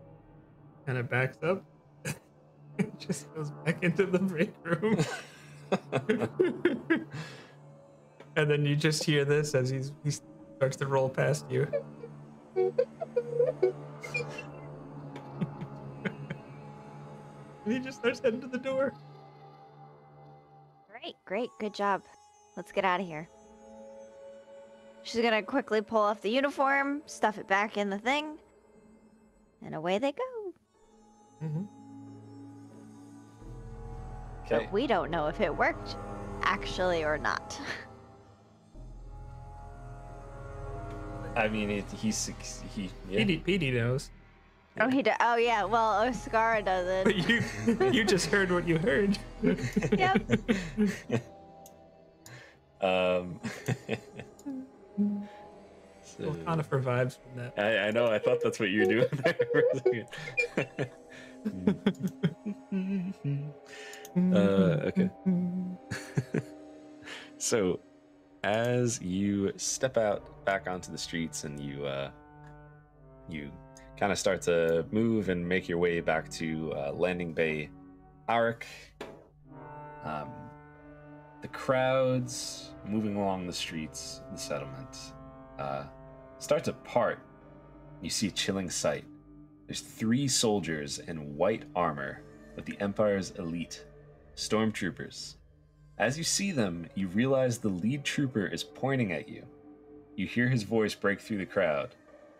kind of backs up. Just goes back into the break room. And then you just hear this as he starts to roll past you. And he just starts heading to the door. Great, good job. Let's get out of here. She's gonna quickly pull off the uniform, stuff it back in the thing, and away they go. Mm-hmm. Okay. But we don't know if it worked, actually, or not. I mean, yeah. Petey knows. Oh, oh yeah. Well, Oscara doesn't. But you just heard what you heard. Yep. So, Well, Conifer vibes from that. I know. I thought that's what you were doing there for a second. Okay. So, as you step out back onto the streets and you kind of start to move and make your way back to Landing Bay, Arik, the crowds moving along the streets of the settlement start to part. You see a chilling sight. There's 3 soldiers in white armor of the Empire's elite, stormtroopers. As you see them, you realize the lead trooper is pointing at you. You hear his voice break through the crowd,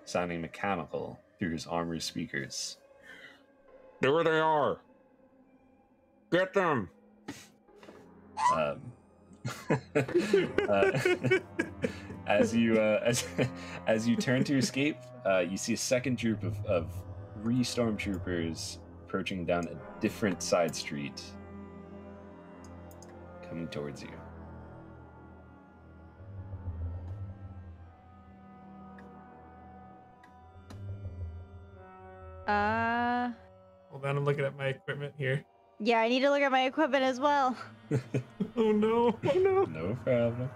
sounding mechanical through his armored speakers. There they are! Get them! As you turn to escape, you see a second group of 3 stormtroopers approaching down a different side street, coming towards you. Hold on, I'm looking at my equipment here. Yeah, I need to look at my equipment as well. Oh no, oh no. No problem.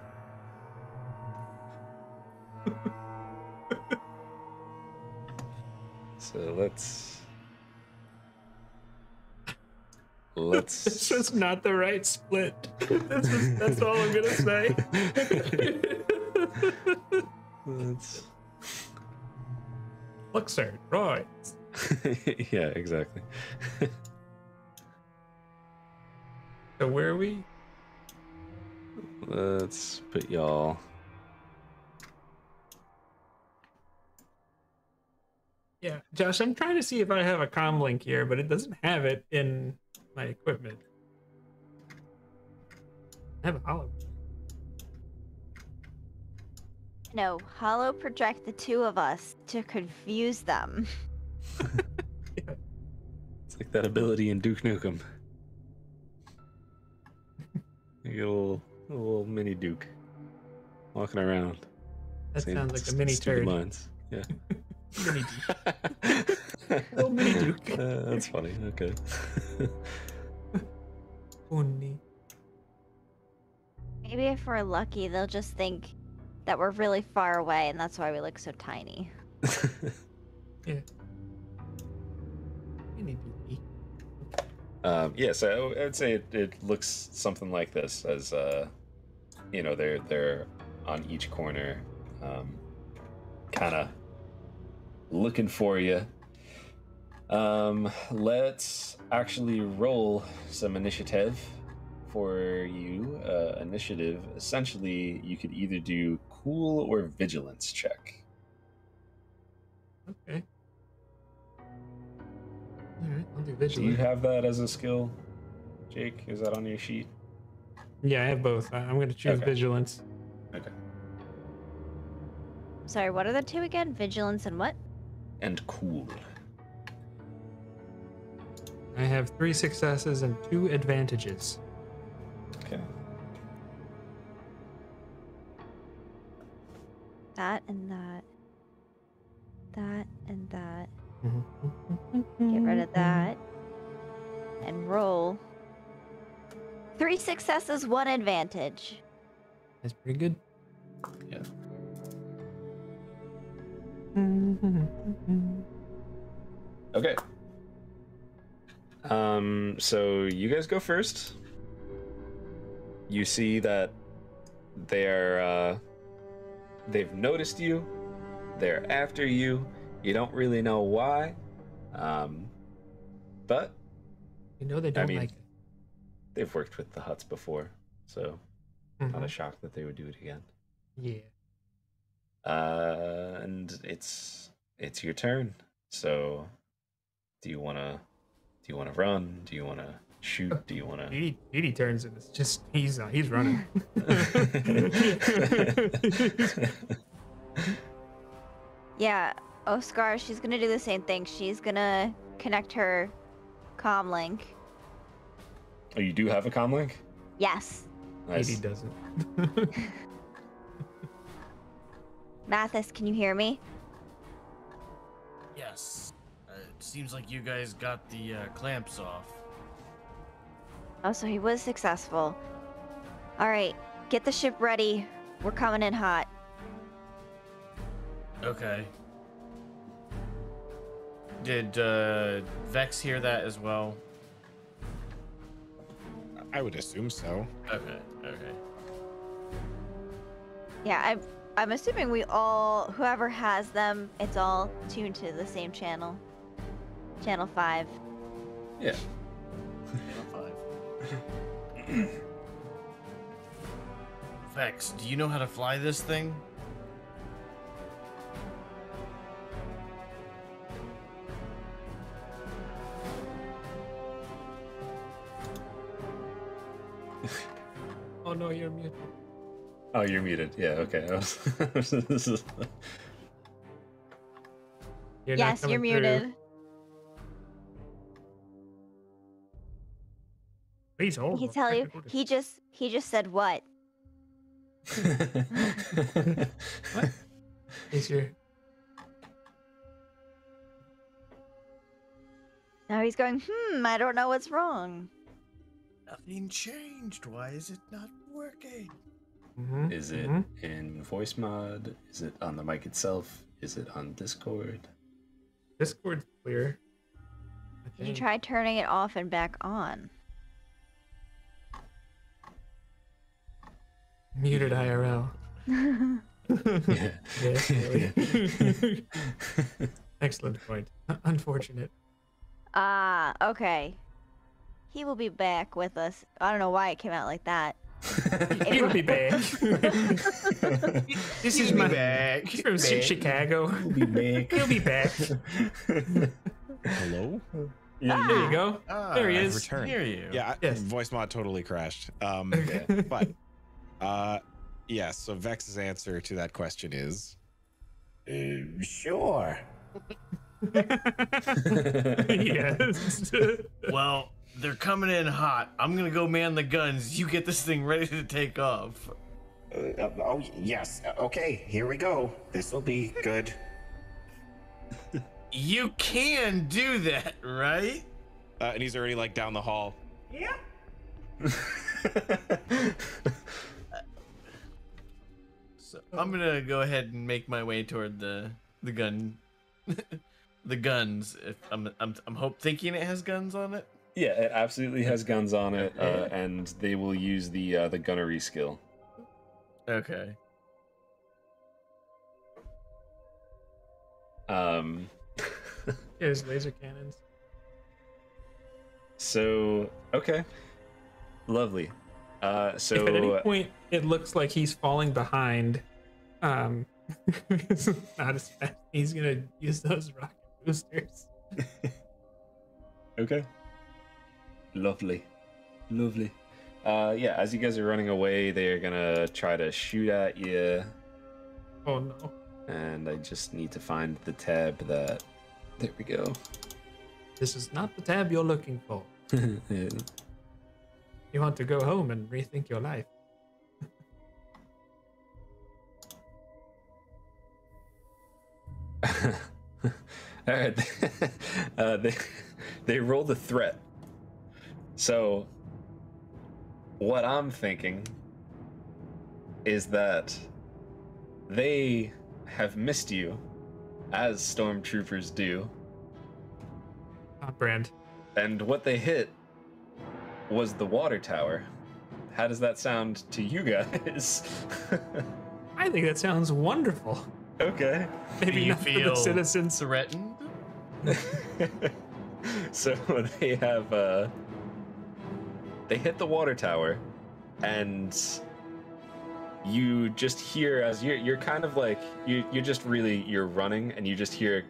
So let's This was not the right split. That's all I'm gonna say. Look, sir, right. Yeah, exactly. So where are we? Let's put y'all. Yeah, Josh, I'm trying to see if I have a comm link here, but it doesn't have it in my equipment. I have a hollow. No, hollow project the 2 of us to confuse them. Yeah. It's like that ability in Duke Nukem. You get a little mini Duke walking around. That saying sounds like a mini stupid turd. lines. Yeah. Mini Duke. Little Mini Duke. That's funny. Okay. Funny. Maybe if we're lucky, they'll just think that we're really far away, and that's why we look so tiny. Yeah. Mini Duke. Yeah, so I would say it looks something like this, as you know, they're on each corner, kind of looking for you. Let's actually roll some initiative for you. Initiative, essentially, you could either do cool or vigilance check. Okay. Alright, I'll do Do vigilance. you have that as a skill, Jake? Is that on your sheet? Yeah, I have both. I'm going to choose Okay. vigilance. Okay. Sorry, what are the two again? Vigilance and what? And cool. I have 3 successes and 2 advantages. Okay. That and that. That and that. Mm-hmm. Get rid of that. And roll. 3 successes, 1 advantage. That's pretty good. Yeah. Okay. So you guys go first. You see that they've noticed you. They're after you. You don't really know why. But You know they don't mean- like it. they've worked with the Huts before, so not a shock that they would do it again. Yeah. And it's your turn. So do you wanna run? Do you wanna shoot? Do you wanna Edie turns and it's just he's running. Yeah, Oscar, she's gonna do the same thing. She's gonna connect her comm link. Oh, you do have a comm link? Yes. Nice. Edie doesn't. Mathis, can you hear me? Yes. It seems like you guys got the clamps off. Oh, so he was successful. Alright, get the ship ready. We're coming in hot. Okay. Did Vex hear that as well? I would assume so. Okay. Yeah, I'm assuming we all, whoever has them, it's all tuned to the same channel. Channel 5. Yeah. Vex, do you know how to fly this thing? Oh no, you're muted. Oh, you're muted. Yeah. Okay. You're not Yes, coming you're muted. through. Please hold. I can tell you, he just said what? What? Is your Now he's going, I don't know what's wrong. Nothing changed. Why is it not working? Mhm, Is it mhm. in voice mod? Is it on the mic itself? Is it on Discord? Discord's clear? I Did you think. try turning it off and back on? Muted IRL. Yeah. Yes, really. Excellent point. Unfortunate. Ah, okay. He will be back with us. I don't know why it came out like that. He'll be back. This is my back. He's from Chicago. We'll be back. He'll be back. Hello? Yeah. There you go. There he I've is. returned. Hear you. Yeah, Yes. voice mod totally crashed. Yeah. But yeah, so Vex's answer to that question is Sure. Yes. Well, they're coming in hot. I'm gonna go man the guns. You get this thing ready to take off. Oh, yes. Okay, here we go. This'll be good. You can do that, right? And he's already like down the hall. Yeah. So I'm gonna go ahead and make my way toward the gun, the guns. If I'm thinking it has guns on it. Yeah, it absolutely has guns on it, and they will use the gunnery skill. Okay. Here's laser cannons. So okay, lovely. So if at any point it looks like he's falling behind, not as fast, he's gonna use those rocket boosters. okay, lovely. Yeah, as you guys are running away, they are gonna try to shoot at you. Oh no. And I just need to find the tab that. There we go. This is not the tab you're looking for. You want to go home and rethink your life. All right. They rolled a threat. So what I'm thinking is that they have missed you, as stormtroopers do. Brand. And what they hit was the water tower. How does that sound to you guys? I think that sounds wonderful. Okay. Maybe you not for the feel citizens. threatened? So they have they hit the water tower, and you just hear, as you're kind of like you're just really, you're running, and you just hear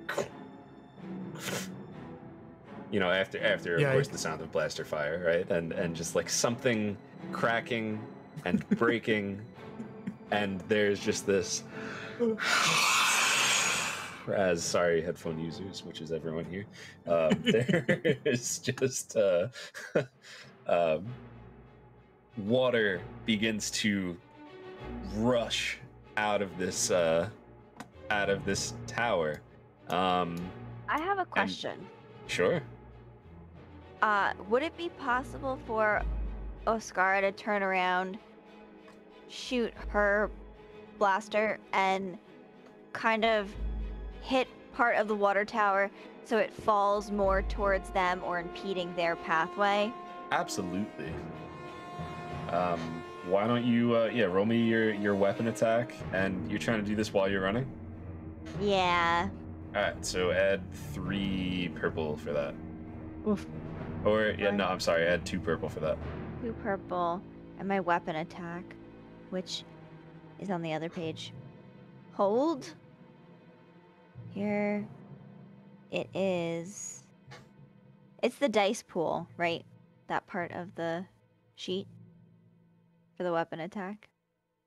after of course the sound of blaster fire, right? And just like something cracking and breaking, and there's just this as sorry headphone users, which is everyone here, there is just water begins to rush out of this tower. I have a question. Sure. Would it be possible for Oscara to turn around, shoot her blaster, and kind of hit part of the water tower so it falls more towards them or impeding their pathway? Absolutely. Why don't you roll me your weapon attack, and you're trying to do this while you're running? Yeah. Alright, so add 3 purple for that. Oof. Or I'm sorry, add 2 purple for that. 2 purple, and my weapon attack, which is on the other page. Hold. Here it is. It's the dice pool, right? That part of the sheet for the weapon attack.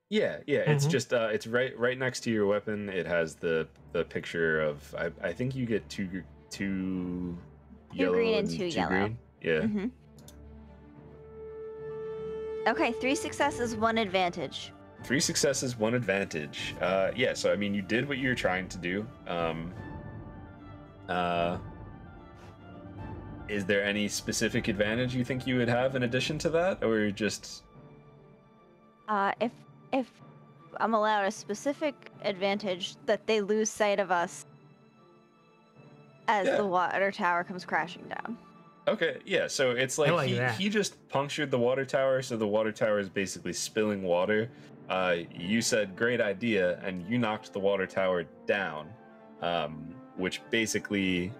Yeah, it's just it's right next to your weapon. It has the picture of I think you get two yellow green and 2 yellow. Green. Yeah. Mm-hmm. Okay, 3 successes, 1 advantage. 3 successes, 1 advantage. Yeah, so I mean, you did what you were trying to do. Is there any specific advantage you think you would have in addition to that, or just? If I'm allowed a specific advantage, that they lose sight of us as the water tower comes crashing down. Okay, yeah, so it's like, he just punctured the water tower, so the water tower is basically spilling water. You said, great idea, and you knocked the water tower down, which basically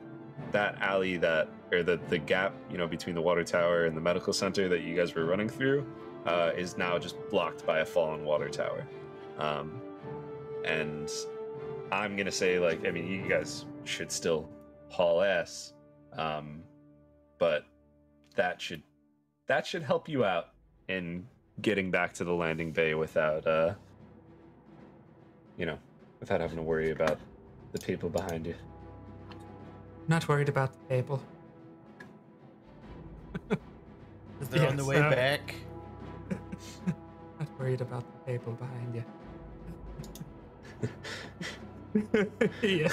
that alley or the gap, between the water tower and the medical center that you guys were running through, is now just blocked by a fallen water tower. And I'm gonna say, you guys should still haul ass, but that should help you out in getting back to the landing bay without without having to worry about the people behind you. Not worried about the table. They're on the way back. Not worried about the table behind you. Yeah.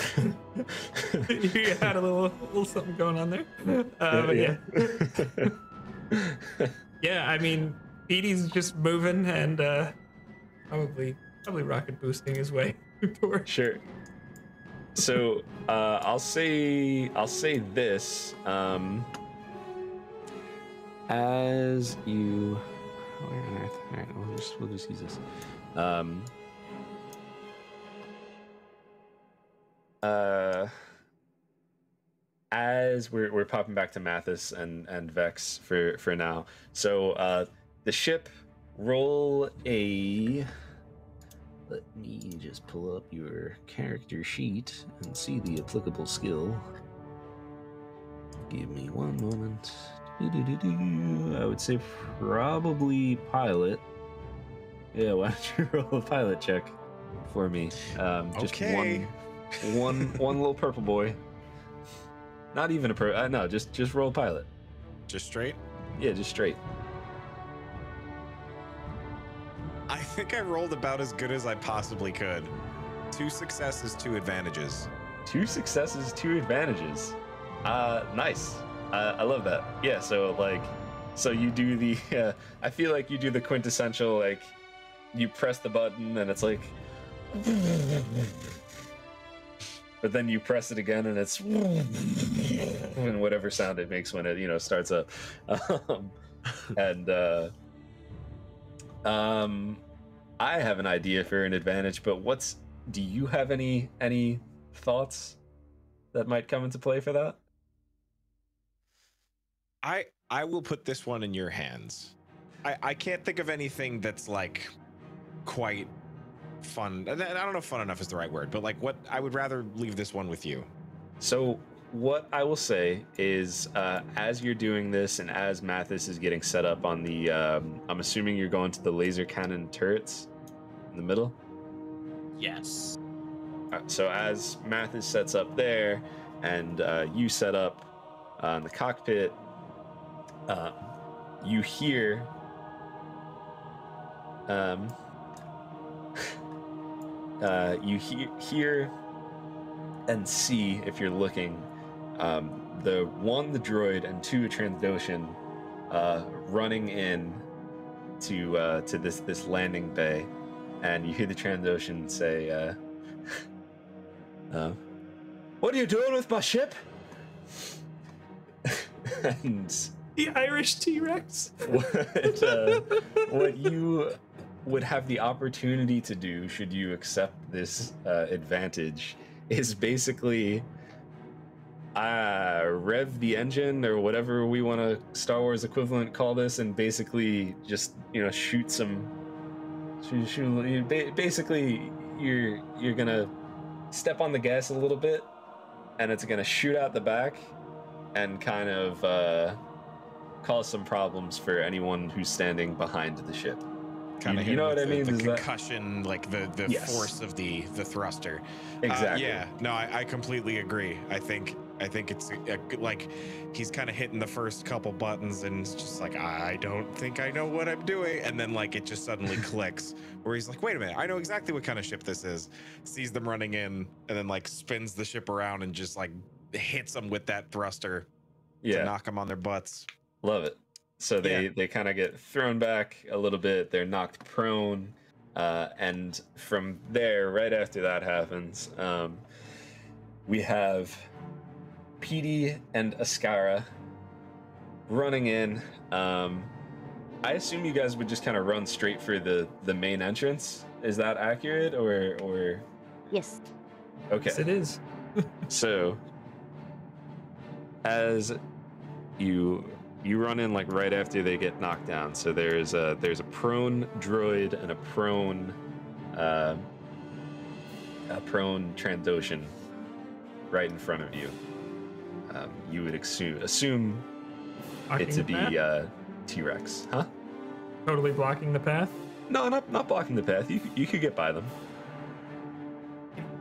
You had a little something going on there. But yeah. Yeah, I mean, Petey's just moving and probably rocket boosting his way towards. Sure. So I'll say this. As you, where on earth? All right, we'll just use this. As we're popping back to Mathis and Vex for now. So the ship, roll a. Let me just pull up your character sheet and see the applicable skill. Give me one moment. I would say probably pilot. Yeah, why don't you roll a pilot check for me? Just Okay. one little purple boy. Not even a no, just roll pilot. Just straight? Yeah, just straight. I think I rolled about as good as I possibly could. 2 successes, 2 advantages. 2 successes, 2 advantages. Nice. I love that. Yeah, so you do the I feel like you do the quintessential, like, you press the button and it's like, but then you press it again and it's and whatever sound it makes when it starts up. I have an idea for an advantage, but do you have any thoughts that might come into play for that? I will put this one in your hands. I can't think of anything that's like quite fun. I don't know if fun enough is the right word, but like what I would rather leave this one with you. So what I will say is, as you're doing this and as Mathis is getting set up on the, I'm assuming you're going to the laser cannon turrets in the middle. Yes. So as Mathis sets up there and you set up in the cockpit, you hear hear and see, if you're looking, the droid and 2 a Trandoshan running in to this landing bay, and you hear the Trandoshan say, "What are you doing with my ship?" And The Irish T-Rex. what you would have the opportunity to do, should you accept this advantage, is basically rev the engine, or whatever we want to Star Wars equivalent call this, and basically just shoot some. Basically, you're gonna step on the gas a little bit, and it's gonna shoot out the back, and kind of cause some problems for anyone who's standing behind the ship. Kind of, you know what I mean? The Is that- concussion, like the Yes. force of the thruster. Exactly. Yeah, no, I completely agree. I think it's like he's kind of hitting the first couple buttons and it's just like, I don't think I know what I'm doing, and then like it just suddenly clicks where he's like, wait a minute, I know exactly what kind of ship this is. Sees them running in and then like spins the ship around and just like hits them with that thruster to knock them on their butts. Love it. So they kind of get thrown back a little bit. They're knocked prone, and from there, right after that happens, we have Petey and Ascara running in. I assume you guys would just kind of run straight for the main entrance. Is that accurate, or? Yes. Okay. Yes, it is. So, as you run in like right after they get knocked down. So there's a prone droid and a prone Trandoshan right in front of you. You would assume Blocking it to the be path? T-Rex, huh? Totally blocking the path. No, not blocking the path. You could get by them.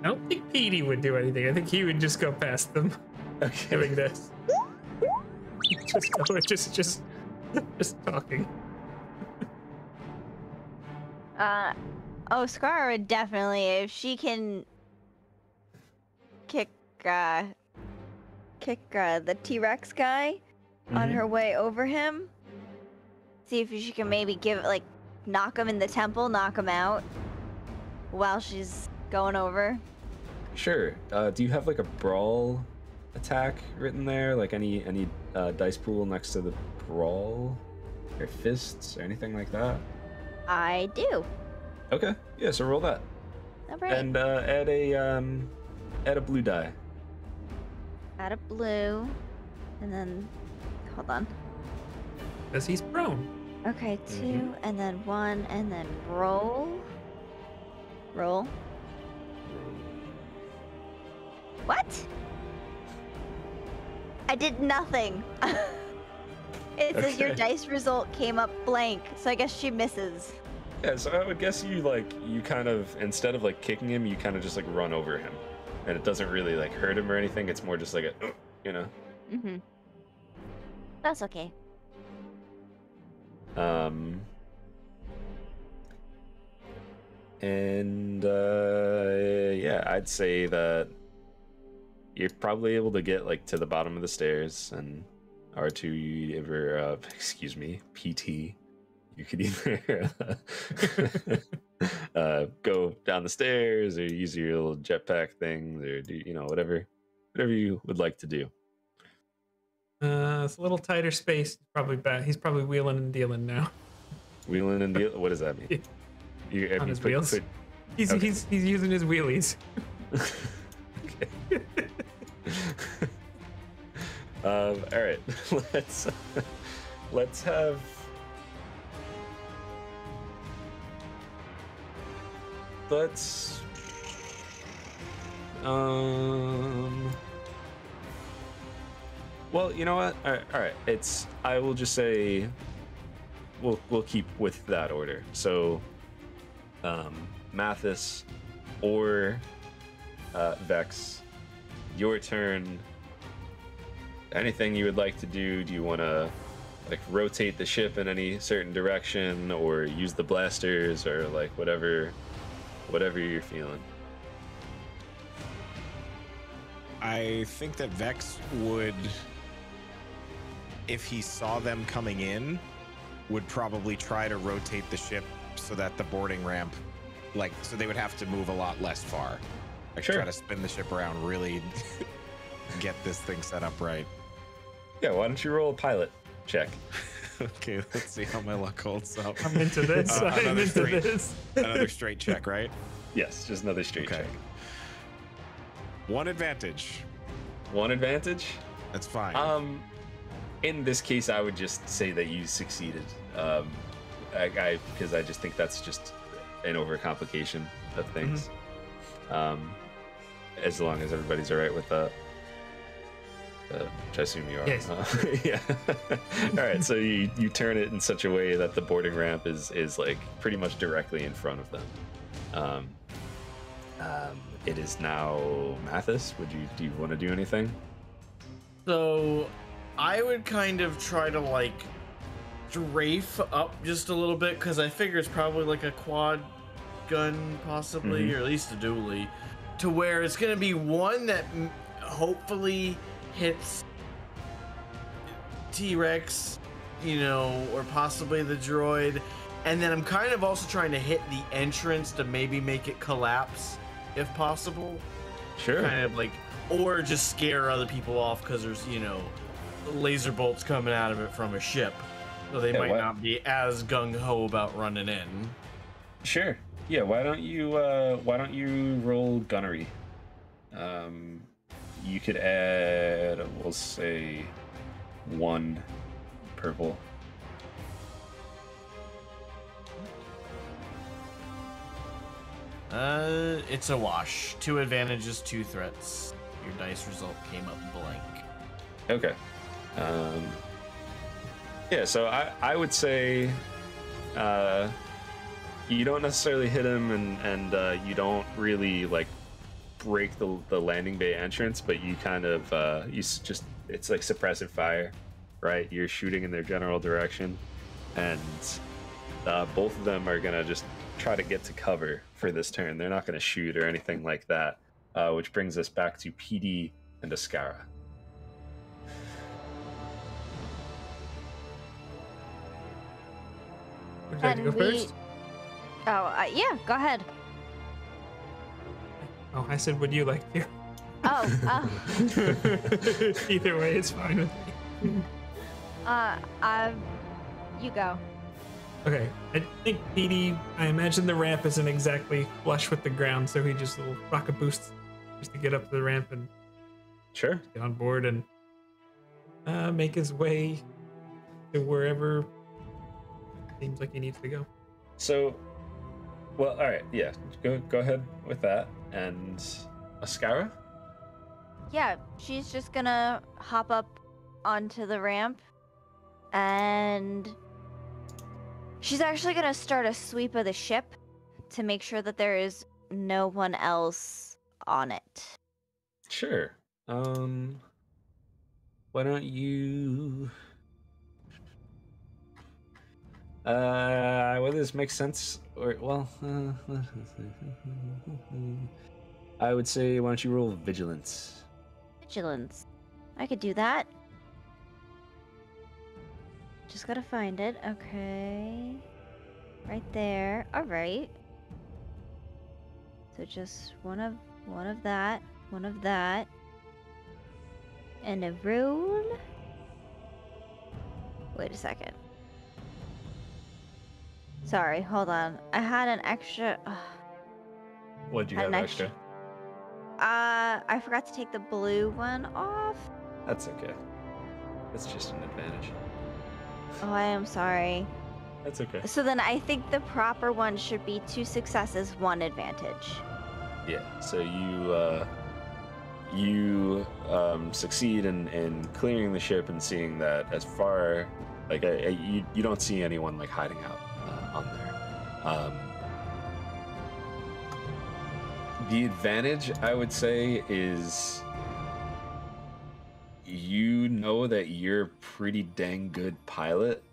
I don't think Petey would do anything. I think he would just go past them Okay. doing this. Just talking. Scar would definitely, if she can kick the T-Rex guy on her way over him. See if she can maybe knock him in the temple, knock him out while she's going over. Sure. Do you have like a Brawl Attack written there? Like any dice pool next to the Brawl? Or fists or anything like that? I do. Okay. Yeah, so roll that. All right. And add a blue die. Add a blue. And then, hold on. Because he's prone. Okay, 2, and then 1, and then roll. Roll. What? I did nothing. It says your dice result came up blank, so I guess she misses. Yeah, so I would guess you kind of, instead of like kicking him, you kind of just like run over him. And it doesn't really like hurt him or anything, it's more just like a, you know? Mm-hmm. That's okay. Yeah, I'd say that you're probably able to get like to the bottom of the stairs, and R2, you ever, excuse me, PT, you could either go down the stairs or use your little jetpack things or do, whatever you would like to do. It's a little tighter space. Probably bad. He's probably wheeling and dealing now. Wheeling and dealing? What does that mean? On his wheels. He's using his wheelies. Okay. All right. Let's have. Well, you know what? All right. I will just say we'll keep with that order. So, Mathis or Vex, your turn. Anything you would like to do? Do you want to like rotate the ship in any certain direction, or use the blasters, or like whatever you're feeling? I think that Vex would, if he saw them coming in, would probably try to rotate the ship so that the boarding ramp, so they would have to move a lot less far. Sure. Try to spin the ship around, really get this thing set up right. Yeah, why don't you roll a pilot check? Okay, let's see how my luck holds up. I'm into this. I'm into this. Another straight check, right? Yes, just another straight check. One advantage. One advantage? That's fine. In this case, I would just say that you succeeded. Because I just think that's just an overcomplication of things. As long as everybody's all right with that. Which I assume you are. Yes. Yeah. All right. So you turn it in such a way that the boarding ramp is like pretty much directly in front of them. It is now Mathis. Do you want to do anything? So I would kind of try to like strafe up just a little bit, because I figure it's probably like a quad gun possibly, or at least a dually, to where it's going to be one that hopefully hits T-Rex, or possibly the droid, and then I'm kind of also trying to hit the entrance to maybe make it collapse if possible. Sure. Kind of like, or just scare other people off because there's laser bolts coming out of it from a ship, so they might not be as gung-ho about running in. Sure. Yeah, why don't you roll gunnery? You could add, we'll say, 1 purple. It's a wash. 2 advantages, 2 threats. Your dice result came up blank. Okay. Yeah, so I would say you don't necessarily hit him, and you don't really like break the landing bay entrance, but you kind of it's like suppressive fire, right? You're shooting in their general direction, and both of them are gonna just try to get to cover for this turn. They're not gonna shoot or anything like that. which brings us back to PD and Ascara. Would you like to go first? Oh, yeah, go ahead. Oh, I said, would you like to? Oh, Either way, it's fine with me. you go. Okay, I think PD, I imagine the ramp isn't exactly flush with the ground, so he just a little rocket boost just to get up the ramp and Sure. get on board and make his way to wherever seems like he needs to go. So, well, all right, yeah, go ahead with that. And Ascara? Yeah, she's just gonna hop up onto the ramp and she's actually gonna start a sweep of the ship to make sure that there is no one else on it. Sure. Why don't you? Whether this makes sense or well, I would say why don't you roll vigilance? Vigilance. I could do that. Just gotta find it. Okay. Right there. All right. So just one of that, and a roll. Wait a second. Sorry, hold on. I had an extra. What'd you Had have an extra? I forgot to take the blue one off. That's okay. That's just an advantage. Oh, I am sorry. That's okay. So then I think the proper one should be 2 successes, 1 advantage. Yeah. So you succeed in clearing the ship and seeing that as far like you don't see anyone like hiding out on there. The advantage I would say is you know that you're a pretty dang good pilot,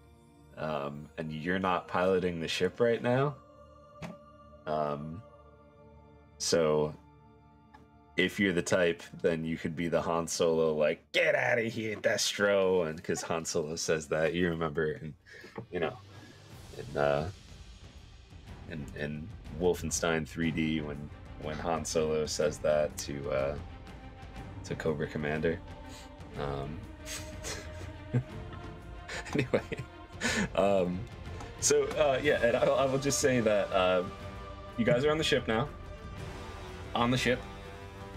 and you're not piloting the ship right now. So if you're the type, then you could be the Han Solo, like, get out of here, Destro, and because Han Solo says that, you remember, and you know, in Wolfenstein 3D when Han Solo says that to Cobra Commander. Anyway, yeah, and I will just say that you guys are on the ship now. On the ship,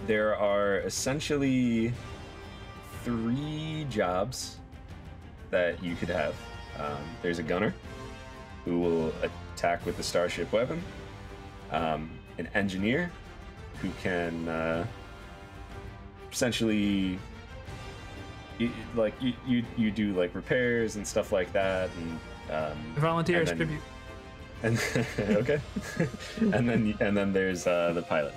there are essentially 3 jobs that you could have. There's a gunner who will attack with the starship weapon, an engineer who can essentially you do like repairs and stuff like that, and Volunteer and as then- tribute. and okay, and then there's the pilot.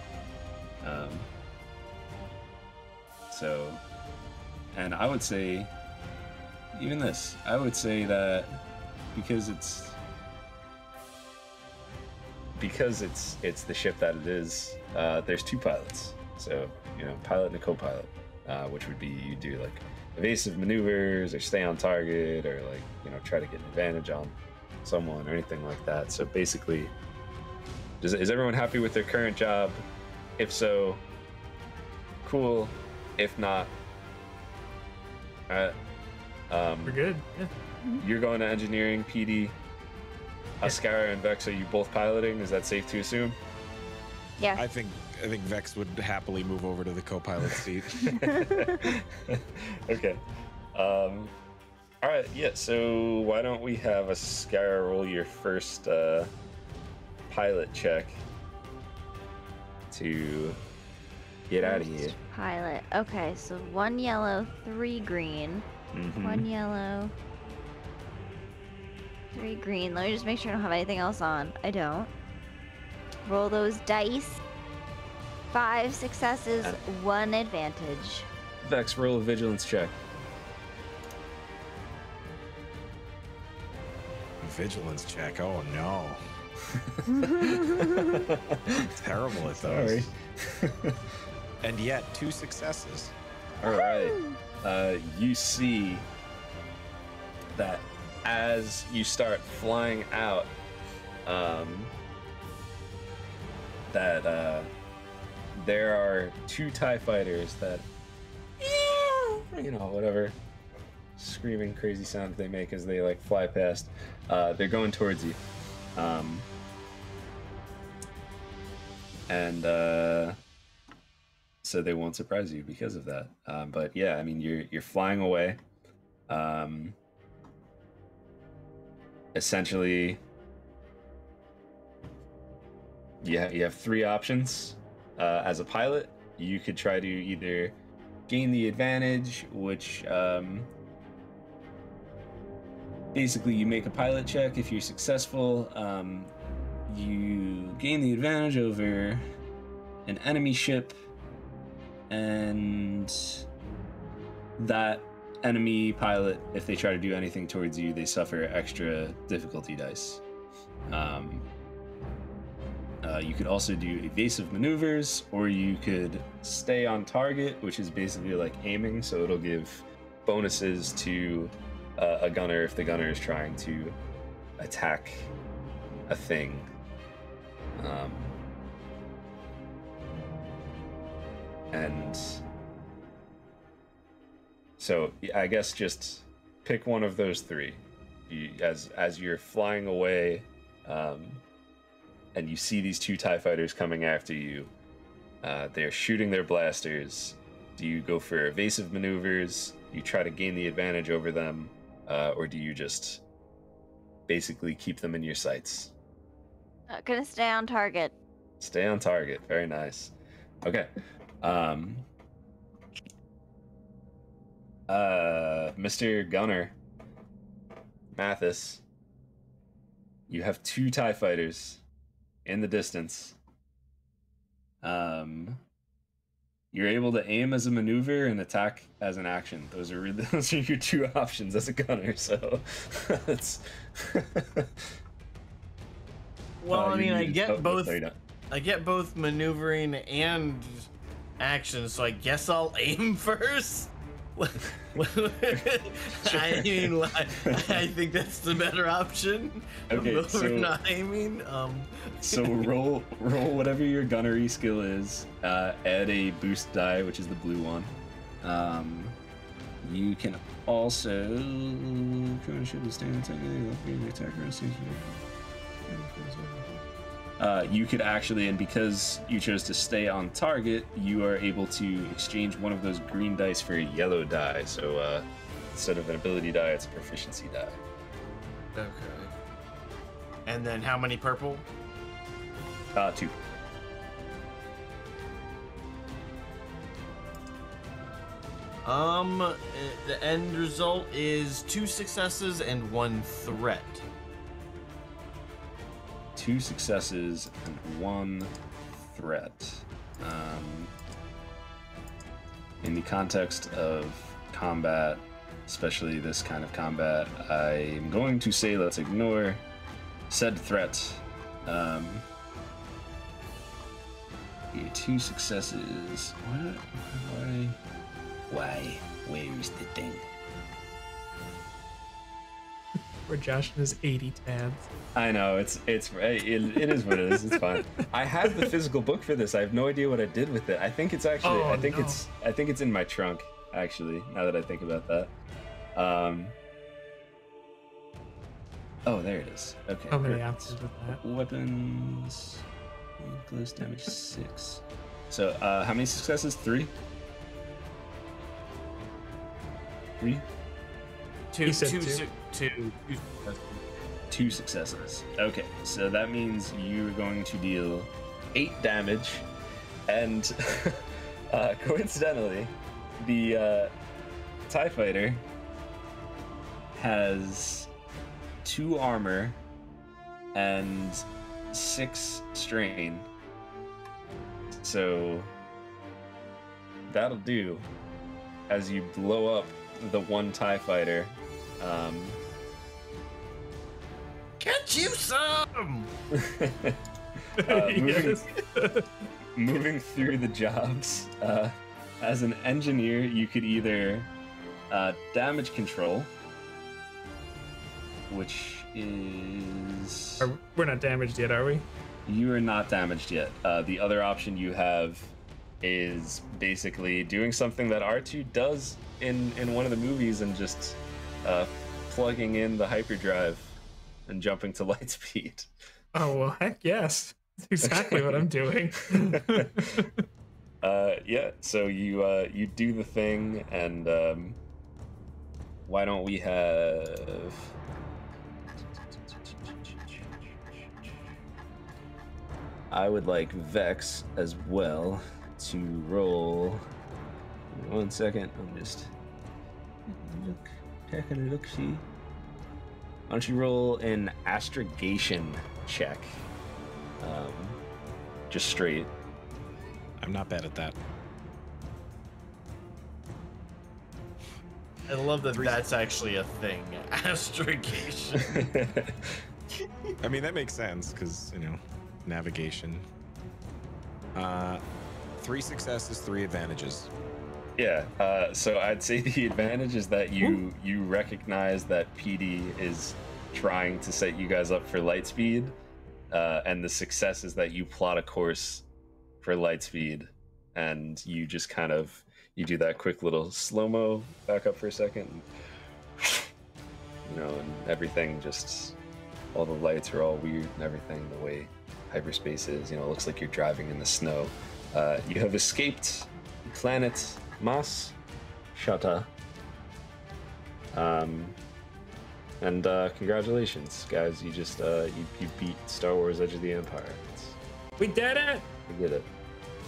So, and I would say even this, I would say that because it's the ship that it is, there's 2 pilots. So, you know, pilot and a co-pilot, which would be you do like evasive maneuvers or stay on target or like, you know, try to get an advantage on someone or anything like that. So basically, is everyone happy with their current job? If so, cool. If not, all right. We're good. Yeah. You're going to engineering, PD. Ascara and Vex, are you both piloting? Is that safe to assume? Yeah. I think Vex would happilly move over to the co-pilot seat. Okay. All right. Yeah. So why don't we have Ascara roll your first pilot check to get out of here. Pilot. Okay, so 1 yellow, 3 green. Mhm. 1 yellow, 3 green. Let me just make sure I don't have anything else on. I don't. Roll those dice. 5 successes, 1 advantage. Vex, roll a vigilance check. Vigilance check. Oh no. Terrible at Sorry. those. and yet 2 successes. All right. You see that as you start flying out, that there are 2 TIE fighters that, whatever screaming crazy sound they make as they like fly past. They're going towards you. So they won't surprise you because of that. But yeah, I mean, you're flying away. Essentially, you have 3 options. As a pilot, you could try to either gain the advantage, which basically you make a pilot check. If you're successful, you gain the advantage over an enemy ship, and that enemy pilot, if they try to do anything towards you, they suffer extra difficulty dice. You could also do evasive maneuvers, or you could stay on target, which is basically like aiming, so it'll give bonuses to a gunner if the gunner is trying to attack a thing. And so I guess just pick one of those 3. As you're flying away, and you see these 2 TIE fighters coming after you, they're shooting their blasters. Do you go for evasive maneuvers? You try to gain the advantage over them, or do you just basically keep them in your sights? Gonna stay on target. Stay on target. Very nice. Okay. Mr. Gunner Mathis, you have 2 TIE fighters in the distance. You're able to aim as a maneuver and attack as an action. Those are your 2 options as a gunner. So it's. Well, I mean, I get both. Sorry, no. I get both maneuvering and action, so I guess I'll aim first. I mean, I think that's the better option. Okay, so not aiming. So roll whatever your gunnery skill is. Add a boost die, which is the blue one. You can also you could actually, and because you chose to stay on target, you are able to exchange one of those green dice for a yellow die. So instead of an ability die, it's a proficiency die. Okay. And then how many purple? 2. The end result is 2 successes and 1 threat. 2 successes and 1 threat. In the context of combat, especially this kind of combat, I'm going to say let's ignore said threat. 2 successes. What? Why? Where's the thing? Where Josh has 80 tabs. I know, it is what it is. It's fine. I have the physical book for this. I have no idea what I did with it. I think it's actually. I think it's in my trunk. Actually, now that I think about that. Oh, there it is. Okay. How many options with that? Weapons. Close damage 6. So, how many successes? 3. 3. 2 successes. Okay, so that means you're going to deal 8 damage, and coincidentally, the TIE Fighter has 2 armor and 6 strain, so that'll do as you blow up the one TIE Fighter. Get you some! moving through the jobs, as an engineer, you could either damage control, which is... We're not damaged yet, are we? You are not damaged yet. The other option you have is basically doing something that R2 does in one of the movies and just plugging in the hyperdrive and jumping to light speed. Oh, well, heck yes. That's exactly what I'm doing. Yeah, so you do the thing, and why don't we have... I would like Vex as well to roll. 1 second, I'm just taking a look, see. Why don't you roll an astrogation check? Just straight. I'm not bad at that. I love that that's actually a thing. Astrogation. I mean, that makes sense because, you know, navigation. 3 successes, 3 advantages. Yeah, so I'd say the advantage is that you recognize that PD is trying to set you guys up for light speed, and the success is that you plot a course for light speed, and you just kind of you do that quick little slow-mo back up for a second, and, you know, and everything just, all the lights are all weird and everything, the way hyperspace is, you know, it looks like you're driving in the snow. You have escaped planet Mas Shata. And congratulations, guys! You just you beat Star Wars: Edge of the Empire. We did it! We did it.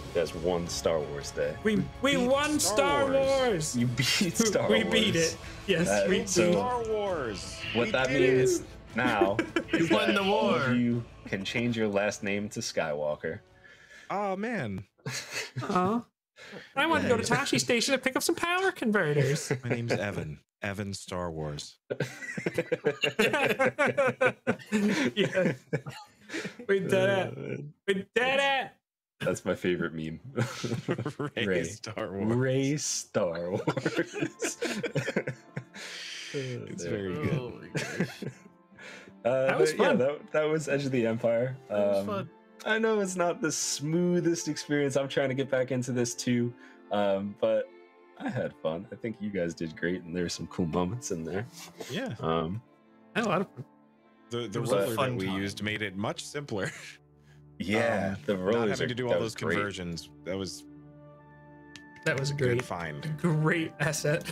You guys won Star Wars Day. We won Star Wars! You beat Star Wars. We beat it. Yes, we beat Star Wars. What that means now is We won that the all war. of you can change your last name to Skywalker. Oh man, I want to go to Tashi Station to pick up some power converters. my name's Evan. Evan Star Wars. Yeah. We did it. We did it. That's my favorite meme. Ray Star Wars. Ray Star Wars. It's very good. Oh my gosh. That was fun. Yeah, that was Edge of the Empire. That was fun. I know it's not the smoothest experience. I'm trying to get back into this too, but I had fun. I think you guys did great, and there were some cool moments in there. Yeah. I had a lot of fun. The was a roller fun that we time. used made it much simpler. Yeah, the Not rollers having to do all that those was great. conversions. That was That was a a great, good find. great asset.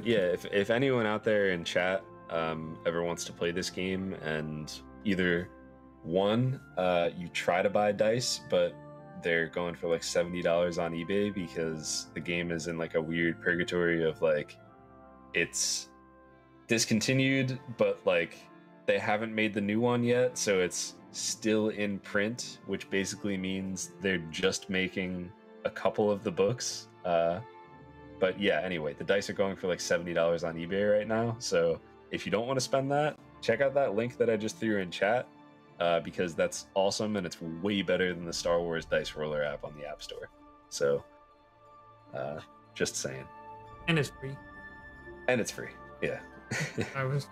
Yeah, if anyone out there in chat ever wants to play this game, and either one, you try to buy dice, but they're going for like $70 on eBay because the game is in like a weird purgatory of like it's discontinued, but like they haven't made the new one yet, so it's still in print, which basically means they're just making a couple of the books. But yeah, anyway, the dice are going for like $70 on eBay right now, so if you don't want to spend that, check out that link that I just threw in chat, because that's awesome, and it's way better than the Star Wars Dice Roller app on the App Store. So, just saying. And it's free. And it's free, yeah. I was.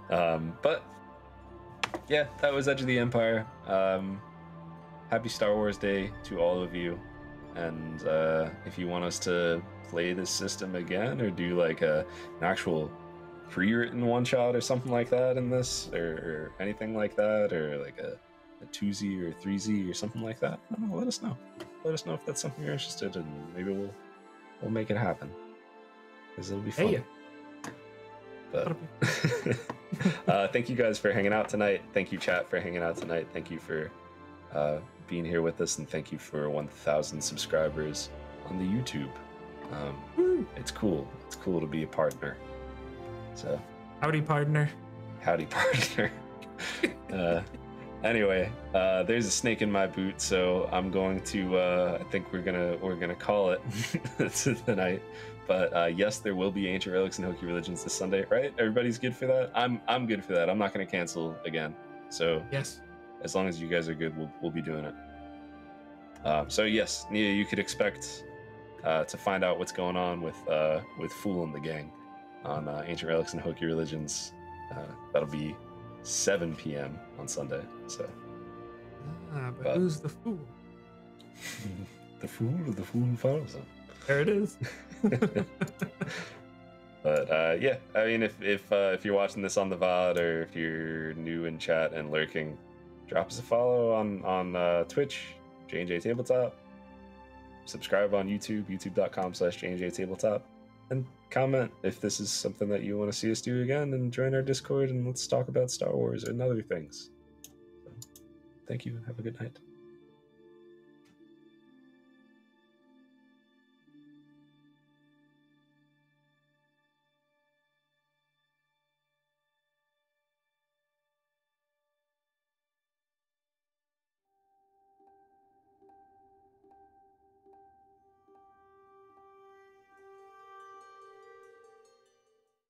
But, yeah, that was Edge of the Empire. Happy Star Wars Day to all of you. And if you want us to play this system again, or do like an actual pre-written one-shot or something like that in this, or anything like that, or like a 2Z or 3Z or something like that, I don't know, let us know. Let us know if that's something you're interested in. Maybe we'll make it happen, because it'll be fun. Hey, But thank you guys for hanging out tonight. Thank you, chat, for hanging out tonight. Thank you for being here with us, and thank you for 1,000 subscribers on the YouTube. It's cool. It's cool to be a partner. So, howdy, partner. howdy, partner. Anyway, there's a snake in my boot, so I'm going to. I think we're gonna call it tonight. But yes, there will be Ancient Relics and Hokey Religions this Sunday, right? Everybody's good for that. I'm good for that. I'm not gonna cancel again. So Yes. as long as you guys are good, we'll be doing it. So yes, Nia, you could expect to find out what's going on with Fool and the gang on Ancient Relics and Hokey Religions. That'll be 7 p.m. on Sunday. So, but who's the fool? The fool follows him. There it is. But yeah, I mean, if you're watching this on the VOD or if you're new in chat and lurking, drop us a follow on Twitch, JnJtabletop. Subscribe on YouTube, youtube.com/JnJtabletop, and comment if this is something that you want to see us do again, and join our Discord and let's talk about Star Wars and other things. So, thank you and have a good night.